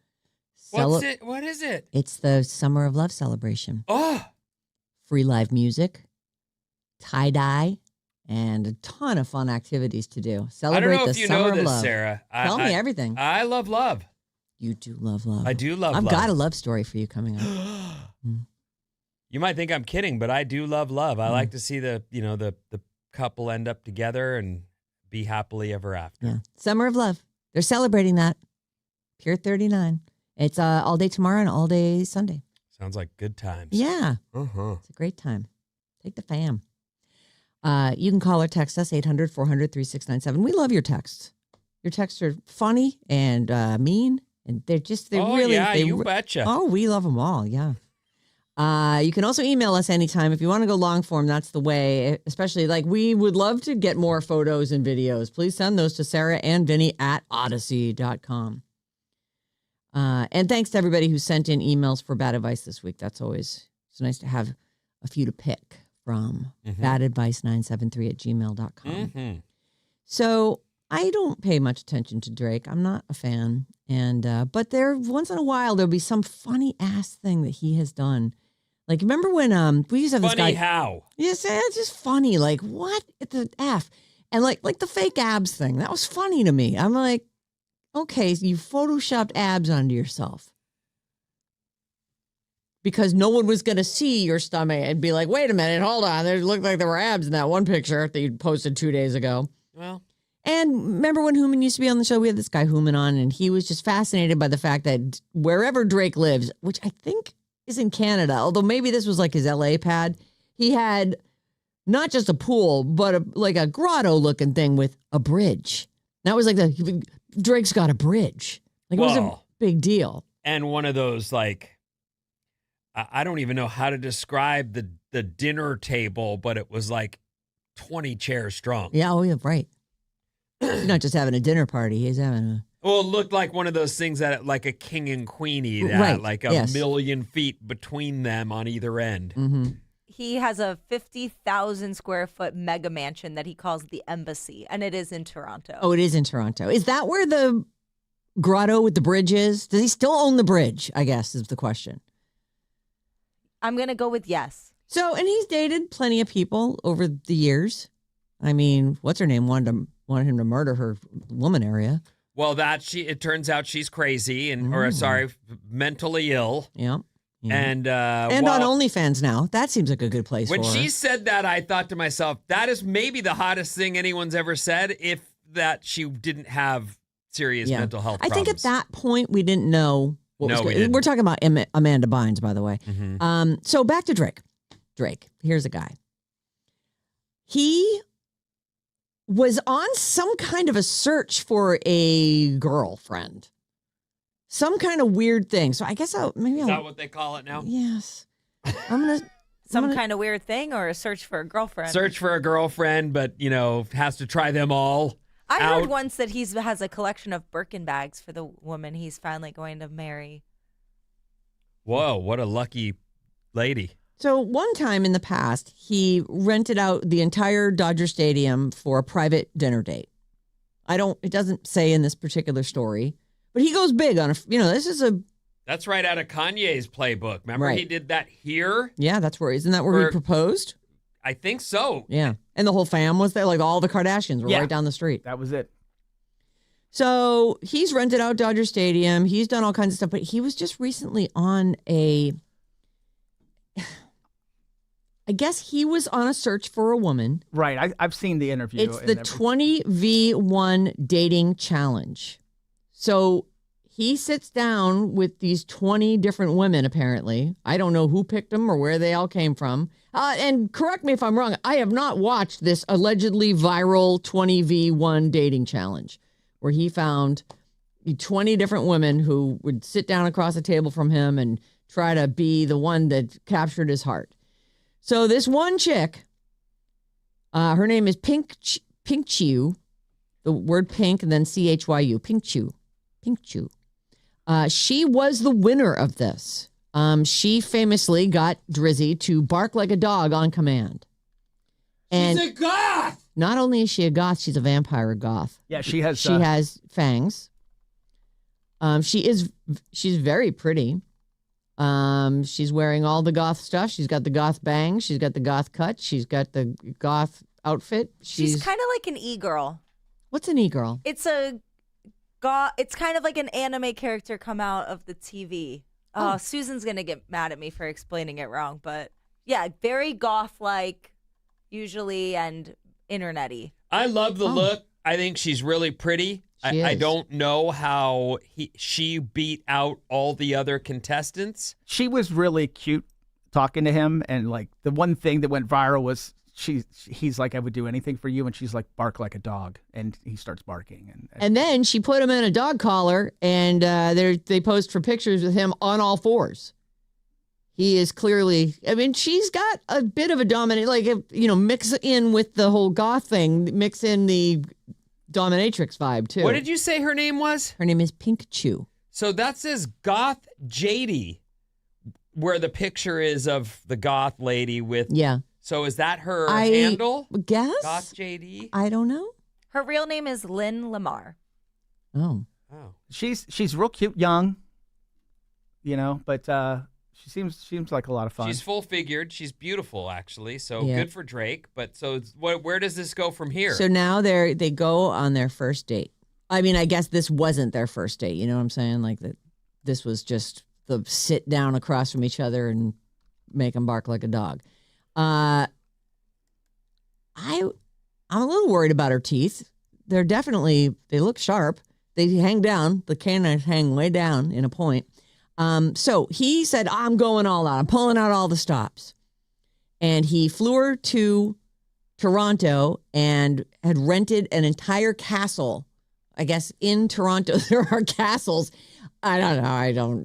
What is it? It's the Summer of Love celebration. Oh. Free live music, tie-dye, and a ton of fun activities to do. Celebrate I don't know the if you Summer know of this, Love. Sarah. Tell me everything. I love love. You do love love. I do love I've love. got a love story for you coming up. You might think I'm kidding, but I do love love. I like to see the couple end up together and be happily ever after. Yeah. Summer of Love. They're celebrating that. Pier 39. It's all day tomorrow and all day Sunday. Sounds like good times. Yeah. It's a great time. Take the fam. You can call or text us 800-400-3697. We love your texts. Your texts are funny and mean, and they really. Yeah, you betcha. Oh, we love them all. Yeah. You can also email us anytime if you want to go long form. That's the way. Especially we would love to get more photos and videos. Please send those to Sarah and Vinnie at Odyssey.com. And thanks to everybody who sent in emails for bad advice this week. It's nice to have a few to pick from. badadvice973@gmail.com. So I don't pay much attention to Drake. I'm not a fan. And but once in a while there'll be some funny ass thing that he has done. Like, remember when we used to have this guy? Funny how? Yes, it's just funny. Like, what the F? And like the fake abs thing. That was funny to me. I'm like, okay, so you photoshopped abs onto yourself because no one was going to see your stomach and be like, wait a minute, hold on. There looked like there were abs in that one picture that you posted 2 days ago. Well, and remember when Hooman used to be on the show? We had this guy Hooman on, and he was just fascinated by the fact that wherever Drake lives, which I think is in Canada, although maybe this was like his LA pad, he had not just a pool, but a grotto looking thing with a bridge. That was like Drake's got a bridge. Like, it was a big deal. And one of those, like, I don't even know how to describe the dinner table, but it was like 20 chairs strong. Yeah, oh yeah, right. He's not just having a dinner party. He's having a... Well, it looked like one of those things that like a king and queenie, right. Like a million feet between them on either end. Mm-hmm. He has a 50,000 square foot mega mansion that he calls the Embassy, and it is in Toronto. Oh, it is in Toronto. Is that where the grotto with the bridge is? Does he still own the bridge, I guess, is the question. I'm going to go with yes. So, and he's dated plenty of people over the years. I mean, what's her name? Wanted him to murder her woman area. Well, it turns out she's crazy mentally ill. Yeah. And on OnlyFans now. That seems like a good place for her. When she said that, I thought to myself, that is maybe the hottest thing anyone's ever said, if that she didn't have serious mental health problems. I think at that point we didn't know what was we going on. didn't. We're talking about Amanda Bynes, by the way. Mm-hmm. So back to Drake. Drake, here's a guy. He was on some kind of a search for a girlfriend. Some kind of weird thing. So I guess Is that what they call it now? Yes. I'm Some kind of weird thing, or a search for a girlfriend? Search for a girlfriend, but, has to try them all. I heard once that he has a collection of Birkin bags for the woman he's finally going to marry. Whoa, what a lucky lady. So one time in the past, he rented out the entire Dodger Stadium for a private dinner date. It doesn't say in this particular story, but he goes big on That's right out of Kanye's playbook. Remember he did that here? Yeah, isn't that where he proposed? I think so. Yeah. And the whole fam was there, like all the Kardashians were right down the street. That was it. So he's rented out Dodger Stadium. He's done all kinds of stuff, but he was just recently on I guess he was on a search for a woman. Right. I've seen the interview. It's the 20v1 dating challenge. So he sits down with these 20 different women, apparently. I don't know who picked them or where they all came from. And correct me if I'm wrong. I have not watched this allegedly viral 20v1 dating challenge where he found 20 different women who would sit down across the table from him and try to be the one that captured his heart. So this one chick, her name is Pink Chew, the word pink and then CHYU, Pink Chew. She was the winner of this. She famously got Drizzy to bark like a dog on command. And She's a goth. not only is she a goth, she's a vampire goth. Yeah, she has. She has fangs. She's very pretty. She's wearing all the goth stuff. She's got the goth bangs. She's got the goth cut. She's got the goth outfit. She's kind of like an e-girl. What's an e-girl? It's It's kind of like an anime character come out of the TV. Oh. Susan's gonna get mad at me for explaining it wrong, but yeah, very goth-like, usually, and internet-y. I love the look. I think she's really pretty. I don't know how she beat out all the other contestants. She was really cute talking to him, and like the one thing that went viral was he's like, I would do anything for you, and she's like, bark like a dog, and he starts barking, and then she put him in a dog collar, and they posed for pictures with him on all fours. He is clearly, I mean, she's got a bit of a dominant, like, mix in with the whole goth thing, mix in the dominatrix vibe too. What did you say her name was? Her name is Pink Chew. So that says Goth JD, where the picture is of the goth lady with. Yeah. So is that her handle? Guess. Goth JD? I don't know. Her real name is Lynn Lamar. Oh. She's real cute, young, but she seems like a lot of fun. She's full figured. She's beautiful, actually. So Yeah. good for Drake. But so where does this go from here? So now they go on their first date. I mean, I guess this wasn't their first date. You know what I'm saying? Like that. This was just the sit down across from each other and make them bark like a dog. I'm a little worried about her teeth. They look sharp. They hang down. The canines hang way down in a point. So he said, I'm going all out. I'm pulling out all the stops. And he flew her to Toronto and had rented an entire castle. I guess in Toronto, there are castles. I don't know. I don't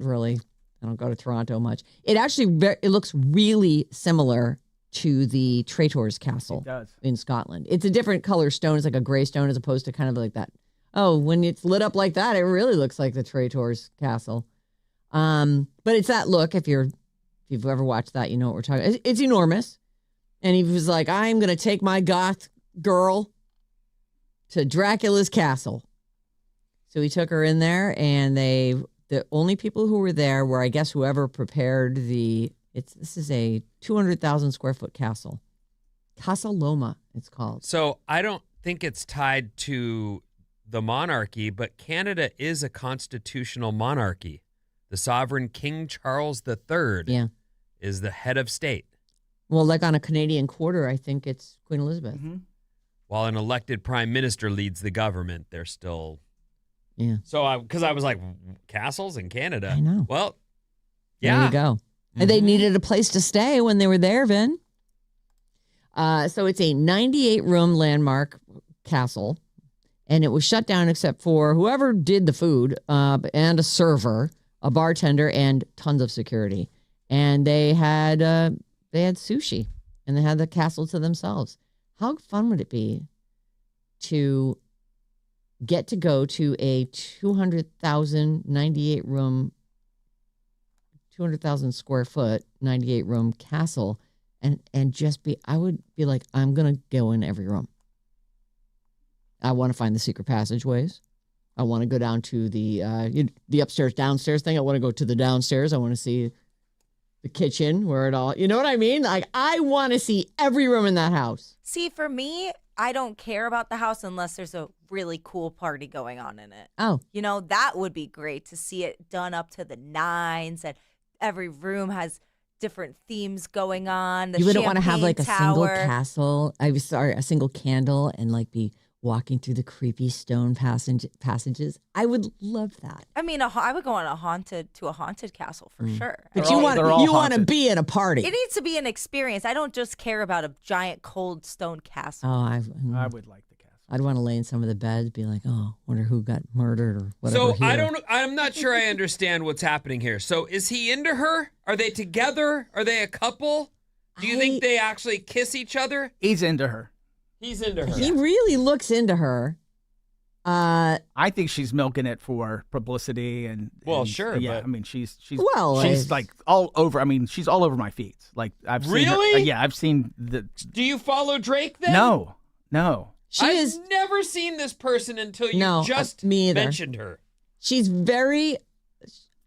go to Toronto much. It looks really similar to the Traitor's Castle in Scotland. It's a different color stone. It's like a gray stone as opposed to kind of like that. Oh, when it's lit up like that, it really looks like the Traitor's Castle. But it's that look. If you've ever watched that, you know what we're talking about. It's enormous. And he was like, I'm going to take my goth girl to Dracula's castle. So he took her in there, and the only people who were there were, I guess, whoever prepared this is a 200,000 square foot castle. Casa Loma, it's called. So I don't think it's tied to the monarchy, but Canada is a constitutional monarchy. The sovereign King Charles III is the head of state. Well, like on a Canadian quarter, I think it's Queen Elizabeth. Mm-hmm. While an elected prime minister leads the government, they're still... Yeah. So because I was like, castles in Canada? I know. Well, yeah. There you go. Mm-hmm. And they needed a place to stay when they were there, Vin. So it's a 98-room landmark castle, and it was shut down except for whoever did the food and a server, a bartender, and tons of security. And they had sushi, and they had the castle to themselves. How fun would it be to get to go to a 200,000 square foot, 98-room castle and just I would be like, I'm going to go in every room. I want to find the secret passageways. I want to go down to the upstairs, downstairs thing. I want to go to the downstairs. I want to see the kitchen where it all, you know what I mean? Like, I want to see every room in that house. See, for me, I don't care about the house unless there's a really cool party going on in it. Oh. That would be great to see it done up to the nines, and every room has different themes going on. You wouldn't want to have like a single tower. castle. A single candle and like be walking through the creepy stone passages. I would love that. I mean, I would go on a haunted castle for sure. But you want to be at a party. It needs to be an experience. I don't just care about a giant cold stone castle. Oh, I would like the castle. I'd want to lay in some of the beds, be like, oh, wonder who got murdered or whatever. So I'm not sure I understand what's happening here. So is he into her? Are they together? Are they a couple? Do you think they actually kiss each other? He's into her. He's into her. He really looks into her. I think she's milking it for publicity and sure, yeah. but- I mean, she's Well, like all over. I mean, she's all over my feeds. Like I've seen her, Really? yeah, I've seen the. Do you follow Drake then? No. She I've never seen this person until you No, just me either. mentioned her. She's very.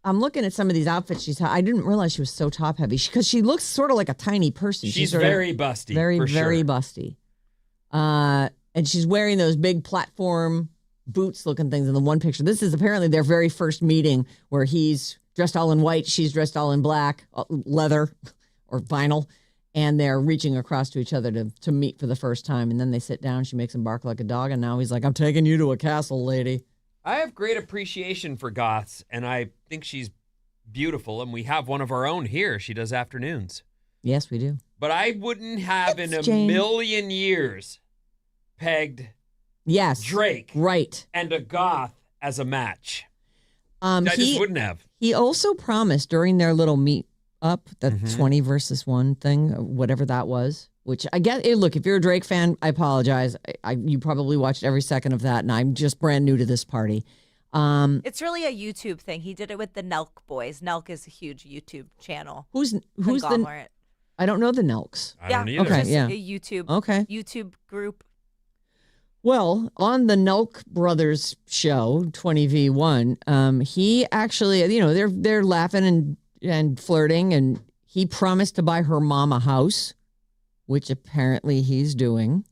I'm looking at some of these outfits I didn't realize she was so top heavy because she looks sort of like a tiny person. She's sort of very busty. very, for very sure. busty. And she's wearing those big platform boots looking things in the one picture. This is apparently their very first meeting where he's dressed all in white, she's dressed all in black, leather or vinyl, and they're reaching across to each other to meet for the first time. And then they sit down, she makes him bark like a dog, and now he's like, I'm taking you to a castle, lady. I have great appreciation for goths, and I think she's beautiful, and we have one of our own here. She does afternoons. Yes, we do. But I wouldn't have in a Jane. million years pegged Yes. Drake Right. and a goth as a match. I just wouldn't have. He also promised during their little meet up, the 20 versus 1 thing, whatever that was, which I get. Hey, look, if you're a Drake fan, I apologize. You probably watched every second of that, and I'm just brand new to this party. It's really a YouTube thing. He did it with the Nelk boys. Nelk is a huge YouTube channel. Who's the? Conglomerate. I don't know the Nelks. I don't either. Okay, Just yeah. a YouTube YouTube group. Well, on the Nelk Brothers show, 20v1, he actually, they're laughing and flirting, and he promised to buy her mom a house, which apparently he's doing.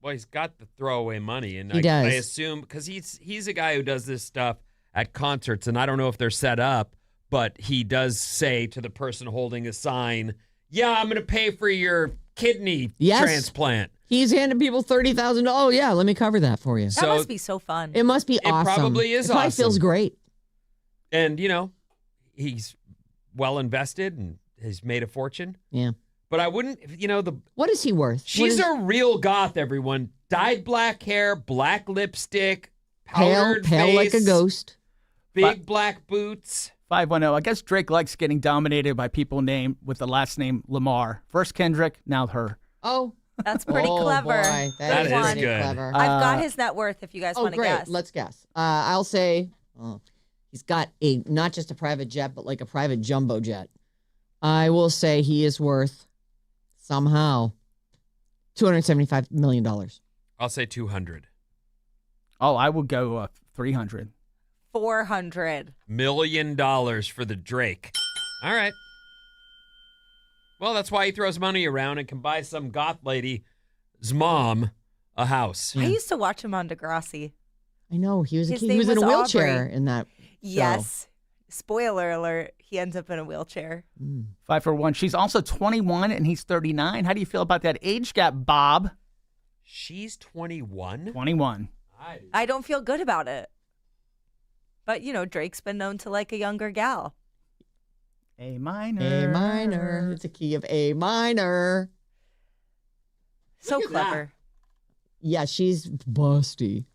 Well, he's got the throwaway money, and He I does. assume because he's a guy who does this stuff at concerts, and I don't know if they're set up, but he does say to the person holding a sign, "Yeah, I'm going to pay for your kidney transplant." He's handing people $30,000. Oh, yeah, let me cover that for you. That must be so fun. It must be awesome. probably is It probably awesome. feels great. And he's well invested and has made a fortune. Yeah. But I wouldn't, What is he worth? she's a real goth, everyone. Dyed black hair, black lipstick, powdered pale like a face, ghost. big black boots. 510. I guess Drake likes getting dominated by people named with the last name Lamar. First Kendrick, now her. Oh. That's pretty clever. Boy, That is is pretty good. clever. I've got his net worth if you guys want to great. guess. Let's guess. I'll say he's got not just a private jet, but like a private jumbo jet. I will say he is worth somehow $275 million. I'll say 200 Oh, I would go 300. 400. million for the Drake. All right. Well, that's why he throws money around and can buy some goth lady's mom a house. I used to watch him on Degrassi. I know he was a His kid. He name was in a was wheelchair Aubrey. in that. Yes. Spoiler alert. He ends up in a wheelchair. 541. She's also 21 and he's 39. How do you feel about that age gap, Bob? She's 21. 21. I don't feel good about it. But, Drake's been known to like a younger gal. A minor. A minor. It's a key of A minor. So Look at that. clever. Yeah, she's busty.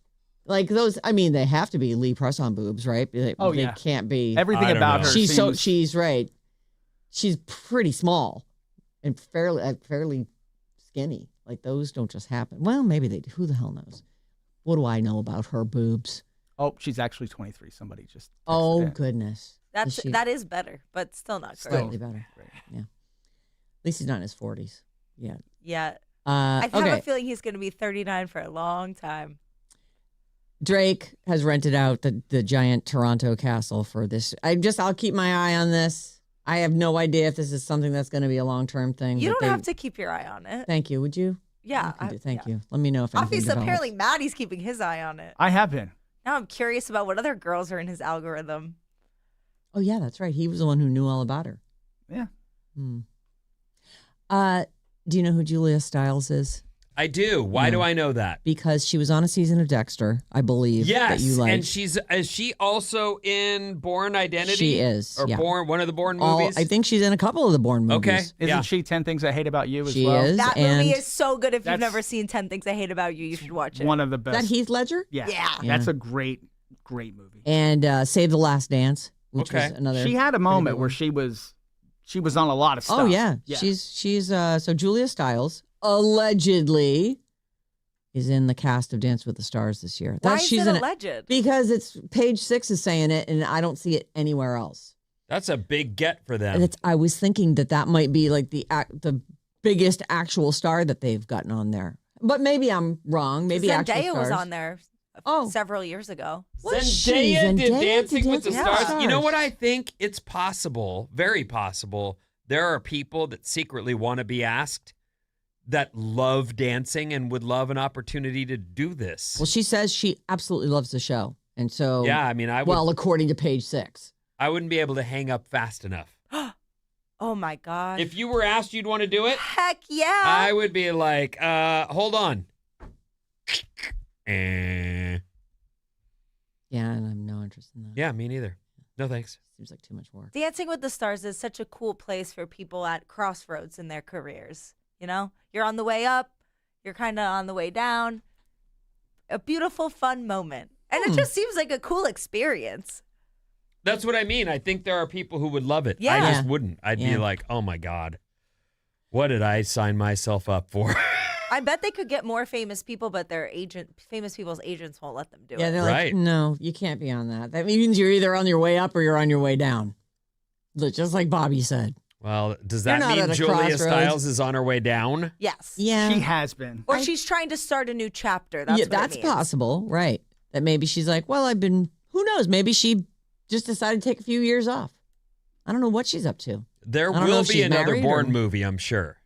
Like those. I mean, they have to be Lee Press-on boobs, right? They yeah. can't be. Everything I don't about know. her. She's right. She's pretty small and fairly skinny. Like those don't just happen. Well, maybe they do. Who the hell knows? What do I know about her boobs? Oh, she's actually 23. Somebody just. Oh texted it. goodness. That is better, but still not great. Slightly better. Yeah. At least he's not in his 40s. Yeah. Yeah. I have Okay. a feeling he's going to be 39 for a long time. Drake has rented out the giant Toronto castle for this. I'll keep my eye on this. I have no idea if this is something that's going to be a long-term thing. You but don't have to keep your eye on it. Thank you. Would you? Yeah. Thank you. Let me know if anything Obviously, develops. apparently, Maddie's keeping his eye on it. I have been. Now I'm curious about what other girls are in his algorithm. Oh, yeah, that's right. He was the one who knew all about her. Yeah. Do you know who Julia Stiles is? I do. Why do I know that? Because she was on a season of Dexter, I believe. Yes, That you like. and is she also in Born Identity? She is, Or yeah. one of the Born movies? I think she's in a couple of the Bourne movies. Okay. Isn't Yeah. she 10 Things I Hate About You as She well? is. That and movie is so good. If you've That's- never seen 10 Things I Hate About You, you should watch it. One of the Is best. that Heath Ledger? Yeah. Yeah. That's a great movie. And Save the Last Dance, which Okay. was another. She had a pretty moment good where one. she was on a lot of stuff. Oh yeah, she's so Julia Stiles allegedly is in the cast of Dance with the Stars this year. Why is she's it in alleged? Because it's Page 6 is saying it, and I don't see it anywhere else. That's a big get for them. And I was thinking that might be like the biggest actual star that they've gotten on there. But maybe I'm wrong. Maybe actual Zendaya was stars. on there several years ago. Zendaya did Dancing with the Stars. Stars. You know what I think? It's possible, very possible, there are people that secretly want to be asked that love dancing and would love an opportunity to do this. Well, she says she absolutely loves the show. And so, yeah, I mean, well, according to Page 6. I wouldn't be able to hang up fast enough. Oh, my God. If you were asked you'd want to do it, heck yeah. I would be like, hold on. Eh. Yeah, and I have no interest in that. Yeah, me neither. No thanks. Seems like too much work. Dancing with the Stars is such a cool place for people at crossroads in their careers. You know, you're on the way up, you're kind of on the way down. A beautiful, fun moment. And it just seems like a cool experience. That's what I mean. I think there are people who would love it. Yeah. I just wouldn't. I'd be like, oh my God, what did I sign myself up for? I bet they could get more famous people, but famous people's agents won't let them do Yeah, it. they're Right. like, no, you can't be on that. That means you're either on your way up or you're on your way down. Just like Bobby said. Well, does They're that not mean at a Julia crossroads. Stiles is on her way down? Yes. Yeah. She has been. Or she's trying to start a new chapter. That's what it that's means. possible, right? That maybe she's like, well, who knows? Maybe she just decided to take a few years off. I don't know what she's up to. There I don't know will if be she's another married Bourne or- movie, I'm sure.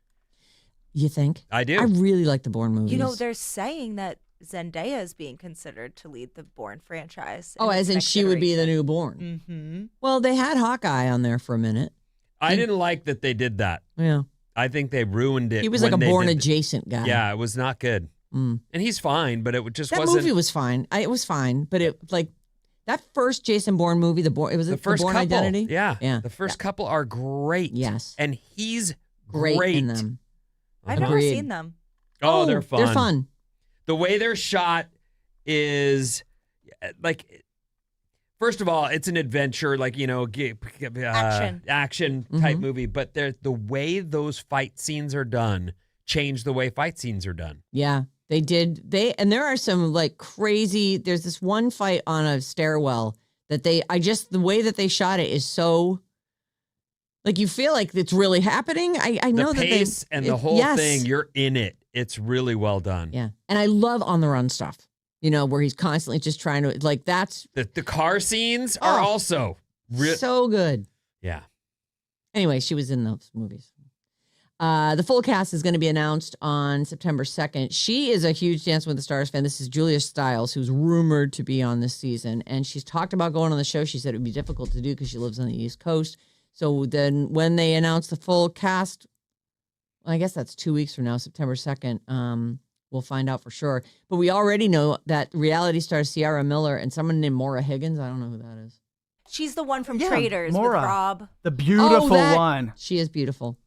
You think? I do. I really like the Bourne movies. You know, they're saying that Zendaya is being considered to lead the Bourne franchise. oh, as in she would be the new Bourne. Mm-hmm. Well, they had Hawkeye on there for a minute. I didn't like that they did that. Yeah. I think they ruined it. He was like a when they Bourne did- adjacent guy. Yeah, it was not good. Mm. And he's fine, but it just That wasn't. movie was fine. It was fine, but it like that first Jason Bourne movie, it was the first the Bourne couple. Identity. Yeah. Yeah. The first couple are great. Yes. And he's Great in them. I've never Agreed. seen them. Oh, they're fun. They're fun. The way they're shot is like, first of all, it's an adventure, like, action type movie. But the way those fight scenes are done change the way fight scenes are done. Yeah, they did. And there are some like crazy. There's this one fight on a stairwell that the way that they shot it is so. Like you feel like it's really happening. I know the that pace and the whole thing, you're in it. It's really well done. Yeah, and I love on the run stuff. Where he's constantly just trying to like that's The car scenes are also so good. Yeah. Anyway, she was in those movies. The full cast is going to be announced on September 2nd. She is a huge Dancing with the Stars fan. This is Julia Stiles, who's rumored to be on this season. And she's talked about going on the show. She said it would be difficult to do because she lives on the East Coast. So then when they announce the full cast, I guess that's 2 weeks from now, September 2nd, we'll find out for sure. But we already know that reality star Ciara Miller and someone named Maura Higgins, I don't know who that is. She's the one from Yeah, Traders Maura. with Rob. The beautiful that- one. She is beautiful.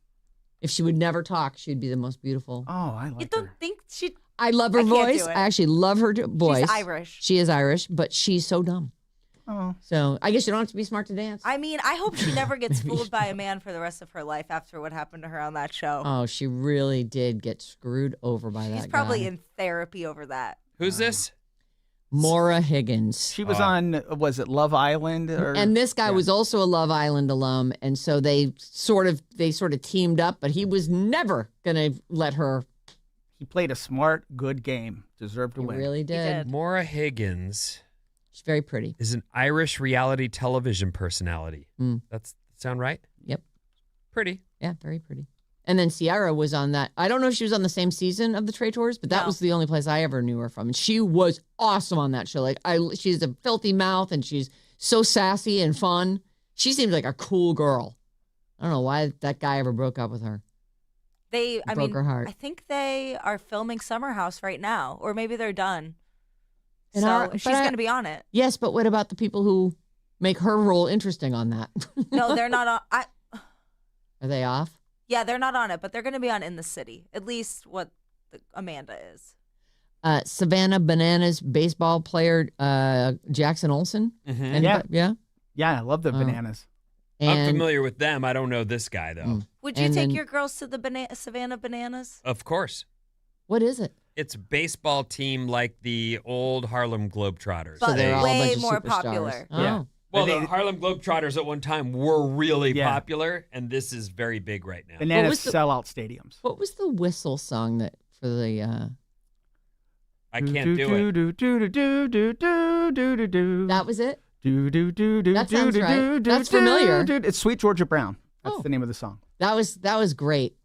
If she would never talk, she'd be the most beautiful. Oh, I You like don't her. think she... I love her I can't voice. do it. I actually love her voice. She's Irish. She is Irish, but she's so dumb. Oh. So I guess you don't have to be smart to dance. I mean, I hope she never gets fooled by a man for the rest of her life after what happened to her on that show. Oh, she really did get screwed over by that She's probably guy. in therapy over that. Who's this? Maura Higgins. She was on, was it Love Island? And this guy was also a Love Island alum, and so they sort of teamed up, but he was never gonna let her. He played a smart, good game. Deserved to He win. really did. did. Maura Higgins She's very pretty. is an Irish reality television personality. Mm. That's sound right? Yep. Pretty. Yeah, very pretty. And then Ciara was on that. I don't know if she was on the same season of the Trade Tours, but that No. was the only place I ever knew her from. And she was awesome on that show. Like she's a filthy mouth and she's so sassy and fun. She seems like a cool girl. I don't know why that guy ever broke up with her. Broke her heart. I think they are filming Summer House right now, or maybe they're done. And So she's going to be on it. Yes, but what about the people who make her role interesting on that? No, they're not on. Are they off? Yeah, they're not on it, but they're going to be on In the City. At least what Amanda is. Savannah Bananas baseball player Jackson Olsen. Mhm. Yeah. Yeah. Yeah, I love the Oh. bananas. I'm And familiar with them. I don't know this guy, though. Mm. Would you And take then- your girls to the Savannah Bananas? Of course. what is it? it's baseball team like the old Harlem Globetrotters. But they're all a bunch way of more superstars. popular. Oh. Yeah. Well, They- the Harlem Globetrotters at one time were really Yeah. popular, and this is very big right now. Bananas was the- sell out stadiums. What was the whistle song that for the? I can't do it. That was it. That sounds right. That's familiar. It's Sweet Georgia Brown. That's Oh. the name of the song. That was great.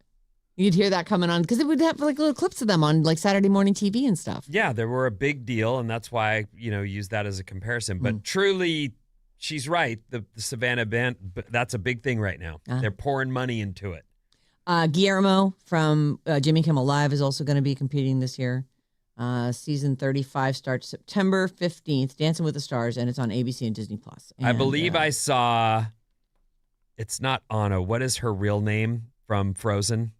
You'd hear that coming on because it would have like little clips of them on like Saturday morning TV and stuff. Yeah, they were a big deal, and that's why I, use that as a comparison. But truly, she's right. The Savannah Band, that's a big thing right now. They're pouring money into it. Guillermo from Jimmy Kimmel Live is also going to be competing this year. Season 35 starts September 15th, Dancing with the Stars, and it's on ABC and Disney+. I And, believe I saw, it's not Anna. What is her real name from Frozen?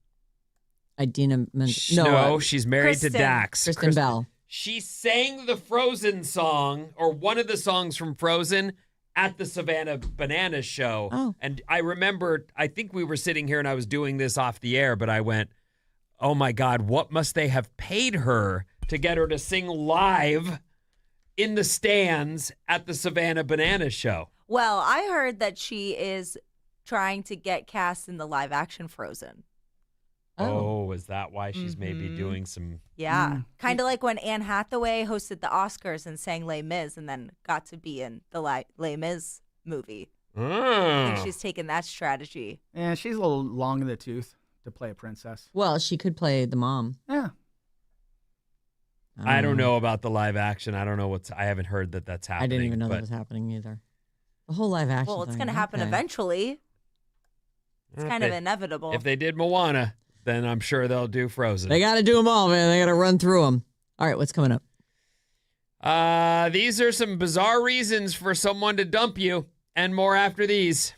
Idina She's married to Kristen. Dax. Kristen Bell. She sang the Frozen song, or one of the songs from Frozen, at the Savannah Bananas show. Oh. And I remember, I think we were sitting here and I was doing this off the air, but I went, oh my God, what must they have paid her to get her to sing live in the stands at the Savannah Bananas show? Well, I heard that she is trying to get cast in the live action Frozen. Oh, is that why she's maybe doing some? Yeah. Kind of like when Anne Hathaway hosted the Oscars and sang Les Mis and then got to be in the Les Mis movie. I think she's taken that strategy. And she's a little long in the tooth to play a princess. Well, she could play the mom. Yeah. I don't know about the live action. I don't know I haven't heard that that's happening. I didn't even know but that was happening either. The whole live action. Well, it's thing, going to happen okay. eventually. It's kind of inevitable. If they did Moana, then I'm sure they'll do Frozen. They got to do them all, man. They got to run through them. All right, what's coming up? These are some bizarre reasons for someone to dump you, and more after these.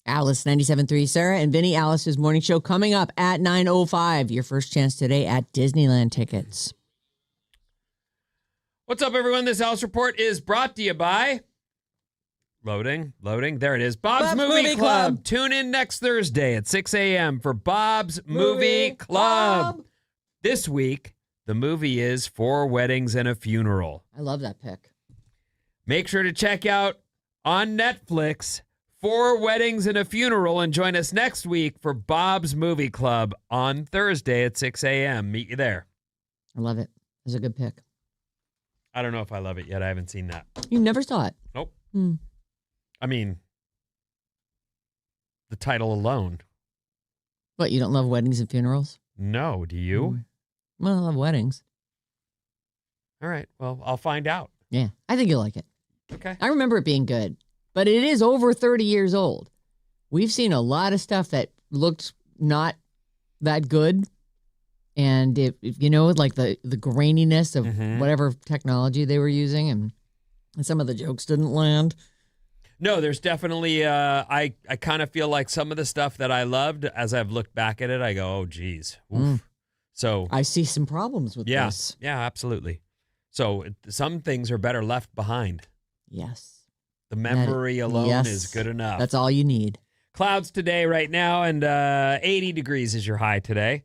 Alice 97.3. Sarah and Vinnie, Alice's morning show coming up at 9:05. Your first chance today at Disneyland tickets. What's up, everyone? This Alice Report is brought to you by Loading. There it is. Bob's Movie Club. Tune in next Thursday at 6 a.m. for Bob's Movie Club. This week, the movie is 4 Weddings and a Funeral. I love that pick. Make sure to check out on Netflix 4 Weddings and a Funeral and join us next week for Bob's Movie Club on Thursday at 6 a.m. Meet you there. I love it. It's a good pick. I don't know if I love it yet. I haven't seen that. You never saw it? Nope. I mean, the title alone. What, you don't love weddings and funerals? No, do you? Well, I love weddings. All right. Well, I'll find out. Yeah, I think you'll like it. Okay. I remember it being good, but it is over 30 years old. We've seen a lot of stuff that looked not that good. And, like the graininess of whatever technology they were using and some of the jokes didn't land. No, there's definitely, I kind of feel like some of the stuff that I loved, as I've looked back at it, I go, oh, geez. Oof. So I see some problems with this. Yeah, absolutely. So some things are better left behind. Yes. The memory alone is good enough. That's all you need. Clouds today right now, and 80 degrees is your high today.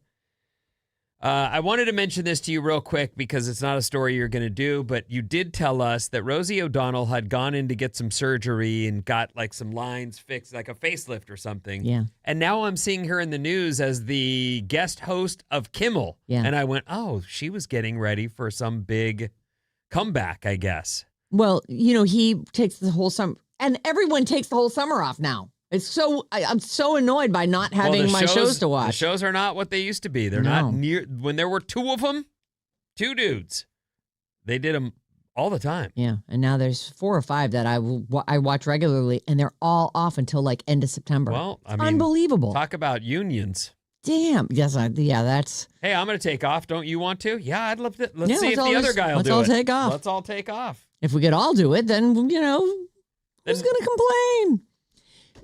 I wanted to mention this to you real quick because it's not a story you're going to do, but you did tell us that Rosie O'Donnell had gone in to get some surgery and got like some lines fixed, like a facelift or something. Yeah. And now I'm seeing her in the news as the guest host of Kimmel. Yeah. And I went, oh, she was getting ready for some big comeback, I guess. Well, he takes the whole summer, and everyone takes the whole summer off now. It's so I'm so annoyed by not having my shows to watch. The shows are not what they used to be. They're not near. When there were 2 of them, 2 dudes, they did them all the time. Yeah, and now there's 4 or 5 that I watch regularly, and they're all off until like end of September. Well, I mean, unbelievable. Talk about unions. Damn. Yes. That's. Hey, I'm going to take off. Don't you want to? Yeah, I'd love to. Let's see if the all other guy will do it. Let's all take off. Let's all take off. If we could all do it, then who's going to complain?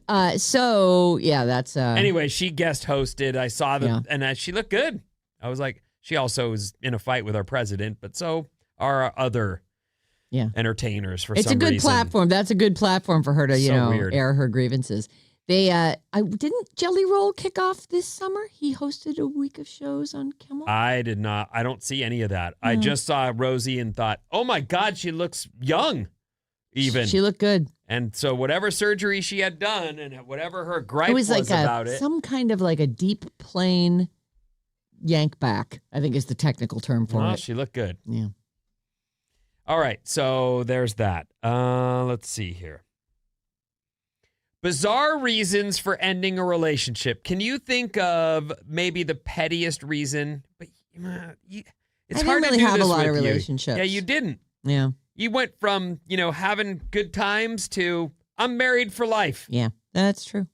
That's anyway, she guest hosted. I saw them and she looked good. I was like, she also is in a fight with our president, but so are other entertainers for some reason. It's a good platform. That's a good platform for her to, weird. air her grievances. They didn't Jelly Roll kick off this summer? He hosted a week of shows on Kimmel. I did not. I don't see any of that. I just saw Rosie and thought, oh my God, she looks young. Even she looked good. And so whatever surgery she had done and whatever her gripe was about it. Some kind of like a deep plane yank back, I think is the technical term for it. She looked good. Yeah. All right. So there's that. Let's see here. Bizarre reasons for ending a relationship. Can you think of maybe the pettiest reason? But it's hard to do this with you. I didn't really have a lot of relationships. Yeah, you didn't. Yeah. You went from, having good times to I'm married for life. Yeah, that's true.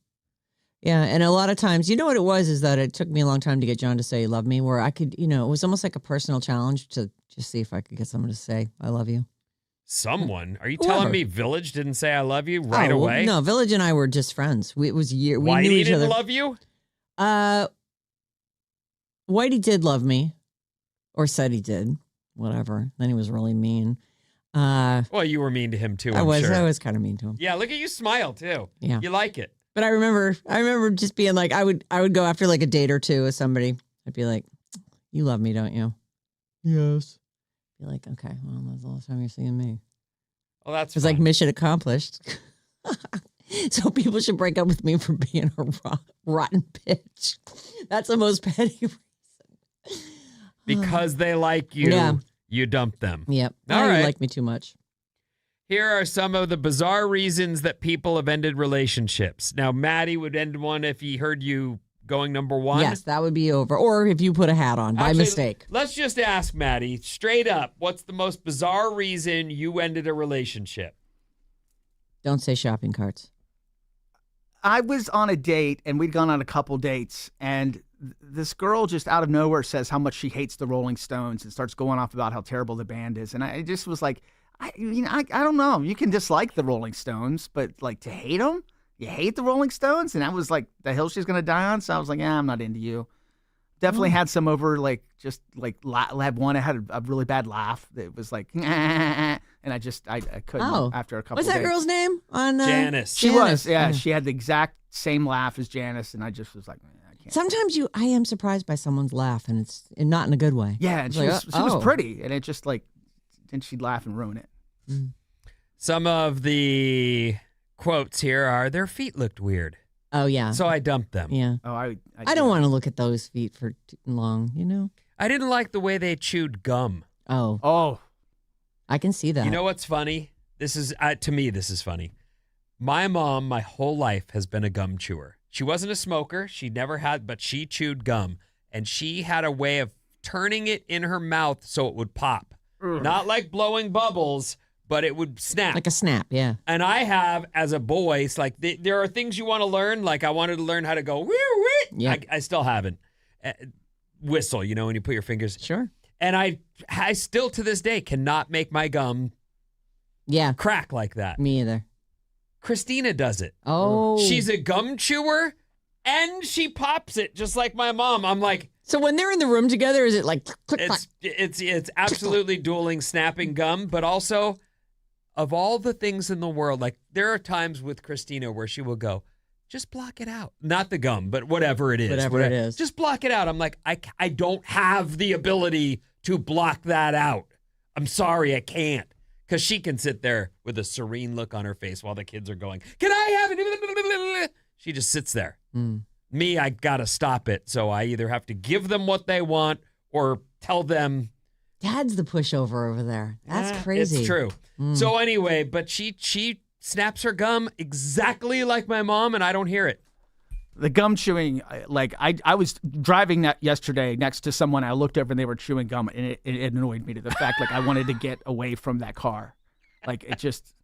Yeah, and a lot of times, what it was is that it took me a long time to get John to say he loved me, where I could, it was almost like a personal challenge to just see if I could get someone to say I love you. Someone? Are you telling me Village didn't say I love you right away? No, Village and I were just friends. It was year. We Whitey knew each didn't other. love you? Whitey did love me, or said he did. Whatever. Then he was really mean. Well, you were mean to him too. I was kind of mean to him. Yeah, look at you smile too. Yeah, you like it. But I remember just being like, I would go after like a date or two with somebody. I'd be like, "You love me, don't you?" Yes. Be like, okay, well, that's the last time you're seeing me. Well, that's. It's like mission accomplished. So people should break up with me for being a rotten bitch. That's the most petty reason. Because they like you. Yeah. You dump them. Yep. All right. You like me too much. Here are some of the bizarre reasons that people have ended relationships. Now, Maddie would end one if he heard you going number 1. Yes, that would be over. Or if you put a hat on by mistake. Let's just ask Maddie straight up. What's the most bizarre reason you ended a relationship? Don't say shopping carts. I was on a date, and we'd gone on a couple dates, and this girl just out of nowhere says how much she hates the Rolling Stones and starts going off about how terrible the band is. And I just was like, I don't know. You can dislike the Rolling Stones, but like to hate them? you hate the Rolling Stones? And that was like the hill she's going to die on. So I was like, I'm not into you. Definitely had some over, like, just like, had one. I had a really bad laugh. It was like, and I couldn't after a couple What's of that days. girl's name? On Janice. She Janice. was, yeah. She had the exact same laugh as Janice, and I just was like, I can't. Sometimes I am surprised by someone's laugh, and it's not in a good way. Yeah, and It's she like, was pretty, and it just like, then she'd laugh and ruin it. Some of the quotes here are, their feet looked weird, Oh yeah. so I dumped them. Yeah. Oh, I don't want to look at those feet for too long. You know. I didn't like the way they chewed gum. Oh, Oh, I can see that. You know what's funny? This is, to me, this is funny. My mom, my whole life, has been a gum chewer. She wasn't a smoker. She never had, but she chewed gum. And she had a way of turning it in her mouth so it would pop. Not like blowing bubbles, but it would snap. like a snap. Yeah. And I have, as a boy, it's like there are things you want to learn. Like I wanted to learn how to go, wee. Yeah. I still haven't. Whistle, when you put your fingers. Sure. And I still to this day cannot make my gum Yeah. crack like that. Me either. Christina does it. Oh. She's a gum chewer and she pops it just like my mom. I'm like, So when they're in the room together, is it like click, click, it's absolutely dueling snapping gum, but also of all the things in the world, like there are times with Christina where she will go, just block it out. Not the gum, but whatever it is. Whatever it is. Just block it out. I'm like, I don't have the ability to block that out. I'm sorry, I can't. Because she can sit there with a serene look on her face while the kids are going, can I have it? She just sits there. Me, I got to stop it. So I either have to give them what they want or tell them. Dad's the pushover over there. That's crazy. It's true. So anyway, but she snaps her gum exactly like my mom, and I don't hear it. the gum chewing, like I was driving yesterday next to someone. I looked over and they were chewing gum, and it annoyed me to the fact like I wanted to get away from that car. Like it just.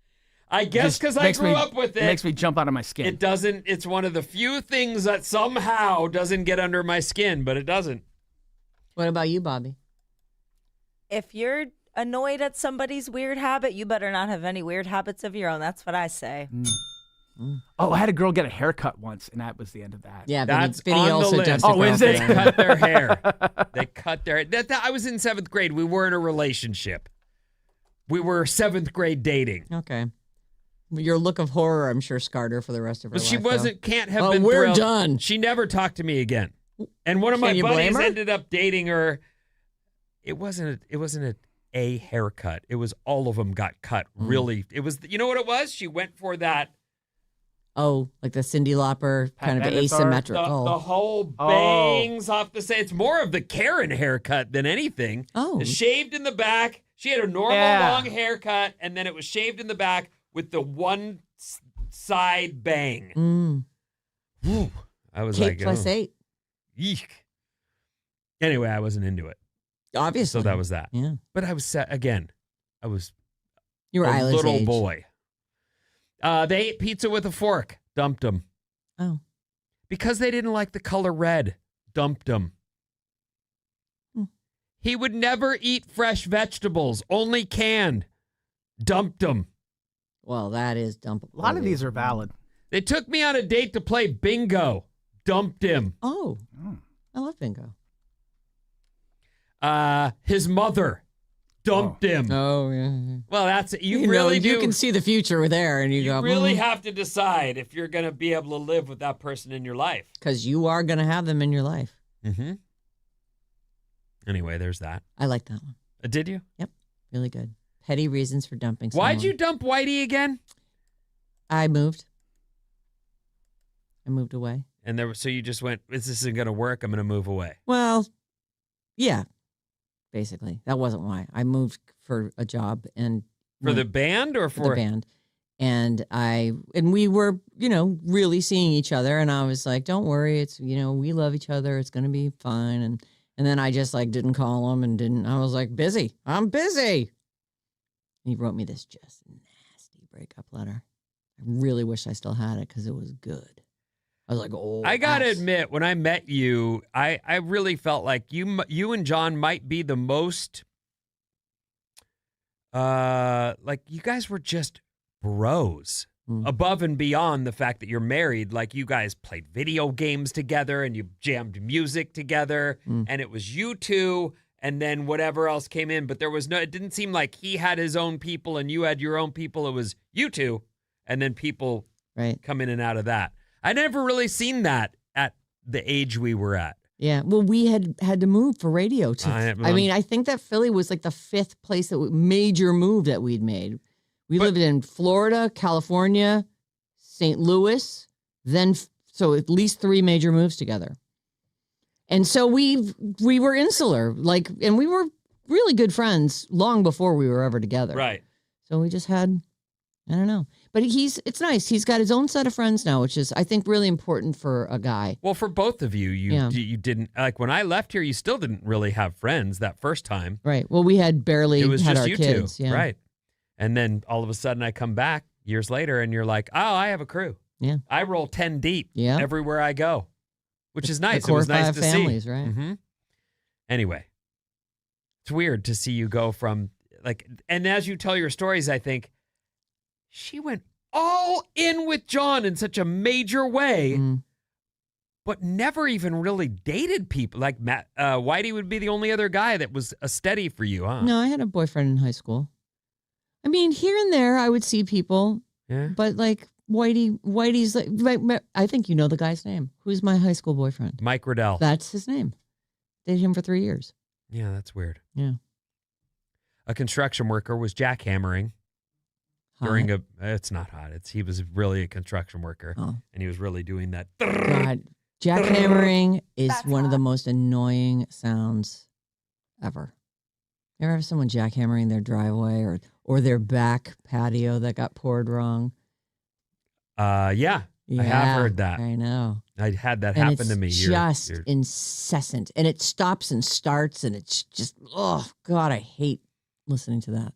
I guess because I grew up with it. It makes me jump out of my skin. It doesn't. It's one of the few things that somehow doesn't get under my skin, but it doesn't. What about you, Bobby? If you're annoyed at somebody's weird habit, you better not have any weird habits of your own. That's what I say. Oh, I had a girl get a haircut once, and that was the end of that. Yeah, That's Vinny on the also list. jumps Oh, across is it? the They line. cut their hair. They cut their hair. I was in 7th grade. We were in a relationship. We were 7th grade dating. Okay. Your look of horror, I'm sure, scarred her for the rest of her But life. she though. can't have Oh, been we're thrilled. done. She never talked to me again. And one of my Can you blame buddies her? ended up dating her. It wasn't a haircut. It was all of them got cut. Really. It was, you know what it was? She went for that. Oh, like the Cyndi Lauper kind of Pat Benatar? asymmetrical. The whole bangs off the side. It's more of the Karen haircut than anything. Oh. It's shaved in the back. She had a normal Yeah. long haircut, and then it was shaved in the back with the one side bang. Whew. I was Kate like, plus 8. Eek. Anyway, I wasn't into it. Obviously. So that was that. Yeah. But I was, again, I was You were a Isla's little age. boy. They ate pizza with a fork. Dumped them. Oh. Because they didn't like the color red. Dumped them. He would never eat fresh vegetables, only canned. Dumped them. Well, that is dumpable. A lot of these are valid. They took me on a date to play bingo. Dumped him. Oh. I love bingo. His mother. Dumped him. Oh, yeah. Well, that's you know, really do. You can see the future there, and you You go, really have to decide if you're going to be able to live with that person in your life. because you are going to have them in your life. Mm-hmm. Anyway, there's that. I like that one. Did you? Yep. Really good. Petty reasons for dumping someone. Why'd you dump Whitey again? I moved. I moved away. And so you just went, this isn't going to work. I'm going to move away. Well, yeah, basically. That wasn't why. I moved for a job and For the band or for the band. And we were, really seeing each other. And I was like, don't worry. It's, we love each other. It's going to be fine. And then I just didn't call him I was like, busy. I'm busy. And he wrote me this just nasty breakup letter. I really wish I still had it because it was good. I was like, oh. I got to yes. admit, when I met you, I really felt like you and John might be the most, like you guys were just bros. above and beyond the fact that you're married, like you guys played video games together and you jammed music together and it was you two and then whatever else came in. But it didn't seem like he had his own people and you had your own people. It was you two and then people come in and out of that. I never really seen that at the age we were at. Yeah, well, we had to move for radio too. I think that Philly was like the 5th place major move that we'd made. We lived in Florida, California, St. Louis, so at least 3 major moves together. And so we were insular, and we were really good friends long before we were ever together. Right. So we just had, I don't know. But it's nice. He's got his own set of friends now, which is, I think, really important for a guy. Well, for both of you, you didn't, like when I left here, you still didn't really have friends that first time. Right. Well, we had barely had our you kids. two. Yeah. Right. And then all of a sudden I come back years later and you're like, oh, I have a crew. Yeah. I roll 10 deep everywhere I go, which is nice. The core it was nice 5 to families, see. Right. Mm-hmm. Anyway, it's weird to see you go from and as you tell your stories, I think she went all in with John in such a major way, but never even really dated people. Like Whitey would be the only other guy that was a steady for you, huh? No, I had a boyfriend in high school. I mean, here and there I would see people, but like Whitey's like, I think you know the guy's name. Who's my high school boyfriend? Mike Riddell. That's his name. Dated him for 3 years. Yeah, that's weird. Yeah. A construction worker was jackhammering during it's not hot. He was really a construction worker and he was really doing that. God, jackhammering is one of the most annoying sounds ever. You ever have someone jackhammering their driveway or their back patio that got poured wrong? Yeah, I have heard that. I know. I had that happen to me. It's just incessant. And it stops and starts and it's just, oh, God, I hate listening to that.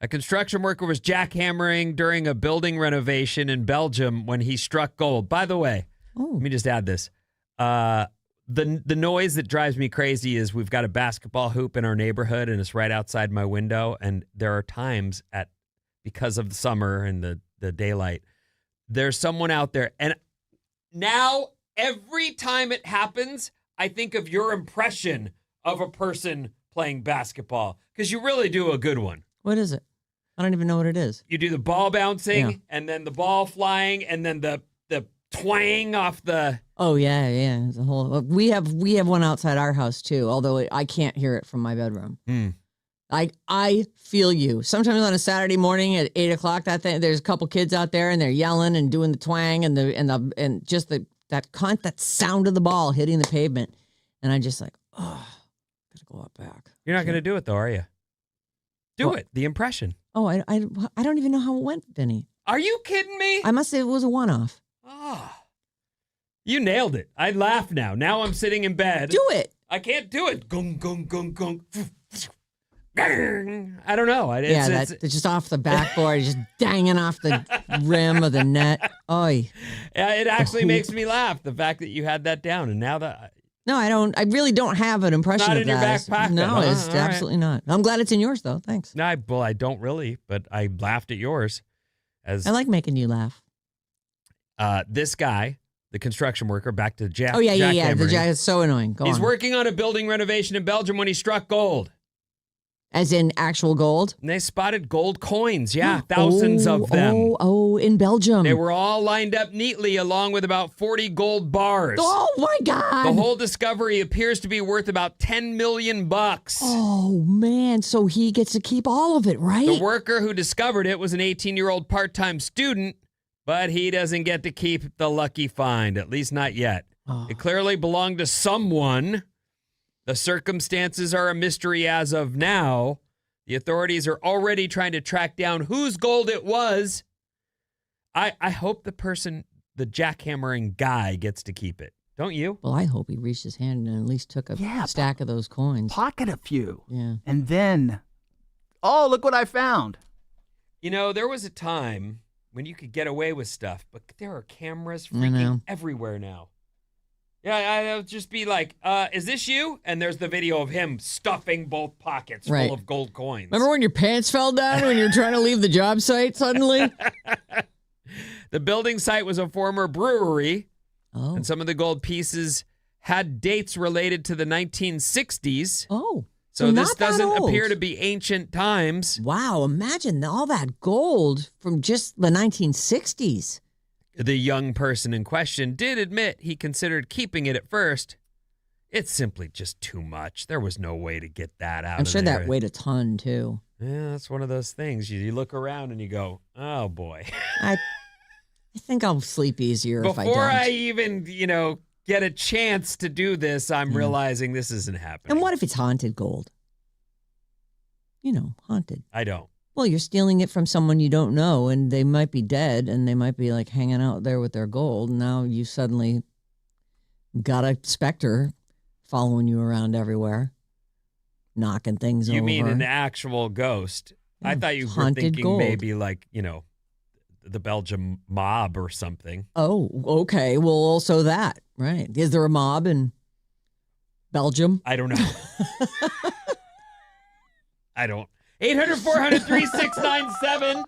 A construction worker was jackhammering during a building renovation in Belgium when he struck gold. By the way, let me just add this. The noise that drives me crazy is we've got a basketball hoop in our neighborhood and it's right outside my window. And there are times because of the summer and the daylight, there's someone out there. And now every time it happens, I think of your impression of a person playing basketball because you really do a good one. What is it? I don't even know what it is. You do the ball bouncing and then the ball flying and then the twang off the... Oh, yeah. It's a whole... We have one outside our house, too, although I can't hear it from my bedroom. I feel you. Sometimes on a Saturday morning at 8 o'clock, there's a couple kids out there and they're yelling and doing the twang and just that sound of the ball hitting the pavement. And I'm just like, oh, gotta go out back. You're not going to do it, though, are you? Do it. The impression. Oh, I don't even know how it went, Vinny. Are you kidding me? I must say it was a one-off. Oh, you nailed it. I laugh now. Now I'm sitting in bed. Do it. I can't do it. Gung, gung, gung, gung. I don't know. It's just off the backboard, just danging off the rim of the net. Oy. Yeah, it actually makes me laugh, the fact that you had that down. And now that... No, I don't. I really don't have an impression not of in your back pocket. No, it's absolutely not. I'm glad it's in yours, though. Thanks. No, I don't really, but I laughed at yours. I like making you laugh. This guy, the construction worker, back to Jack. Oh, yeah. The Jack is so annoying. He's working on a building renovation in Belgium when he struck gold. As in actual gold? And they spotted gold coins. Yeah, thousands of them. Oh, in Belgium. They were all lined up neatly along with about 40 gold bars. Oh, my God. The whole discovery appears to be worth about $10 million. Oh, man. So he gets to keep all of it, right? The worker who discovered it was an 18-year-old part-time student, but he doesn't get to keep the lucky find, at least not yet. Oh. It clearly belonged to someone. The circumstances are a mystery as of now. The authorities are already trying to track down whose gold it was. I hope the jackhammering guy gets to keep it. Don't you? Well, I hope he reached his hand and at least took a stack of those coins. Pocket a few. Yeah. And then, oh, look what I found. You know, there was a time when you could get away with stuff, but there are cameras freaking everywhere now. Yeah, I'll just be like, is this you? And there's the video of him stuffing both pockets full of gold coins. Remember when your pants fell down when you were trying to leave the job site suddenly? The building site was a former brewery, Oh. and some of the gold pieces had dates related to the 1960s. Oh. So this not that doesn't old. appear to be ancient times. Wow, imagine all that gold from just the 1960s. The young person in question did admit he considered keeping it at first. It's simply just too much. There was no way to get that out I'm of sure there. that weighed a ton, too. Yeah, that's one of those things. You look around and you go, oh, boy. I think I'll sleep easier if I don't. Before I even, get a chance to do this, I'm realizing this isn't happening. And what if it's haunted gold? Haunted. I don't. Well, you're stealing it from someone you don't know, and they might be dead, and they might be like hanging out there with their gold. And now you suddenly got a specter following you around everywhere, knocking things over. You mean an actual ghost? I Yeah, thought you were haunted thinking gold. maybe like, the Belgium mob or something. Oh, okay. Well, also that, right? Is there a mob in Belgium? I don't know. I don't. 800-400-3697.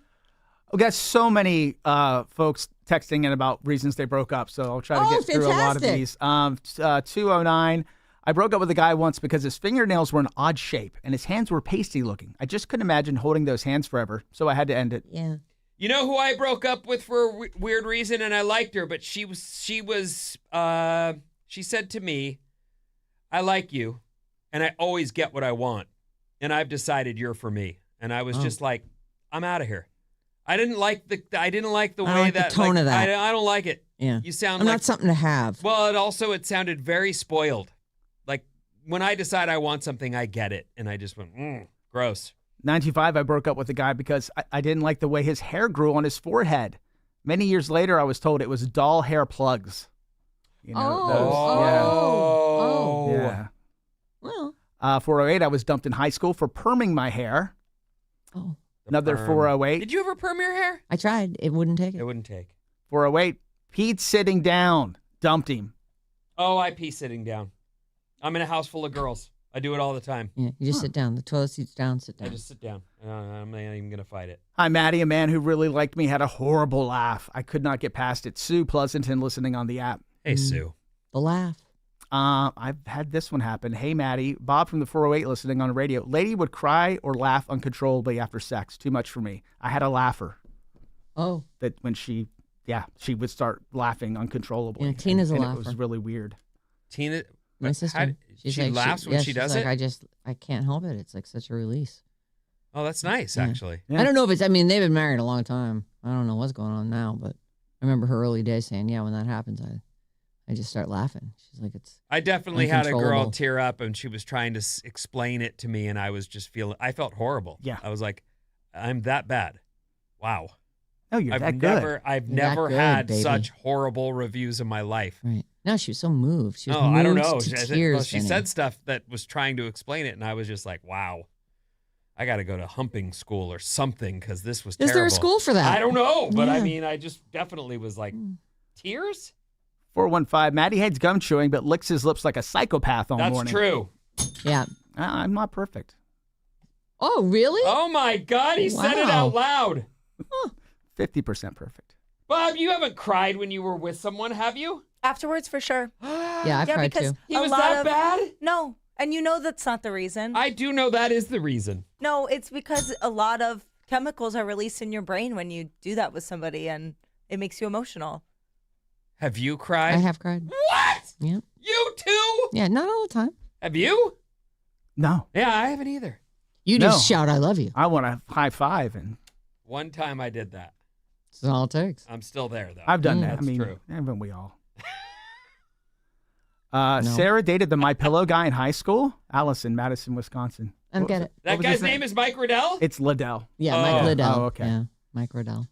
We got so many folks texting in about reasons they broke up, so I'll try to get through a lot of fantastic. these. 209. I broke up with a guy once because his fingernails were an odd shape and his hands were pasty looking. I just couldn't imagine holding those hands forever, so I had to end it. Yeah. You know who I broke up with for a weird reason, and I liked her, but she said to me, I like you, and I always get what I want, and I've decided you're for me. And I was just like, I'm out of here. I didn't like the way like the that tone of that. I don't like it. Yeah. You sound I'm like not something to have. Well, it sounded very spoiled. Like when I decide I want something, I get it, and I just went, gross. 925, I broke up with a guy because I didn't like the way his hair grew on his forehead. Many years later, I was told it was doll hair plugs. Yeah. Yeah. Well. 408, I was dumped in high school for perming my hair. Oh. Another Perm. 408. Did you ever perm your hair? I tried. It wouldn't take it. It wouldn't take. 408, Pete sitting down. Dumped him. Oh, I pee sitting down. I'm in a house full of girls. I do it all the time. Yeah, you just sit down. The toilet seat's down, sit down. I just sit down. I'm not even going to fight it. Hi, Maddie. A man who really liked me had a horrible laugh. I could not get past it. Sue Pleasanton listening on the app. Hey, Sue. The laugh. I've had this one happen. Hey, Maddie. Bob from the 408 listening on the radio. Lady would cry or laugh uncontrollably after sex. Too much for me. I had a laugher. Oh. That when she would start laughing uncontrollably. Yeah, Tina's a and laugher. It was really weird. Tina, My sister. she laughs when she does she's it? like, I can't help it. It's like such a release. Oh, that's nice, actually. Yeah. I don't know if they've been married a long time. I don't know what's going on now, but I remember her early days saying, yeah, when that happens, I just start laughing. She's like, it's I definitely had a girl uncontrollable. tear up, and she was trying to explain it to me, and I was just I felt horrible. Yeah. I was like, I'm that bad. Wow. No, you're that good. I've You're never that good, had baby. such horrible reviews in my life. right. No, she was so moved. She was No, I don't moved know. to tears. She Vinny. said stuff that was trying to explain it, and I was just like, wow. I got to go to humping school or something because this was Is terrible. there a school for that? I don't know, but I Yeah. mean, I just definitely was like, tears? 415, Maddie hates gum chewing but licks his lips like a psychopath all That's morning. true. Yeah. I'm not perfect. Oh, really? Oh my God, he said it Wow. out loud. 50% perfect. Bob, you haven't cried when you were with someone, have you? Afterwards, for sure. Yeah, I've Yeah, cried because too. He a was lot that of- bad? No, and you know that's not the reason. I do know that is the reason. No, it's because a lot of chemicals are released in your brain when you do that with somebody, and it makes you emotional. Have you cried? I have cried. What? Yeah. You too? Yeah, not all the time. Have you? No. Yeah, I haven't either. You No. just shout, I love you. I want a high five, and One time I did that. That's all it takes. I'm still there, though. I've done that. That's I mean, true. haven't we all? No. Sarah dated the My Pillow guy in high school. Allison, Madison, Wisconsin. I don't What get was it. That was guy's his name is Mike Riddell? It's Liddell. Yeah, Oh. Mike Liddell. Oh, okay. Yeah, Mike Riddell. I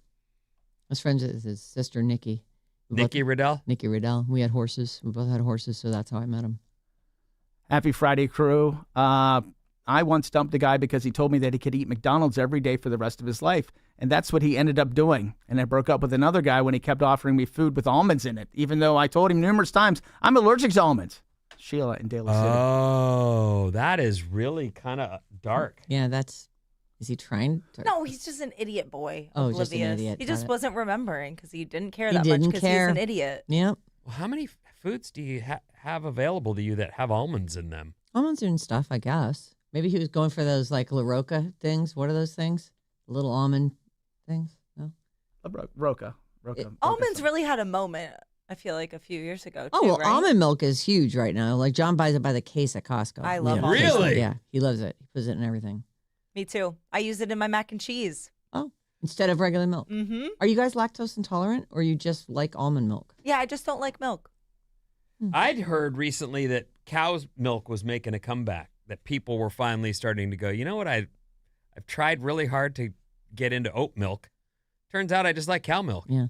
was friends with his sister, Nikki. We both- Nikki Riddell? Nikki Riddell. We had horses. We both had horses, so that's how I met him. Happy Friday, crew. I once dumped a guy because he told me that he could eat McDonald's every day for the rest of his life. And that's what he ended up doing. And I broke up with another guy when he kept offering me food with almonds in it, even though I told him numerous times, I'm allergic to almonds. Sheila in Daly City. Oh, that is really kind of dark. Yeah, that's Is he trying to? No, he's just an idiot boy. Oh, Oblivious. just an idiot. He Got just it. wasn't remembering because he didn't care He that much didn't because he's care. an idiot. Yep. Well, how many foods do you have available to you that have almonds in them? Almonds and stuff, I guess. Maybe he was going for those like La Roca things. What are those things? Little almond things? No. Roca. Almonds really had a moment, I feel like, a few years ago, too, Oh, well, right? almond milk is huge right now. Like John buys it by the case at Costco. I love Yeah. almond milk. Really? Yeah, he loves it. He puts it in everything. Me too. I use it in my mac and cheese. Oh, instead of regular milk. Mm-hmm. Are you guys lactose intolerant or you just like almond milk? Yeah, I just don't like milk. I'd heard recently that cow's milk was making a comeback, that people were finally starting to go, you know what, I've tried really hard to get into oat milk. Turns out I just like cow milk. Yeah.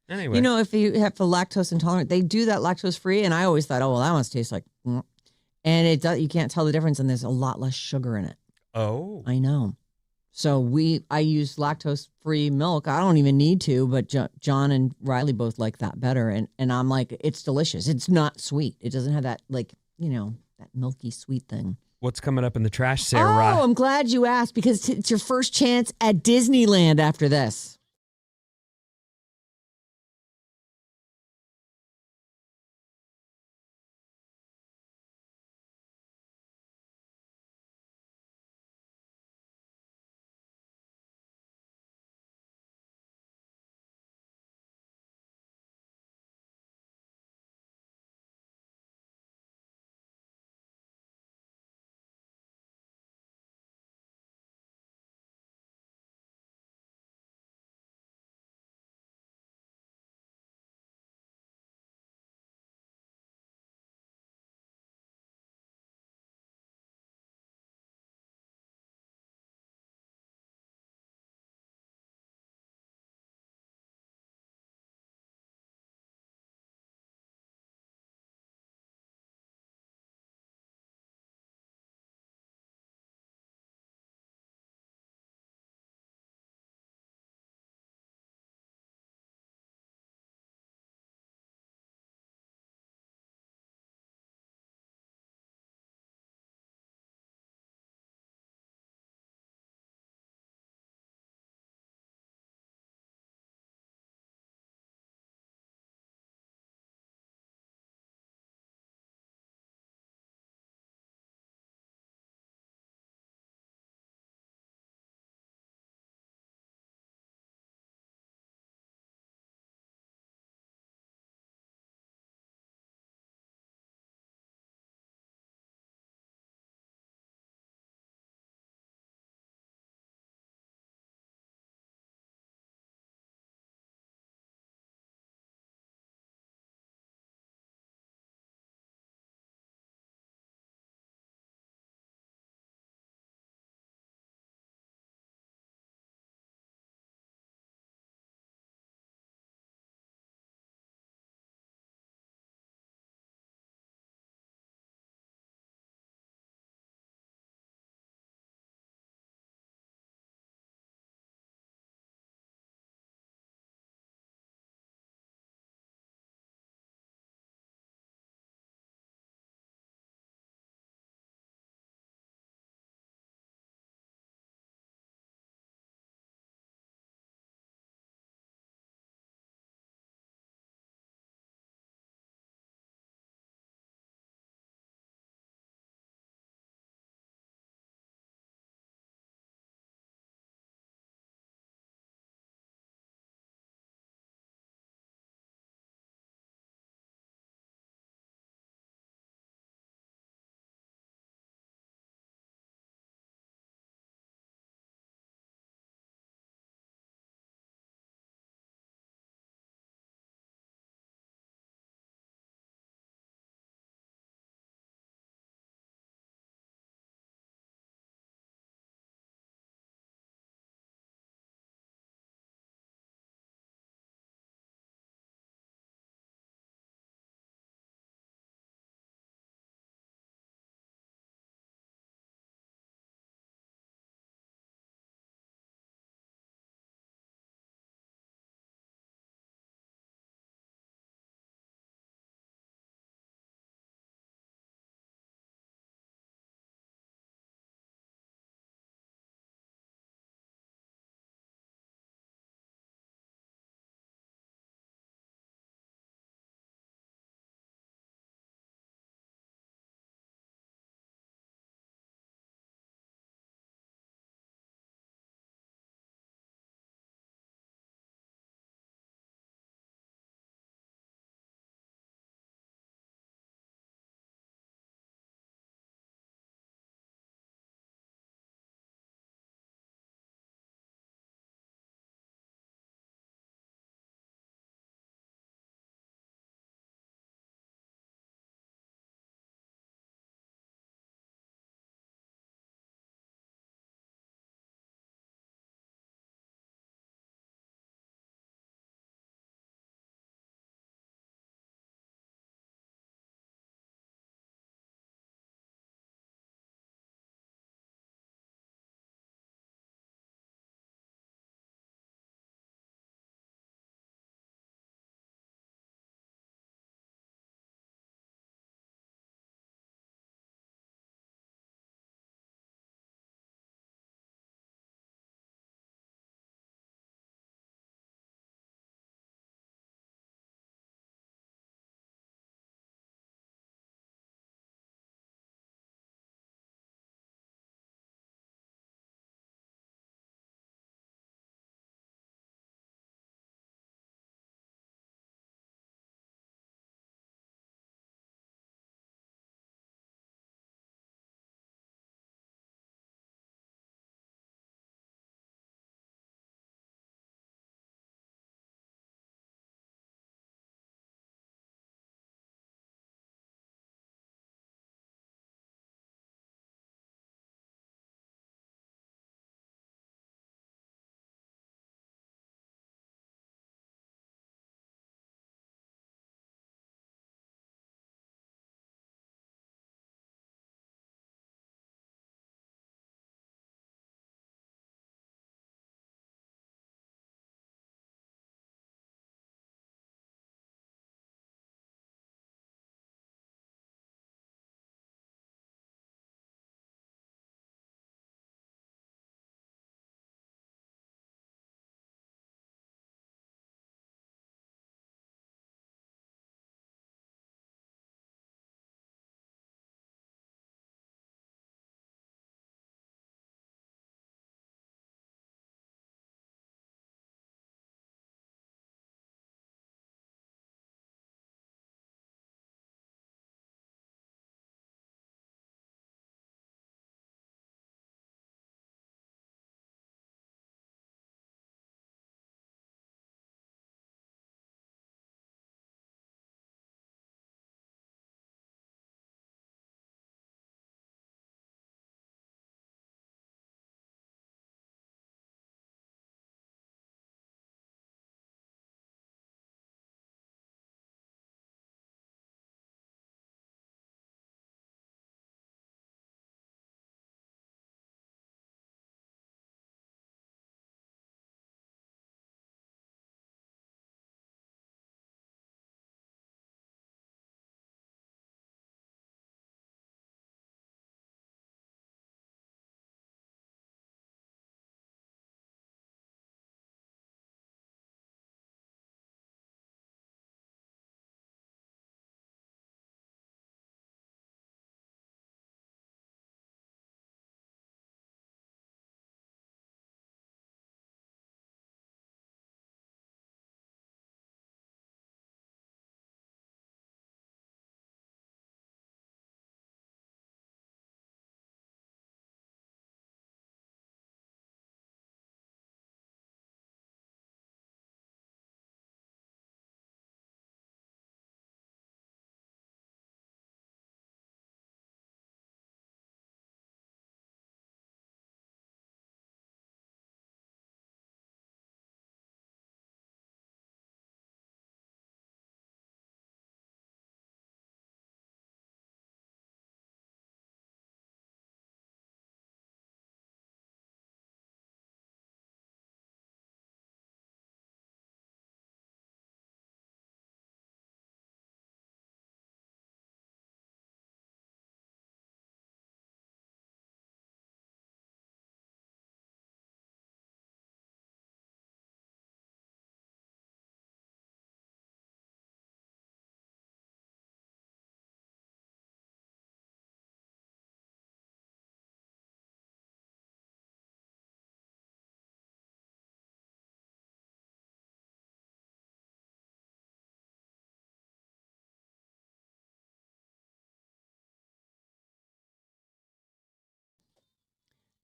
Anyway. You know, if you have the lactose intolerant, they do that lactose free, and I always thought, oh, well, that must taste like, and it does. You can't tell the difference, and there's a lot less sugar in it. Oh. I know. So I use lactose free milk. I don't even need to, but John and Riley both like that better, and I'm like, it's delicious. It's not sweet. It doesn't have that that milky sweet thing. What's coming up in the trash, Sarah? Oh, I'm glad you asked because it's your first chance at Disneyland after this.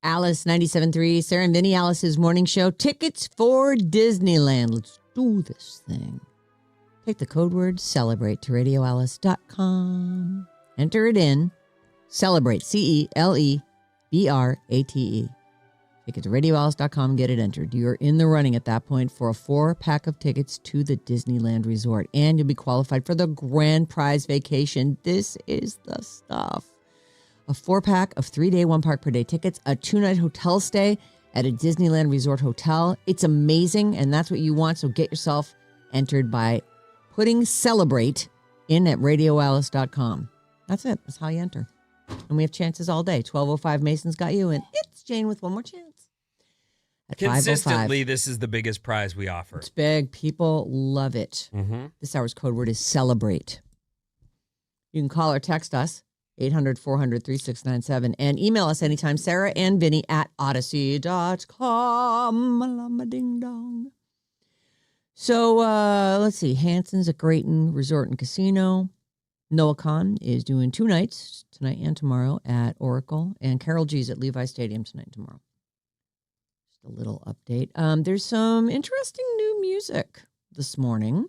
Alice 97.3, Sarah and Vinnie, Alice's morning show. Tickets for Disneyland. Let's do this thing. Take the code word CELEBRATE to radioalice.com. Enter it in. Celebrate. CELEBRATE. Take it to radioalice.com and get it entered. You're in the running at that point for a 4-pack of tickets to the Disneyland Resort. And you'll be qualified for the grand prize vacation. This is the stuff. A 4-pack of 3-day, 1-park-per-day tickets, a 2-night hotel stay at a Disneyland Resort hotel. It's amazing, and that's what you want. So get yourself entered by putting CELEBRATE in at radioalice.com. That's it. That's how you enter. And we have chances all day. 12:05 Mason's got you, and it's Jane with one more chance. At 5:05. Consistently, this is the biggest prize we offer. It's big. People love it. Mm-hmm. This hour's code word is CELEBRATE. You can call or text us, 800-400-3697, and email us anytime, Sarah and Vinnie at odyssey.com. Ding dong. So let's see. Hanson's at Grayton Resort and Casino. Noah Khan is doing 2 nights, tonight and tomorrow, at Oracle. And Carol G's at Levi Stadium tonight and tomorrow. Just a little update. There's some interesting new music this morning.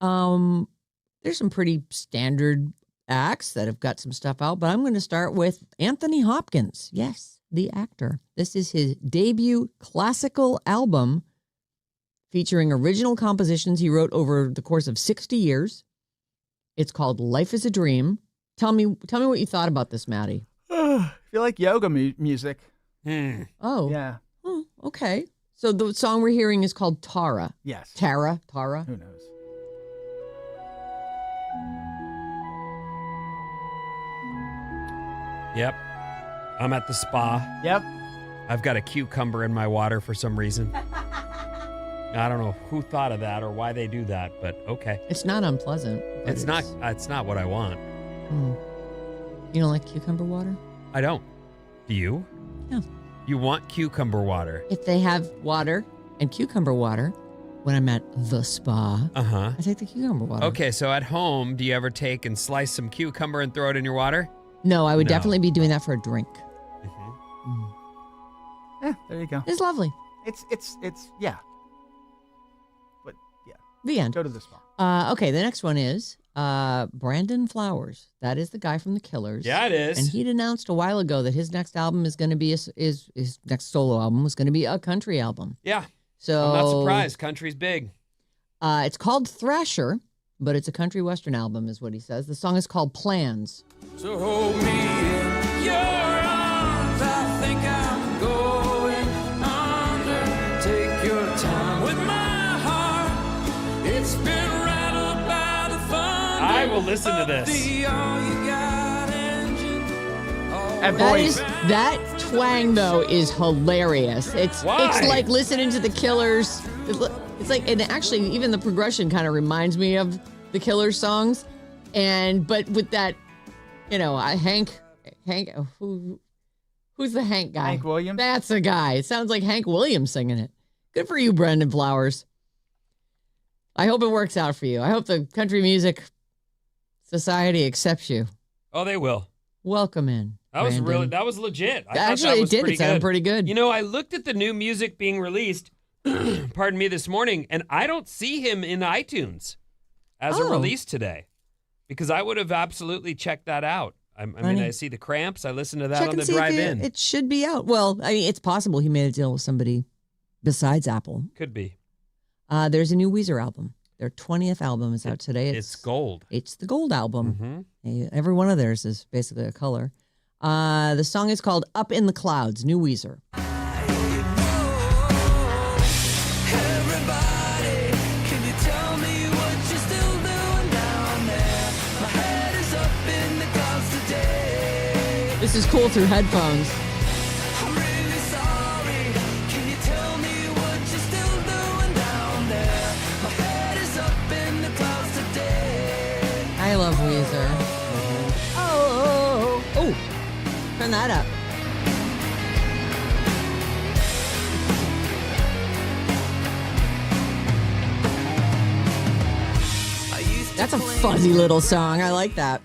There's some pretty standard acts that have got some stuff out, but I'm going to start with Anthony Hopkins. Yes, the actor. This is his debut classical album featuring original compositions he wrote over the course of 60 years. It's called Life is a Dream. Tell me what you thought about this, Maddie. I feel like yoga music. Oh. Yeah. Oh, okay. So the song we're hearing is called Tara. Yes. Tara. Who knows? Yep. I'm at the spa. Yep. I've got a cucumber in my water for some reason. I don't know who thought of that or why they do that, but okay. It's not unpleasant. but It's not what I want. You don't like cucumber water? I don't. Do you? No. You want cucumber water? If they have water and cucumber water, when I'm at the spa, Uh-huh. I take the cucumber water. Okay, so at home, do you ever take and slice some cucumber and throw it in your water? No, I would No. definitely be doing that for a drink. Mm-hmm. Yeah, there you go. It's lovely. It's yeah. But yeah, The end. go to the spa. Okay, the next one is Brandon Flowers. That is the guy from The Killers. Yeah, it is. And he'd announced a while ago that his next album is going to be his next solo album was going to be a country album. Yeah. So I'm not surprised. Country's big. It's called Thrasher, but it's a country western album, is what he says. The song is called Plans. So hold me in your arms. I think I'm going under. Take your time with my heart. It's been rattled by the thunder. I will listen to this. The all you got engine. And boys, That twang though is hilarious. It's Why? like listening to the Killers. It's like, and actually even the progression kind of reminds me of the Killers songs, but with that, Hank, who's the Hank guy? Hank Williams. That's the guy. It sounds like Hank Williams singing it. Good for you, Brendan Flowers. I hope it works out for you. I hope the Country Music Society accepts you. Oh, they will. Welcome in. Brandon. That was legit. I thought Actually, that it was did. pretty It sounded good. pretty good. You know, I looked at the new music being released, pardon me, this morning, and I don't see him in iTunes as a Oh. release today because I would have absolutely checked that out. I mean, I see the Cramps. I listened to that Check on and the see if drive-in. it should be out. Well, I mean, it's possible he made a deal with somebody besides Apple. Could be. There's a new Weezer album. Their 20th album is out today. It's gold. It's the gold album. Mm-hmm. Every one of theirs is basically a color. The song is called Up in the Clouds, New Weezer. Everybody, can you tell me what you're still doing down there? My head is up in the clouds today. This is cool through headphones. I'm really sorry. Can you tell me what you're still doing down there? My head is up in the clouds today. I love Weezer. Oh, turn that up. That's a fuzzy little song. I like that.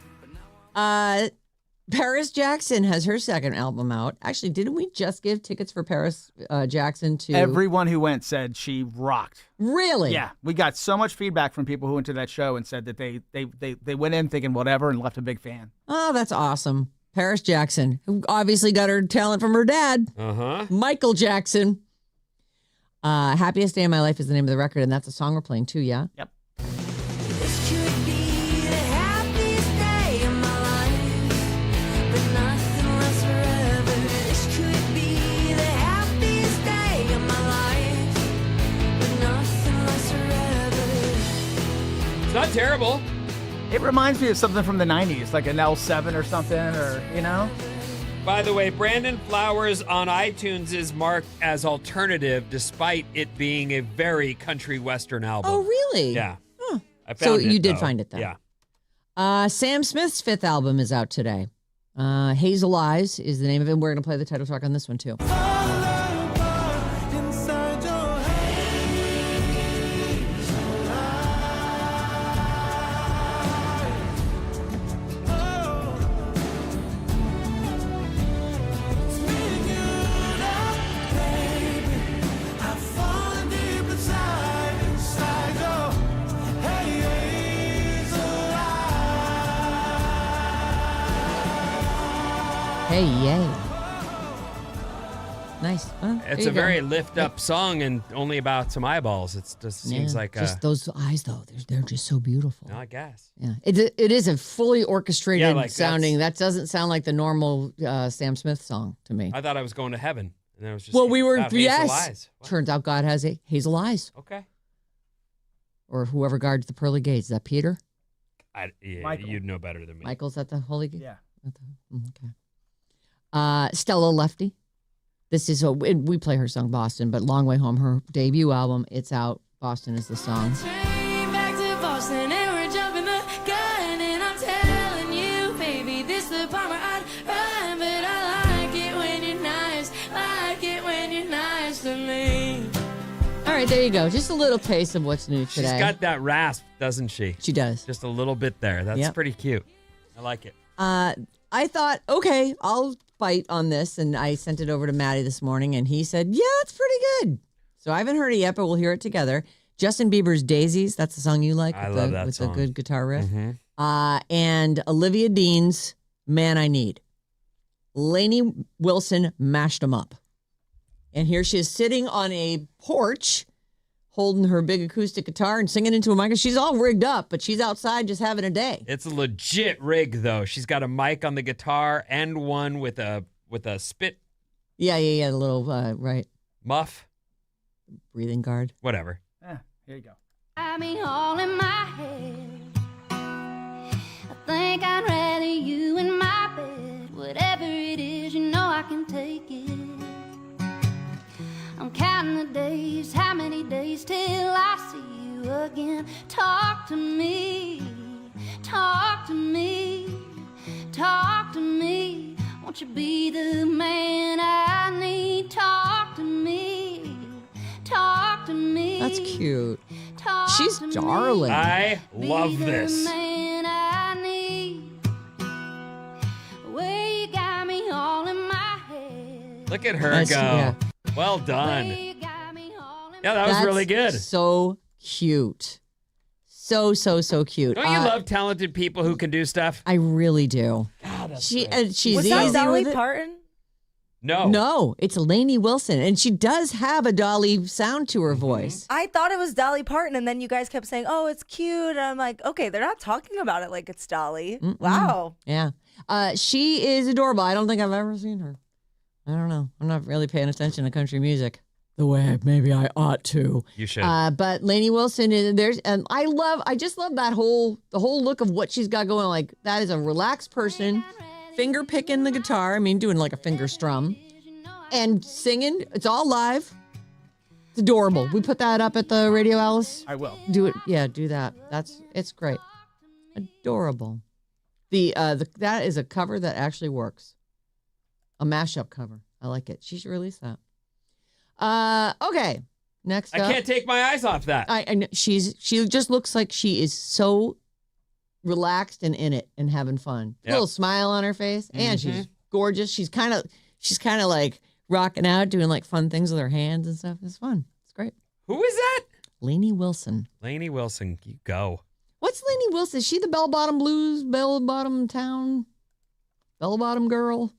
Paris Jackson has her second album out. Actually, didn't we just give tickets for Paris Jackson to... Everyone who went said she rocked. Really? Yeah. We got so much feedback from people who went to that show and said that they went in thinking whatever and left a big fan. Oh, that's awesome. Paris Jackson, who obviously got her talent from her dad, Michael Jackson. Happiest Day of My Life is the name of the record, and that's a song we're playing too, yeah? Yep. This could be the happiest day of my life, but nothing lasts forever. This could be the happiest day of my life, but nothing lasts forever. It's not terrible. It reminds me of something from the 90s, like an L7 or something, or, you know? By the way, Brandon Flowers on iTunes is marked as alternative despite it being a very country western album. Oh, really? Yeah. Huh. I found So it, you did though. find it, though. Yeah. Sam Smith's fifth album is out today. Hazel Eyes is the name of it. We're going to play the title track on this one, too. Hey, yay. Nice. Well, there It's you a go. very lift up song and only about some eyeballs. It just seems Yeah, like just those eyes, though. They're just so beautiful. I guess. Yeah, it is a fully orchestrated Yeah, like sounding. That doesn't sound like the normal Sam Smith song to me. I thought I was going to heaven. And then it was just Well, we were, about Hazel yes. Eyes. What? Turns out God has hazel eyes. Okay. Or whoever guards the pearly gates. Is that Peter? Michael. You'd know better than me. Michael's at the holy gate? Yeah. Okay. Stella Lefty. This is, we play her song Boston, but Long Way Home, her debut album, it's out. Boston is the song. Train back to Boston and we're jumping the gun, and I'm telling you, baby, this the part where I'd run, but I like it when you're nice, like it when you're nice to me. All right, there you go. Just a little taste of what's new She's today. got that rasp, doesn't she? She does. Just a little bit there. That's Yep. pretty cute. I like it. I thought, okay, I'll bite on this, and I sent it over to Maddie this morning, and he said, yeah, it's pretty good. So I haven't heard it yet, but we'll hear it together. Justin Bieber's Daisies, that's the song you like. I with love the, that with song. the good guitar riff. Mhm. And Olivia Dean's Man I Need. Lainey Wilson mashed them up. And here she is sitting on a porch holding her big acoustic guitar and singing into a mic. She's all rigged up, but she's outside just having a day. It's a legit rig, though. She's got a mic on the guitar and one with a spit Yeah, the little, right, muff, breathing guard. whatever. Here you go. I mean, all in my head. I think I'd rather you in my bed. Whatever it is, you know I can take it. I'm counting the days, how many days till I see you again. Talk to me, talk to me, talk to me. Won't you be the man I need? Talk to me, talk to me. That's cute. Talk She's to me. darling. I love Be this. the man I need. Where you got me all in my head. Look at her That's- go. yeah. Well Where done. you got me all in Yeah, that was That's really good. So cute. So cute. Don't you love talented people who can do stuff? I really do. She's Was easy that Dolly with it. Parton? No. No, it's Lainey Wilson, and she does have a Dolly sound to her voice. I thought it was Dolly Parton, and then you guys kept saying, "Oh, it's cute." And I'm like, "Okay, they're not talking about it like it's Dolly." Wow. Yeah, she is adorable. I don't think I've ever seen her. I don't know. I'm not really paying attention to country music the way maybe I ought to. You should. But Lainey Wilson is there's, and I just love the whole look of what she's got going. Like that is a relaxed person, finger picking the guitar. I mean, doing like a finger strum, and singing. It's all live. It's adorable. We put that up at the Radio Alice. I will. Do it. Yeah, do that. It's great. Adorable. The that is a cover that actually works. A mashup cover. I like it. She should release that. Okay. Next I up. can't take my eyes off that. I know she just looks like she is so relaxed and in it and having fun. Yep. A little smile on her face, and she's gorgeous. She's kind of like rocking out, doing like fun things with her hands and stuff. It's fun. It's great. Who is that? Lainey Wilson. Lainey Wilson. You go. What's Lainey Wilson? Is she the Bell Bottom Blues, Bell Bottom Town, Bell Bottom Girl?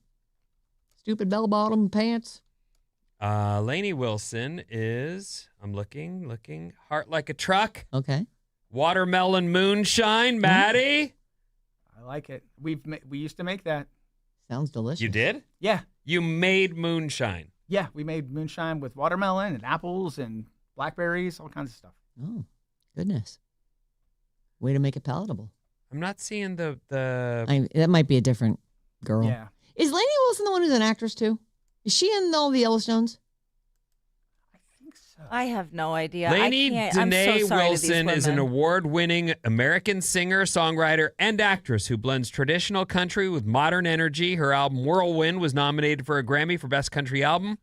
Stupid bell bottom pants? Lainey Wilson is, I'm looking, Heart Like a Truck. Okay. Watermelon Moonshine, Maddie. I like it. We used to make that. Sounds delicious. You did? Yeah. You made moonshine. Yeah, we made moonshine with watermelon and apples and blackberries, all kinds of stuff. Oh, goodness. Way to make it palatable. I'm not seeing the That might be a different girl. Yeah. Is Lainey Wilson the one who's an actress too? Is she in all the Yellowstones? I think so. I have no idea. Lainey I'm so Danae sorry to these Wilson is an women. award-winning American singer, songwriter, and actress who blends traditional country with modern energy. Her album Whirlwind was nominated for a Grammy for Best Country Album.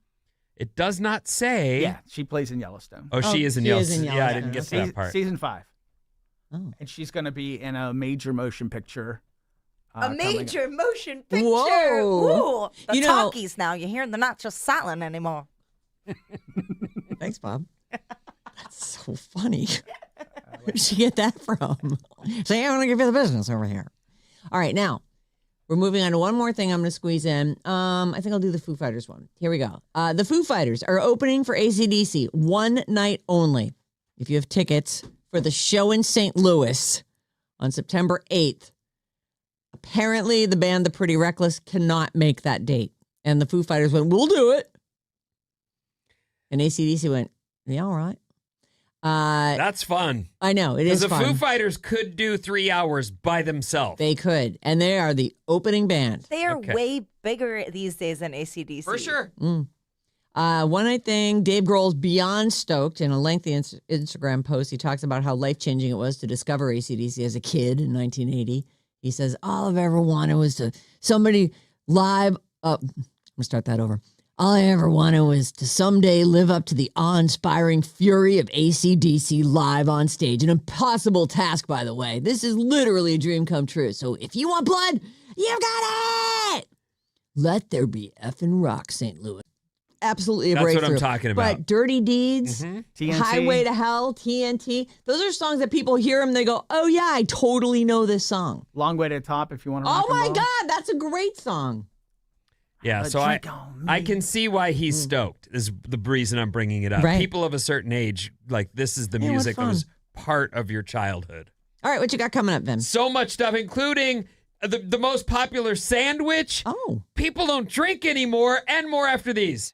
It does not say. Yeah, she plays in Yellowstone. Oh, she is in she is Yellowstone. in Yeah, I Yellowstone. didn't get to Season, that part. season 5. Oh. And she's going to be in a major motion picture. A coming up. major motion picture. Whoa. Ooh, the You know- talkies now. You hear they're not just silent anymore. Thanks, Bob. That's so funny. Where did she get that from? Say, I'm going to give you the business over here. All right, now we're moving on to one more thing I'm going to squeeze in. I think I'll do the Foo Fighters one. Here we go. The Foo Fighters are opening for AC/DC one night only. If you have tickets for the show in St. Louis on September 8th, apparently the band The Pretty Reckless cannot make that date. And the Foo Fighters went, we'll do it. And AC/DC went, yeah, all right. That's fun. I know, it Because is the fun. Foo Fighters could do 3 hours by themselves. They could. And they are the opening band. They are Okay. way bigger these days than AC/DC. For sure. One night thing, Dave Grohl's beyond stoked. In a lengthy Instagram post, he talks about how life-changing it was to discover AC/DC as a kid in 1980. He says, all I've ever wanted was to somebody live up. I'm going to start that over. All I ever wanted was to someday live up to the awe-inspiring fury of AC/DC live on stage. An impossible task, by the way. This is literally a dream come true. So if you want blood, you've got it! Let there be effing rock, St. Louis. Absolutely a That's what breakthrough. I'm talking about. But Dirty Deeds, TNT. Highway to Hell, TNT, those are songs that people hear them, they go, oh yeah, I totally know this song. Long Way to the Top if you want to Oh rock and my roll. God, that's a great song. Yeah, A so I drink on I me. can see why he's stoked. Is the reason I'm bringing it up. Right. People of a certain age, like this is the Yeah, what music that was fun. part of your childhood. All right, what you got coming up, Vim? So much stuff, including the most popular sandwich. Oh. People don't drink anymore, and more after these.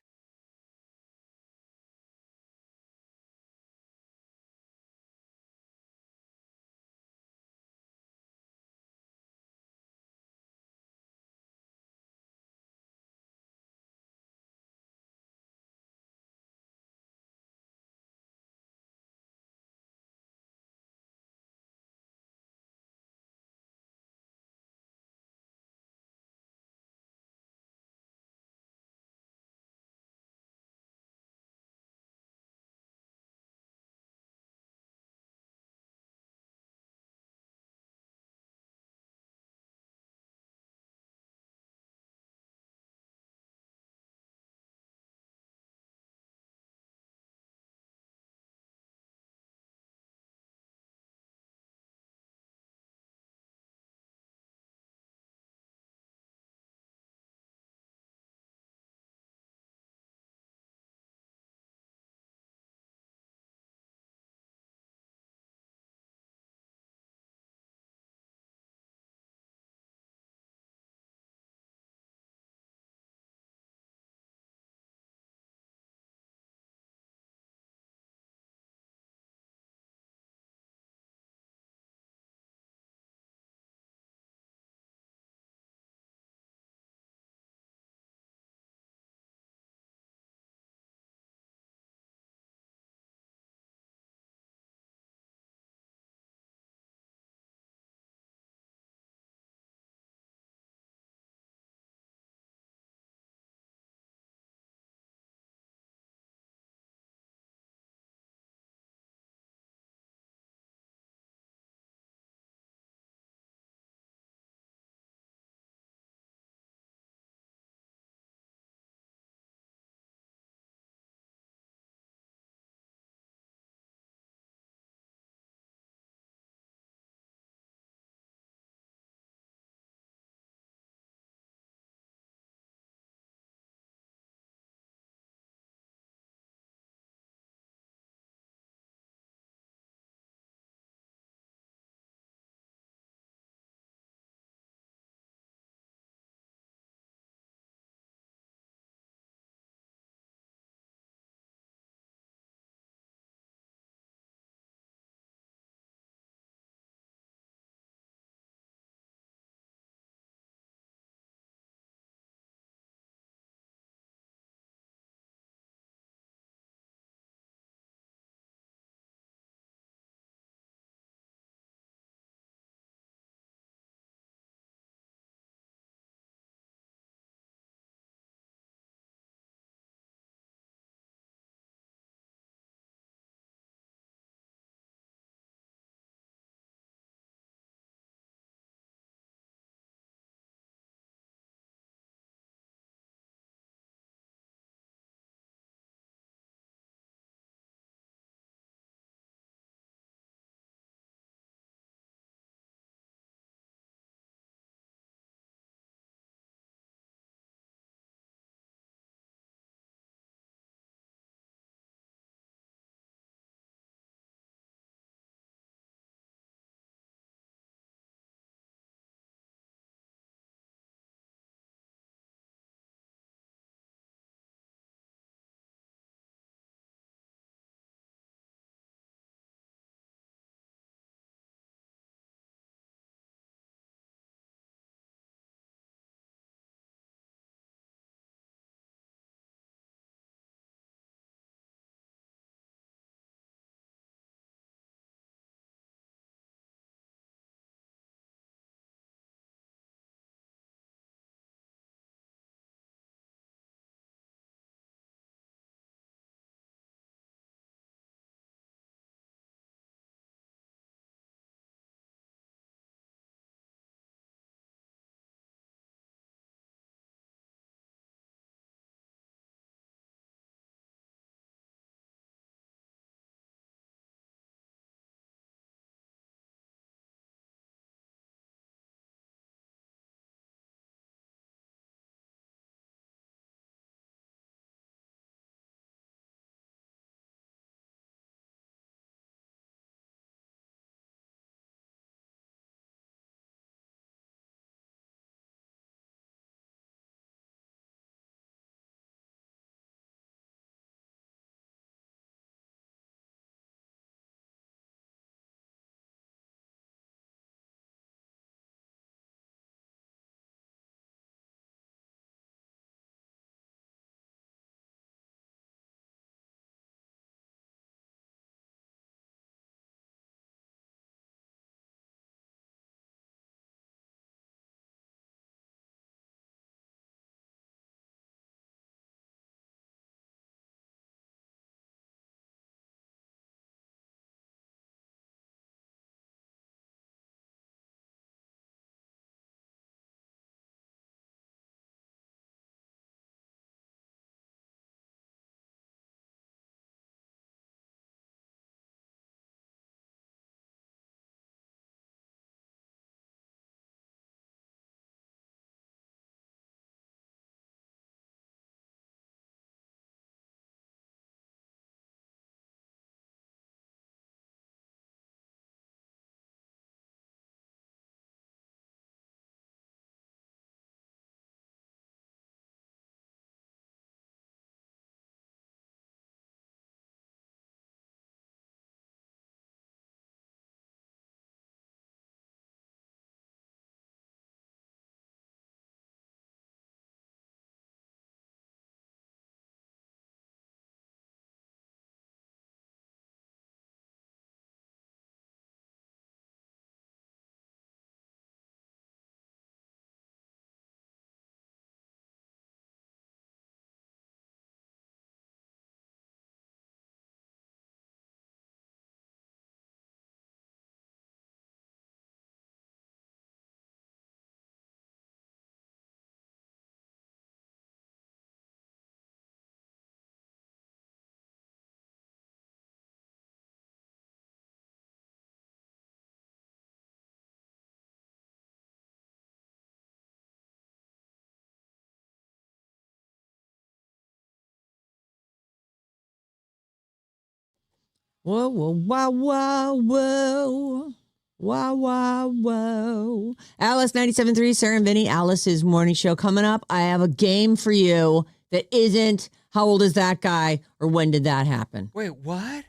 Whoa, whoa, wow, wow, whoa. Wow, wow, whoa. Alice 97.3, Sarah and Vinnie, Alice's morning show coming up. I have a game for you that isn't how old is that guy or when did that happen? Wait, what?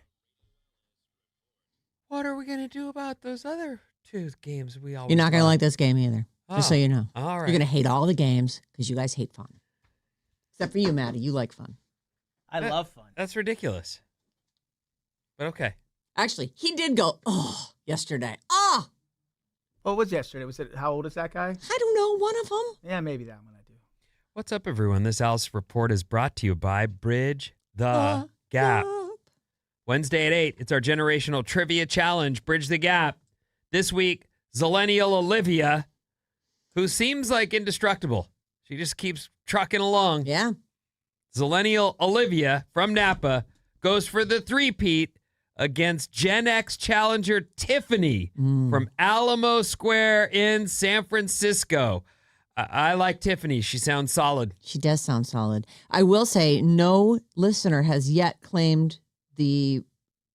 What are we going to do about those other two games we always You're not going to love? like this game either, just so you know. All right. You're going to hate all the games because you guys hate fun. Except for you, Maddie. You like fun. I love fun. That's ridiculous. But okay. Actually, he did go, yesterday. Oh, What was yesterday? Was it how old is that guy? I don't know, one of them. Yeah, maybe that one I do. What's up, everyone? This Alice Report is brought to you by Bridge the Gap. Wednesday at 8, it's our generational trivia challenge, Bridge the Gap. This week, Zillennial Olivia, who seems like indestructible. She just keeps trucking along. Yeah. Zillennial Olivia from Napa goes for the three-peat against Gen X challenger Tiffany from Alamo Square in San Francisco. I like Tiffany. She sounds solid. She does sound solid. I will say no listener has yet claimed the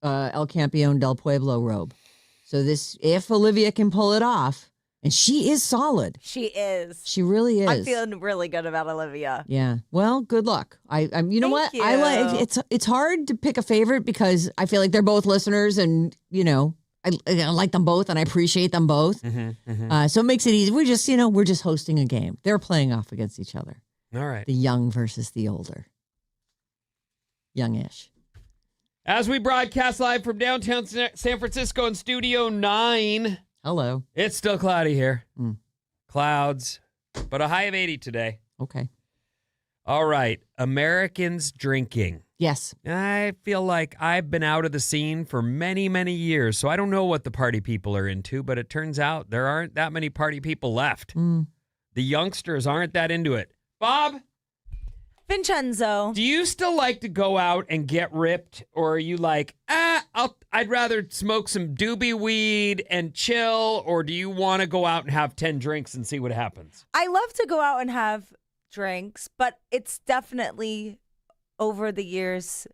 El Campeon del Pueblo robe. So this, if Olivia can pull it off, and she is solid. She is. She really is. I'm feeling really good about Olivia. Yeah. Well, good luck. I'm. You know what? Thank I like. you. It's hard to pick a favorite because I feel like they're both listeners, and I like them both, and I appreciate them both. So it makes it easy. We're just hosting a game. They're playing off against each other. All right. The young versus the older. Youngish. As we broadcast live from downtown San Francisco in Studio 9, Hello. it's still cloudy here. Mm. Clouds, but a high of 80 today. Okay. All right. Americans drinking. Yes. I feel like I've been out of the scene for many, many years, so I don't know what the party people are into, but it turns out there aren't that many party people left. The youngsters aren't that into it. Bob, Vincenzo. do you still like to go out and get ripped, or are you like, I'd rather smoke some doobie weed and chill, or do you want to go out and have 10 drinks and see what happens? I love to go out and have drinks, but it's definitely over the years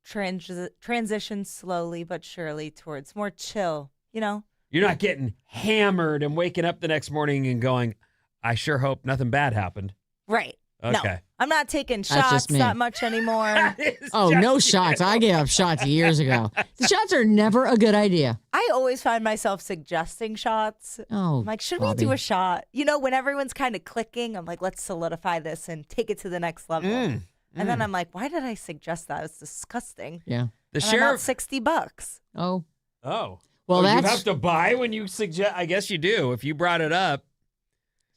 transitioned slowly but surely towards more chill, You're not getting hammered and waking up the next morning and going, I sure hope nothing bad happened. Right. Okay. No, I'm not taking That's shots just me. that much anymore. Oh, no shots. I gave up shots years ago. The shots are never a good idea. I always find myself suggesting shots. Oh, I'm like, should Bobby. we do a shot? When everyone's kind of clicking, I'm like, let's solidify this and take it to the next level. And then I'm like, why did I suggest that? It's disgusting. Yeah. The And I'm sheriff. out $60. Oh. Oh. Well, you that's have to buy when you suggest. I guess you do if you brought it up.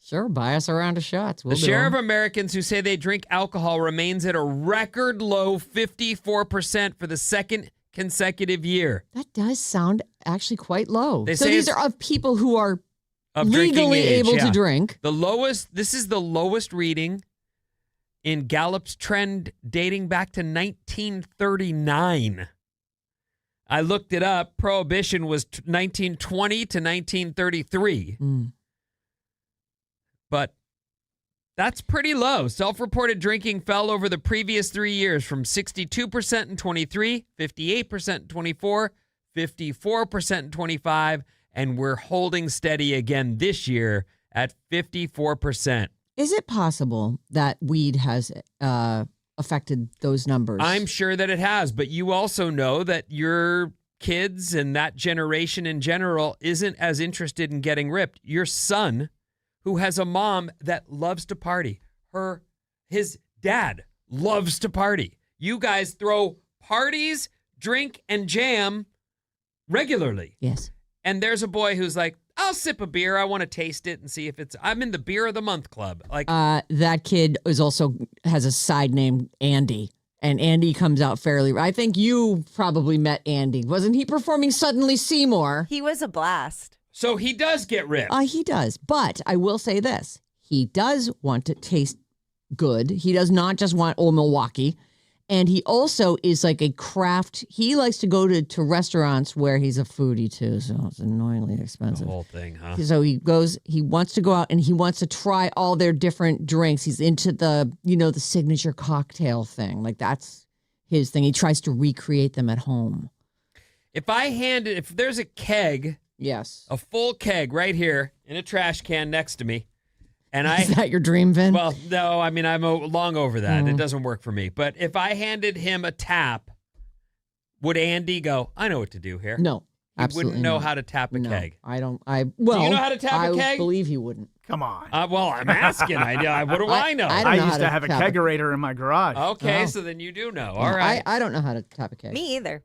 sure. Buy us a round of shots. We'll The do share of 'em. Americans who say they drink alcohol remains at a record low 54% for the second consecutive year That does sound actually quite low. They So say these it's- are of people who are of drinking legally age, able yeah. to drink. This is the lowest reading in Gallup's trend dating back to 1939. I looked it up. Prohibition was 1920 to 1933. But that's pretty low. Self-reported drinking fell over the previous 3 years from 62% in 23, 58% in 24, 54% in 25, and we're holding steady again this year at 54%. Is it possible that weed has affected those numbers? I'm sure that it has, but you also know that your kids and that generation in general isn't as interested in getting ripped. Your son, who has a mom that loves to party, his dad loves to party. You guys throw parties, drink, and jam regularly. Yes. And there's a boy who's like, I'll sip a beer. I want to taste it and see if I'm in the beer of the month club. Like, That kid has a side name, Andy. And Andy comes out fairly. I think you probably met Andy. Wasn't he performing Suddenly Seymour? He was a blast. so he does get ripped. He does. But I will say this. He does want to taste good. He does not just want Old Milwaukee. And he also is like a craft. He likes to go to restaurants where he's a foodie too. So it's annoyingly The expensive. whole thing, huh? So he wants to go out and he wants to try all their different drinks. He's into the signature cocktail thing. Like that's his thing. He tries to recreate them at home. If there's a keg, Yes. a full keg right here in a trash can next to me, and Is that your dream, Vin? well, no, I mean, I'm long over that. It doesn't work for me. But if I handed him a tap, would Andy go, I know what to do here? No, He absolutely wouldn't know not. how to tap a No, keg. I don't. Do you know how to tap a keg? I believe he wouldn't. Come on. Well, I'm asking. What do I know? I don't I know how used to have a tap kegerator in my garage. Okay, Oh. so then you do know. All right. I don't know how to tap a keg. Me either.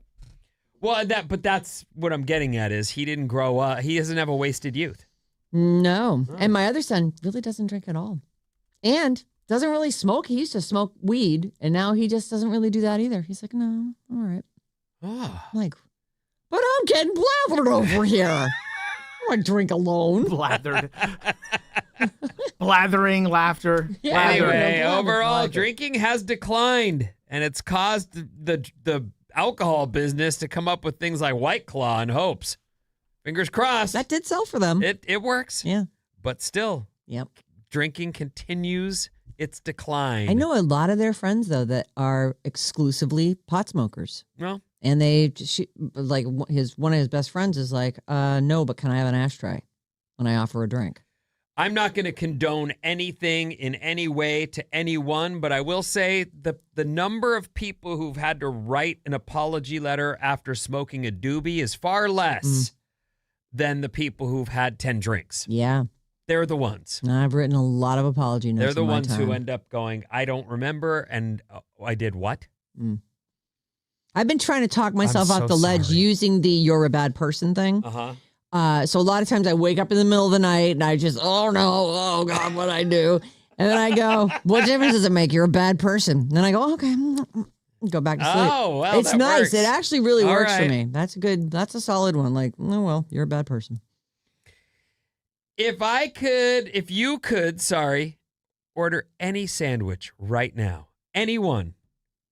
Well, but that's what I'm getting at is he didn't grow up. He doesn't have a wasted youth. No. And my other son really doesn't drink at all. And doesn't really smoke. He used to smoke weed, and now he just doesn't really do that either. He's like, no, all right. Oh. I'm like, but I'm getting blathered over here. I want to drink alone. Blathered. Blathering, laughter. Yeah, Blather. Anyway, blather, overall, blather. drinking has declined, and it's caused the alcohol business to come up with things like White Claw and Hopes. Fingers crossed. That did sell for them. It works. Yeah. But still, Yep. drinking continues its decline. I know a lot of their friends, though, that are exclusively pot smokers. Well, And like one of his best friends is like, no, but can I have an ashtray when I offer a drink? I'm not going to condone anything in any way to anyone, but I will say the number of people who've had to write an apology letter after smoking a doobie is far less than the people who've had 10 drinks. Yeah. They're the ones. I've written a lot of apology notes. They're the in my ones who time. end up going, I don't remember, and I did what? I've been trying to talk myself I'm off so the ledge sorry. using the "you're a bad person" thing. Uh-huh. So a lot of times I wake up in the middle of the night and I just, oh no, oh God, what I do? And then I go, what difference does it make? You're a bad person. And then I go, okay, go back to sleep. Oh, well, it's that nice. works. It actually really All works for right. me. That's good. That's a solid one. Like, oh well, you're a bad person. If you could, order any sandwich right now, anyone,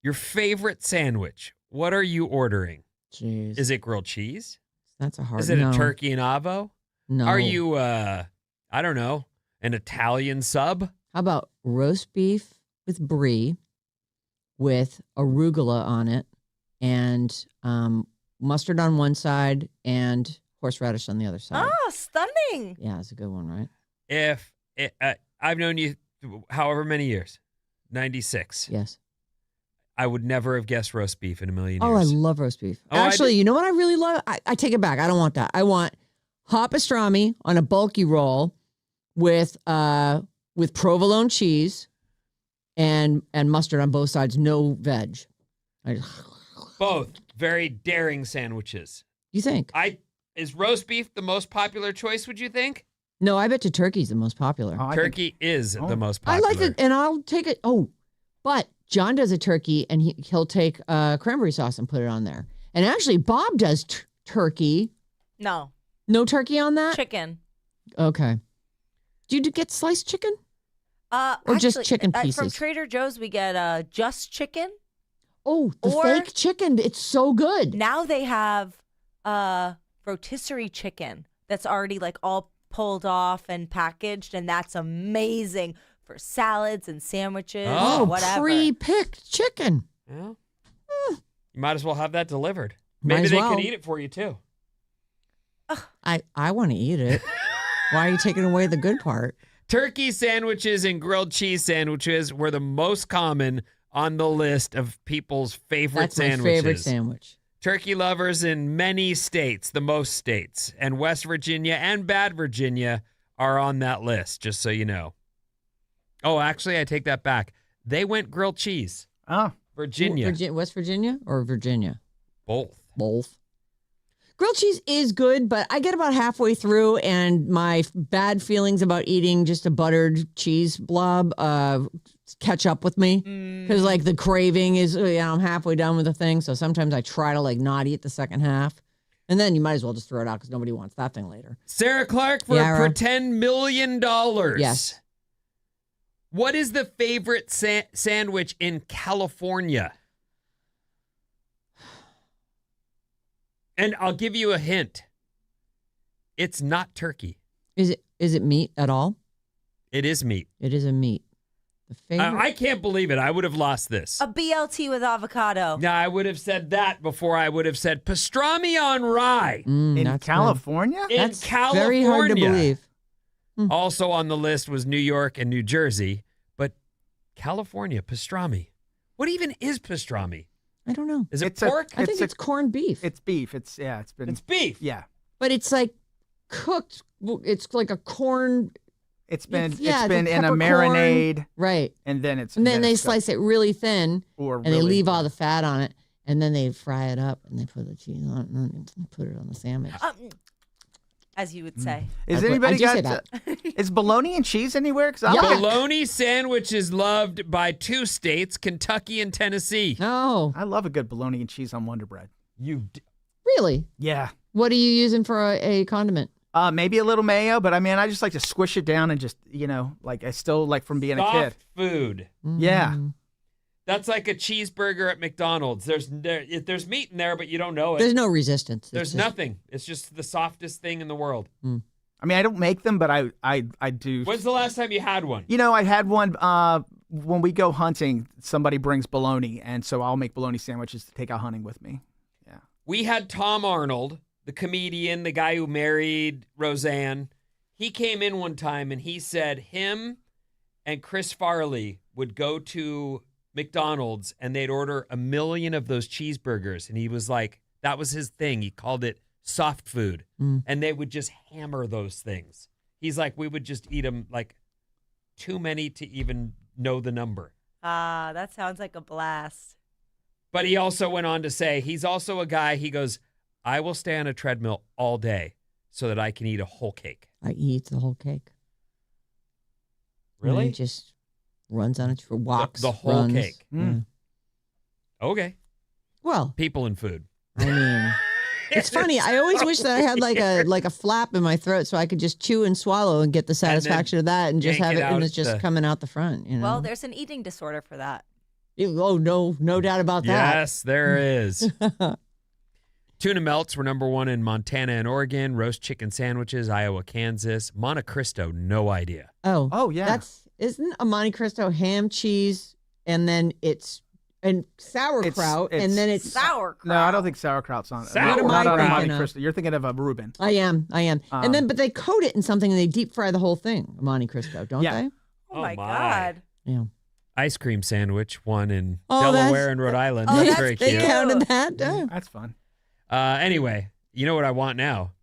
your favorite sandwich, what are you ordering? Jeez, Is it grilled cheese? that's a hard. Is it no. a turkey and avo? No. Are you, I don't know, an Italian sub? How about roast beef with brie, with arugula on it, and mustard on one side and horseradish on the other side? Oh, stunning. Yeah, it's a good one, right? I've known you however many years, 96. Yes. I would never have guessed roast beef in a million Oh, I years. love roast beef. Oh, I Actually, do- you know what I really love? I take it back. I don't want that. I want hot pastrami on a bulky roll with provolone cheese and mustard on both sides. No veg. Both very daring sandwiches. You think? Is roast beef the most popular choice, would you think? No, I bet you turkey's the most popular. Oh, I think- Turkey is Oh. the most I popular. like it, and I'll take it. Oh, but John does a turkey, and he'll take cranberry sauce and put it on there. And actually, Bob does turkey. No. No turkey on that? Chicken. Okay. Do you get sliced chicken? Or just chicken From pieces? Trader Joe's, we get just chicken. Oh, the Or- fake chicken. It's so good. Now they have rotisserie chicken that's already like all pulled off and packaged, and that's amazing for salads and sandwiches. Oh, or whatever. Pre-picked chicken. Yeah. You might as well have that delivered. Might Maybe as they well. could eat it for you too. I want to eat it. Why are you taking away the good part? Turkey sandwiches and grilled cheese sandwiches were the most common on the list of people's favorite That's sandwiches. my favorite sandwich. Turkey lovers in many states, the most states, and West Virginia and Bad Virginia are on that list, just so you know. Oh, actually, I take that back. They went grilled cheese. Oh, Virginia. West Virginia or Virginia? Both. Both. Grilled cheese is good, but I get about halfway through and my bad feelings about eating just a buttered cheese blob catch up with me. Because like the craving is, I'm halfway done with the thing. So sometimes I try to like not eat the second half. And then you might as well just throw it out because nobody wants that thing later. Sarah Clark for Yeah, $10 million. Yes. What is the favorite sandwich in California? And I'll give you a hint. It's not turkey. Is it meat at all? It is meat. It is a meat. The favorite. I can't believe it. I would have lost this. A BLT with avocado. Now, I would have said that before I would have said pastrami on rye In that's California? in That's California. very hard to believe. Also on the list was New York and New Jersey, but California, pastrami. What even is pastrami? I don't know. Is it It's a- pork? I think it's corned beef. It's beef. It's been. It's beef. Yeah. But it's like cooked. It's like a corn. It's been It's- yeah, it's been the in a peppercorn. marinade, Right. and then And then they it's slice it really thin or and they leave all the fat on it. And then they fry it up and they put the cheese on it and then they put it on the sandwich. As you would say. Is I anybody do say got? Is bologna and cheese anywhere? Because I Yeah. like Bologna sandwich is loved by 2 states, Kentucky and Tennessee. Oh, I love a good bologna and cheese on Wonder Bread. really? Yeah. What are you using for a condiment? Maybe a little mayo, but I mean, I just like to squish it down and just, like I still like from being a kid. Soft food. Yeah. That's like a cheeseburger at McDonald's. There's meat in there, but you don't know it. There's no resistance. There's It's just- nothing. It's just the softest thing in the world. I mean, I don't make them, but I do. When's the last time you had one? I had one when we go hunting. Somebody brings bologna, and so I'll make bologna sandwiches to take out hunting with me. Yeah. We had Tom Arnold, the comedian, the guy who married Roseanne. He came in one time and he said him and Chris Farley would go to McDonald's and they'd order 1 million of those cheeseburgers. And he was like, that was his thing. He called it soft food. And they would just hammer those things. He's like, we would just eat them like too many to even know the number. That sounds like a blast. But he also went on to say, he's also a guy, he goes, I will stay on a treadmill all day so that I can eat a whole cake. I eat the whole cake. Really? And it just runs on it for walks. The whole runs. cake. Yeah. Okay. Well, People and food. I mean, it's funny. I always wish that I had like a flap in my throat so I could just chew and swallow and get the satisfaction of that and just yank have it it and out it's just the- coming out the front. Well, there's an eating disorder for that. Oh no doubt about that. Yes, there is. Tuna melts were number 1 in Montana and Oregon. Roast chicken sandwiches, Iowa, Kansas. Monte Cristo, no idea. Oh yeah. Isn't a Monte Cristo ham, cheese, and then and sauerkraut, It's- and then it's Sauerkraut. No, I don't think sauerkraut's on it. Sauerkraut. Not on a What am I Monte thinking of? Cristo. You're thinking of a Reuben. I am. And then, but they coat it in something and they deep fry the whole thing, Monte Cristo, don't Yeah. they? Oh my Oh, my. God. Yeah. Ice cream sandwich, one in Oh, Delaware and Rhode Island. Oh, That's very they cute. counted that That's fun. Anyway, you know what I want now?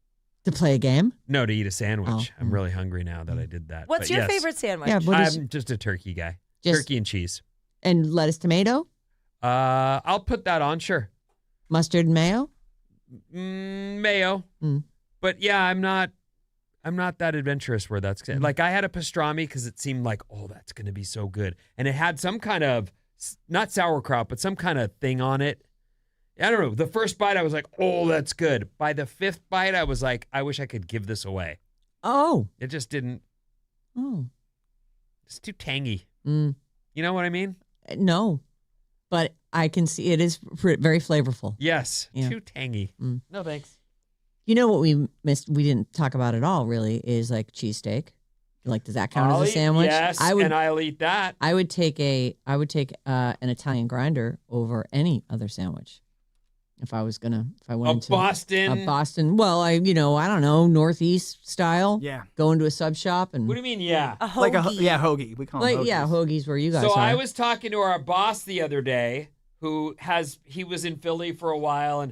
to play a game. No, to eat a sandwich. Oh. I'm really hungry now that I did that. What's But your yes, favorite sandwich? Yeah, what is I'm just a turkey guy. Just- Turkey and cheese. and lettuce, tomato, I'll put that on, sure. mustard, and mayo. Mayo. Mm. But yeah, I'm not that adventurous where that's Mm. like I had a pastrami because it seemed like, oh, that's going to be so good. And it had some kind of, not sauerkraut, but some kind of thing on it. I don't know. The first bite, I was like, oh, that's good. By the 5th bite, I was like, I wish I could give this away. Oh, It just didn't, it's too tangy. Mm. You know what I mean? No, but I can see it is very flavorful. Yes. Yeah. Too tangy. Mm. No, thanks. You know what we missed? We didn't talk about at all. Really, is like cheesesteak. Like, does that count I'll as a eat- sandwich? Yes, and I'll eat that. I would take an Italian grinder over any other sandwich. If I went into Boston. a Boston, well, I don't know, Northeast style. Yeah. Go into a sub shop and What do you mean, yeah? A hoagie. Like hoagie. We call them like, hoagies. yeah, hoagies where you guys So are. I was talking to our boss the other day, he was in Philly for a while,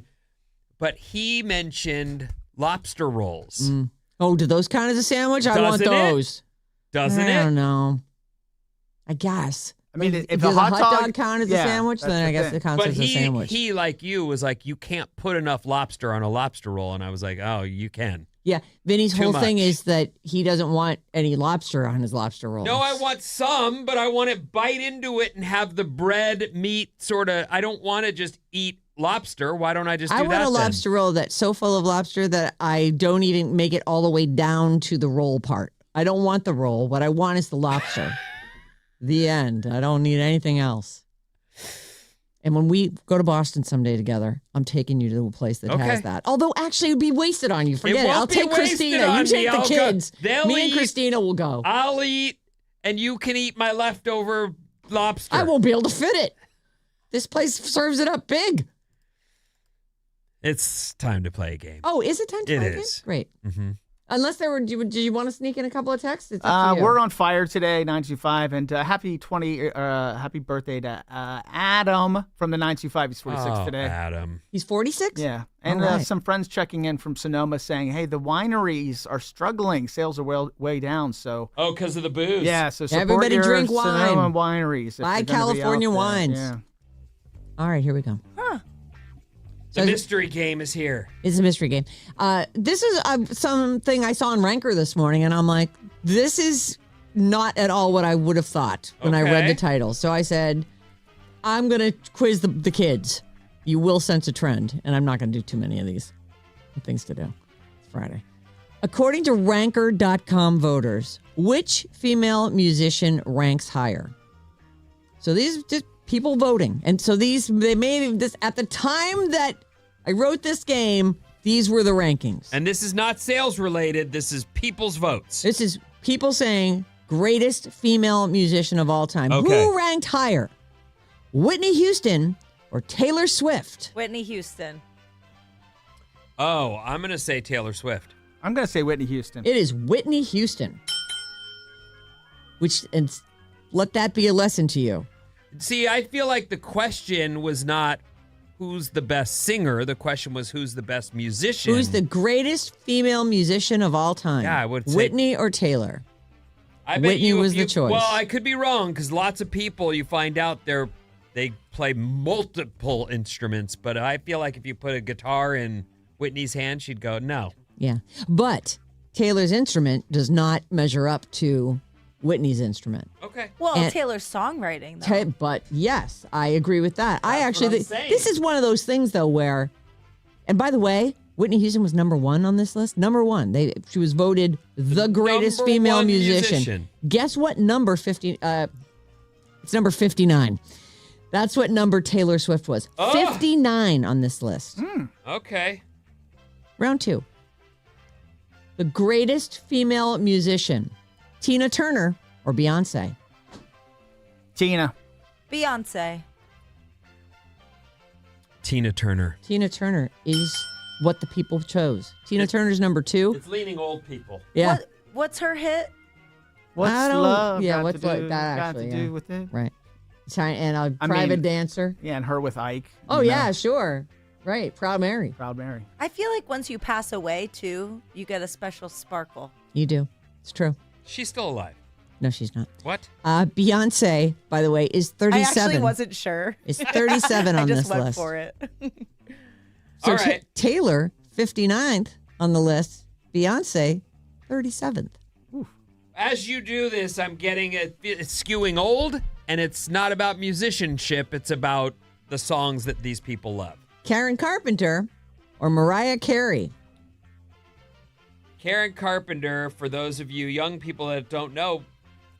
but he mentioned lobster rolls. Mm. Oh, do those count as a sandwich? I want Doesn't it? those. Doesn't I don't it? know. I guess. I mean, if does a a hot hot dog- dog count as a yeah, sandwich? that's Then the I guess thing. it counts But as a sandwich. he like you was like, you can't put enough lobster on a lobster roll, and I was like, oh, you can. Yeah, Vinny's Too whole thing much. is that he doesn't want any lobster on his lobster rolls. No, I want some, but I want to bite into it and have the bread, meat, sort of. I don't want to just eat lobster. Why don't I just do I that want a then? lobster roll that's so full of lobster that I don't even make it all the way down to the roll part. I don't want the roll. What I want is the lobster. The end. I don't need anything else. And when we go to Boston someday together, I'm taking you to a place that Okay. has that. Although, actually, it would be wasted on you. Forget it. won't I'll be take wasted Christina. on You me. take the I'll go. kids. They'll Me and eat. Christina will go. I'll eat, and you can eat my leftover lobster. I won't be able to fit it. This place serves it up big. It's time to play a game. Oh, is it time to It play a game? is. Great. Mm-hmm. Unless there were, did you want to sneak in a couple of texts? It's up to you. We're on fire today, 925, and happy birthday to Adam from the 925. He's 46 today. Adam. He's 46? Yeah, and All right. some friends checking in from Sonoma saying, "Hey, the wineries are struggling. Sales are way down." So Oh, because of the booze. yeah, so support Everybody your drink Sonoma wine. wineries. if Buy you're gonna be out California there. wines. Yeah. All right, here we go. The mystery game is here. It's a mystery game. This is something I saw on Ranker this morning, and I'm like, this is not at all what I would have thought when I read Okay. the title. So I said, I'm going to quiz the kids. You will sense a trend, and I'm not going to do too many of these. Things to do. It's Friday. According to Ranker.com voters, which female musician ranks higher? So these just people voting. And so they made this at the time that I wrote this game, these were the rankings. And this is not sales related. This is people's votes. This is people saying greatest female musician of all time. Okay. Who ranked higher? Whitney Houston or Taylor Swift? Whitney Houston. Oh, I'm going to say Taylor Swift. I'm gonna say Whitney Houston. It is Whitney Houston. And let that be a lesson to you. See, I feel like the question was not who's the best singer. The question was who's the best musician. Who's the greatest female musician of all time? Yeah, I would say- Whitney or Taylor? I bet Whitney you, was if the you- choice. Well, I could be wrong because lots of people you find out they play multiple instruments. But I feel like if you put a guitar in Whitney's hand, she'd go no. Yeah. But Taylor's instrument does not measure up to Whitney's instrument. Okay. Well, And- Taylor's songwriting, though. But yes, I agree with that. I That's actually what I'm think saying. this is one of those things though where, and by the way, Whitney Houston was number 1 on this list. Number 1. She was voted the greatest number female one musician. Guess what number 50? It's number 59. That's what number Taylor Swift was. Oh. 59 on this list. Okay. Round 2. The greatest female musician. Tina Turner or Beyonce? Tina. Beyonce. Tina Turner. Tina Turner is what the people chose. Tina Turner's number 2. It's leaning old people. Yeah. What's her hit? What's I don't- love? yeah, got what's to like do, that got actually, to yeah. do with it? Right. And a I private mean- dancer. Yeah, and her with Ike. Oh, you know, yeah, sure. Right. Proud Mary. Proud Mary. I feel like once you pass away, too, you get a special sparkle. You do. It's true. She's still alive. No, she's not. What? Beyonce, by the way, is 37. I actually wasn't sure. Is 37 I on just this went list. for it. So All right. Taylor, 59th on the list. Beyonce, 37th. As you do this, I'm getting it's skewing old, and it's not about musicianship. It's about the songs that these people love. Karen Carpenter or Mariah Carey? Karen Carpenter, for those of you young people that don't know,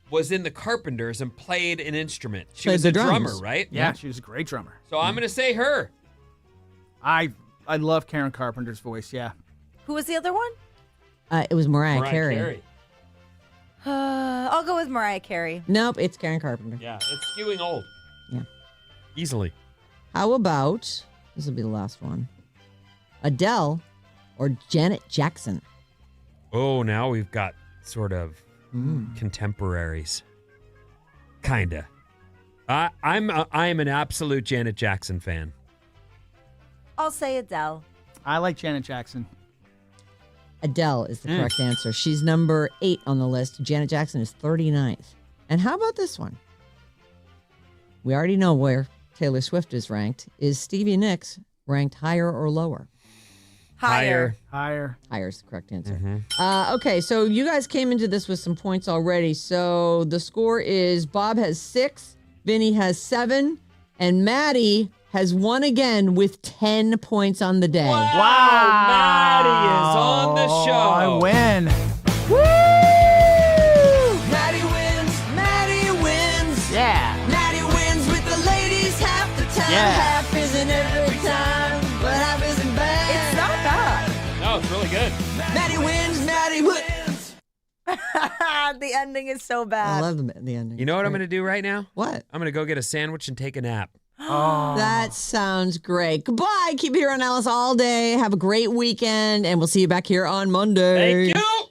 was in the Carpenters and played an instrument. She Played was the a drums. drummer, right? Yeah, she was a great drummer. So I'm going to say her. I love Karen Carpenter's voice. Yeah. Who was the other one? It was Mariah Carey. I'll go with Mariah Carey. Nope, it's Karen Carpenter. Yeah, it's skewing old. Yeah. Easily. How about, this will be the last one, Adele or Janet Jackson? Oh, now we've got sort of contemporaries. Kinda. I am an absolute Janet Jackson fan. I'll say Adele. I like Janet Jackson. Adele is the correct answer. She's number 8 on the list. Janet Jackson is 39th. And how about this one? We already know where Taylor Swift is ranked. Is Stevie Nicks ranked higher or lower? Higher. Higher. Higher is the correct answer. Okay, so you guys came into this with some points already. So the score is Bob has 6, Vinny has 7, and Maddie has won again with 10 points on the day. Wow, Maddie is on the show. I win. Maddie wins. Maddie wins. Yeah. Maddie wins with the ladies half the time. Yeah. Half isn't every time, but half isn't bad. It's not bad. No, it's really good. Maddie wins. Maddie wins. God, the ending is so bad. I love the ending. You know what I'm going to do right now? What? I'm going to go get a sandwich and take a nap. That sounds great. Goodbye. Keep it here on Alice all day. Have a great weekend, and we'll see you back here on Monday. Thank you.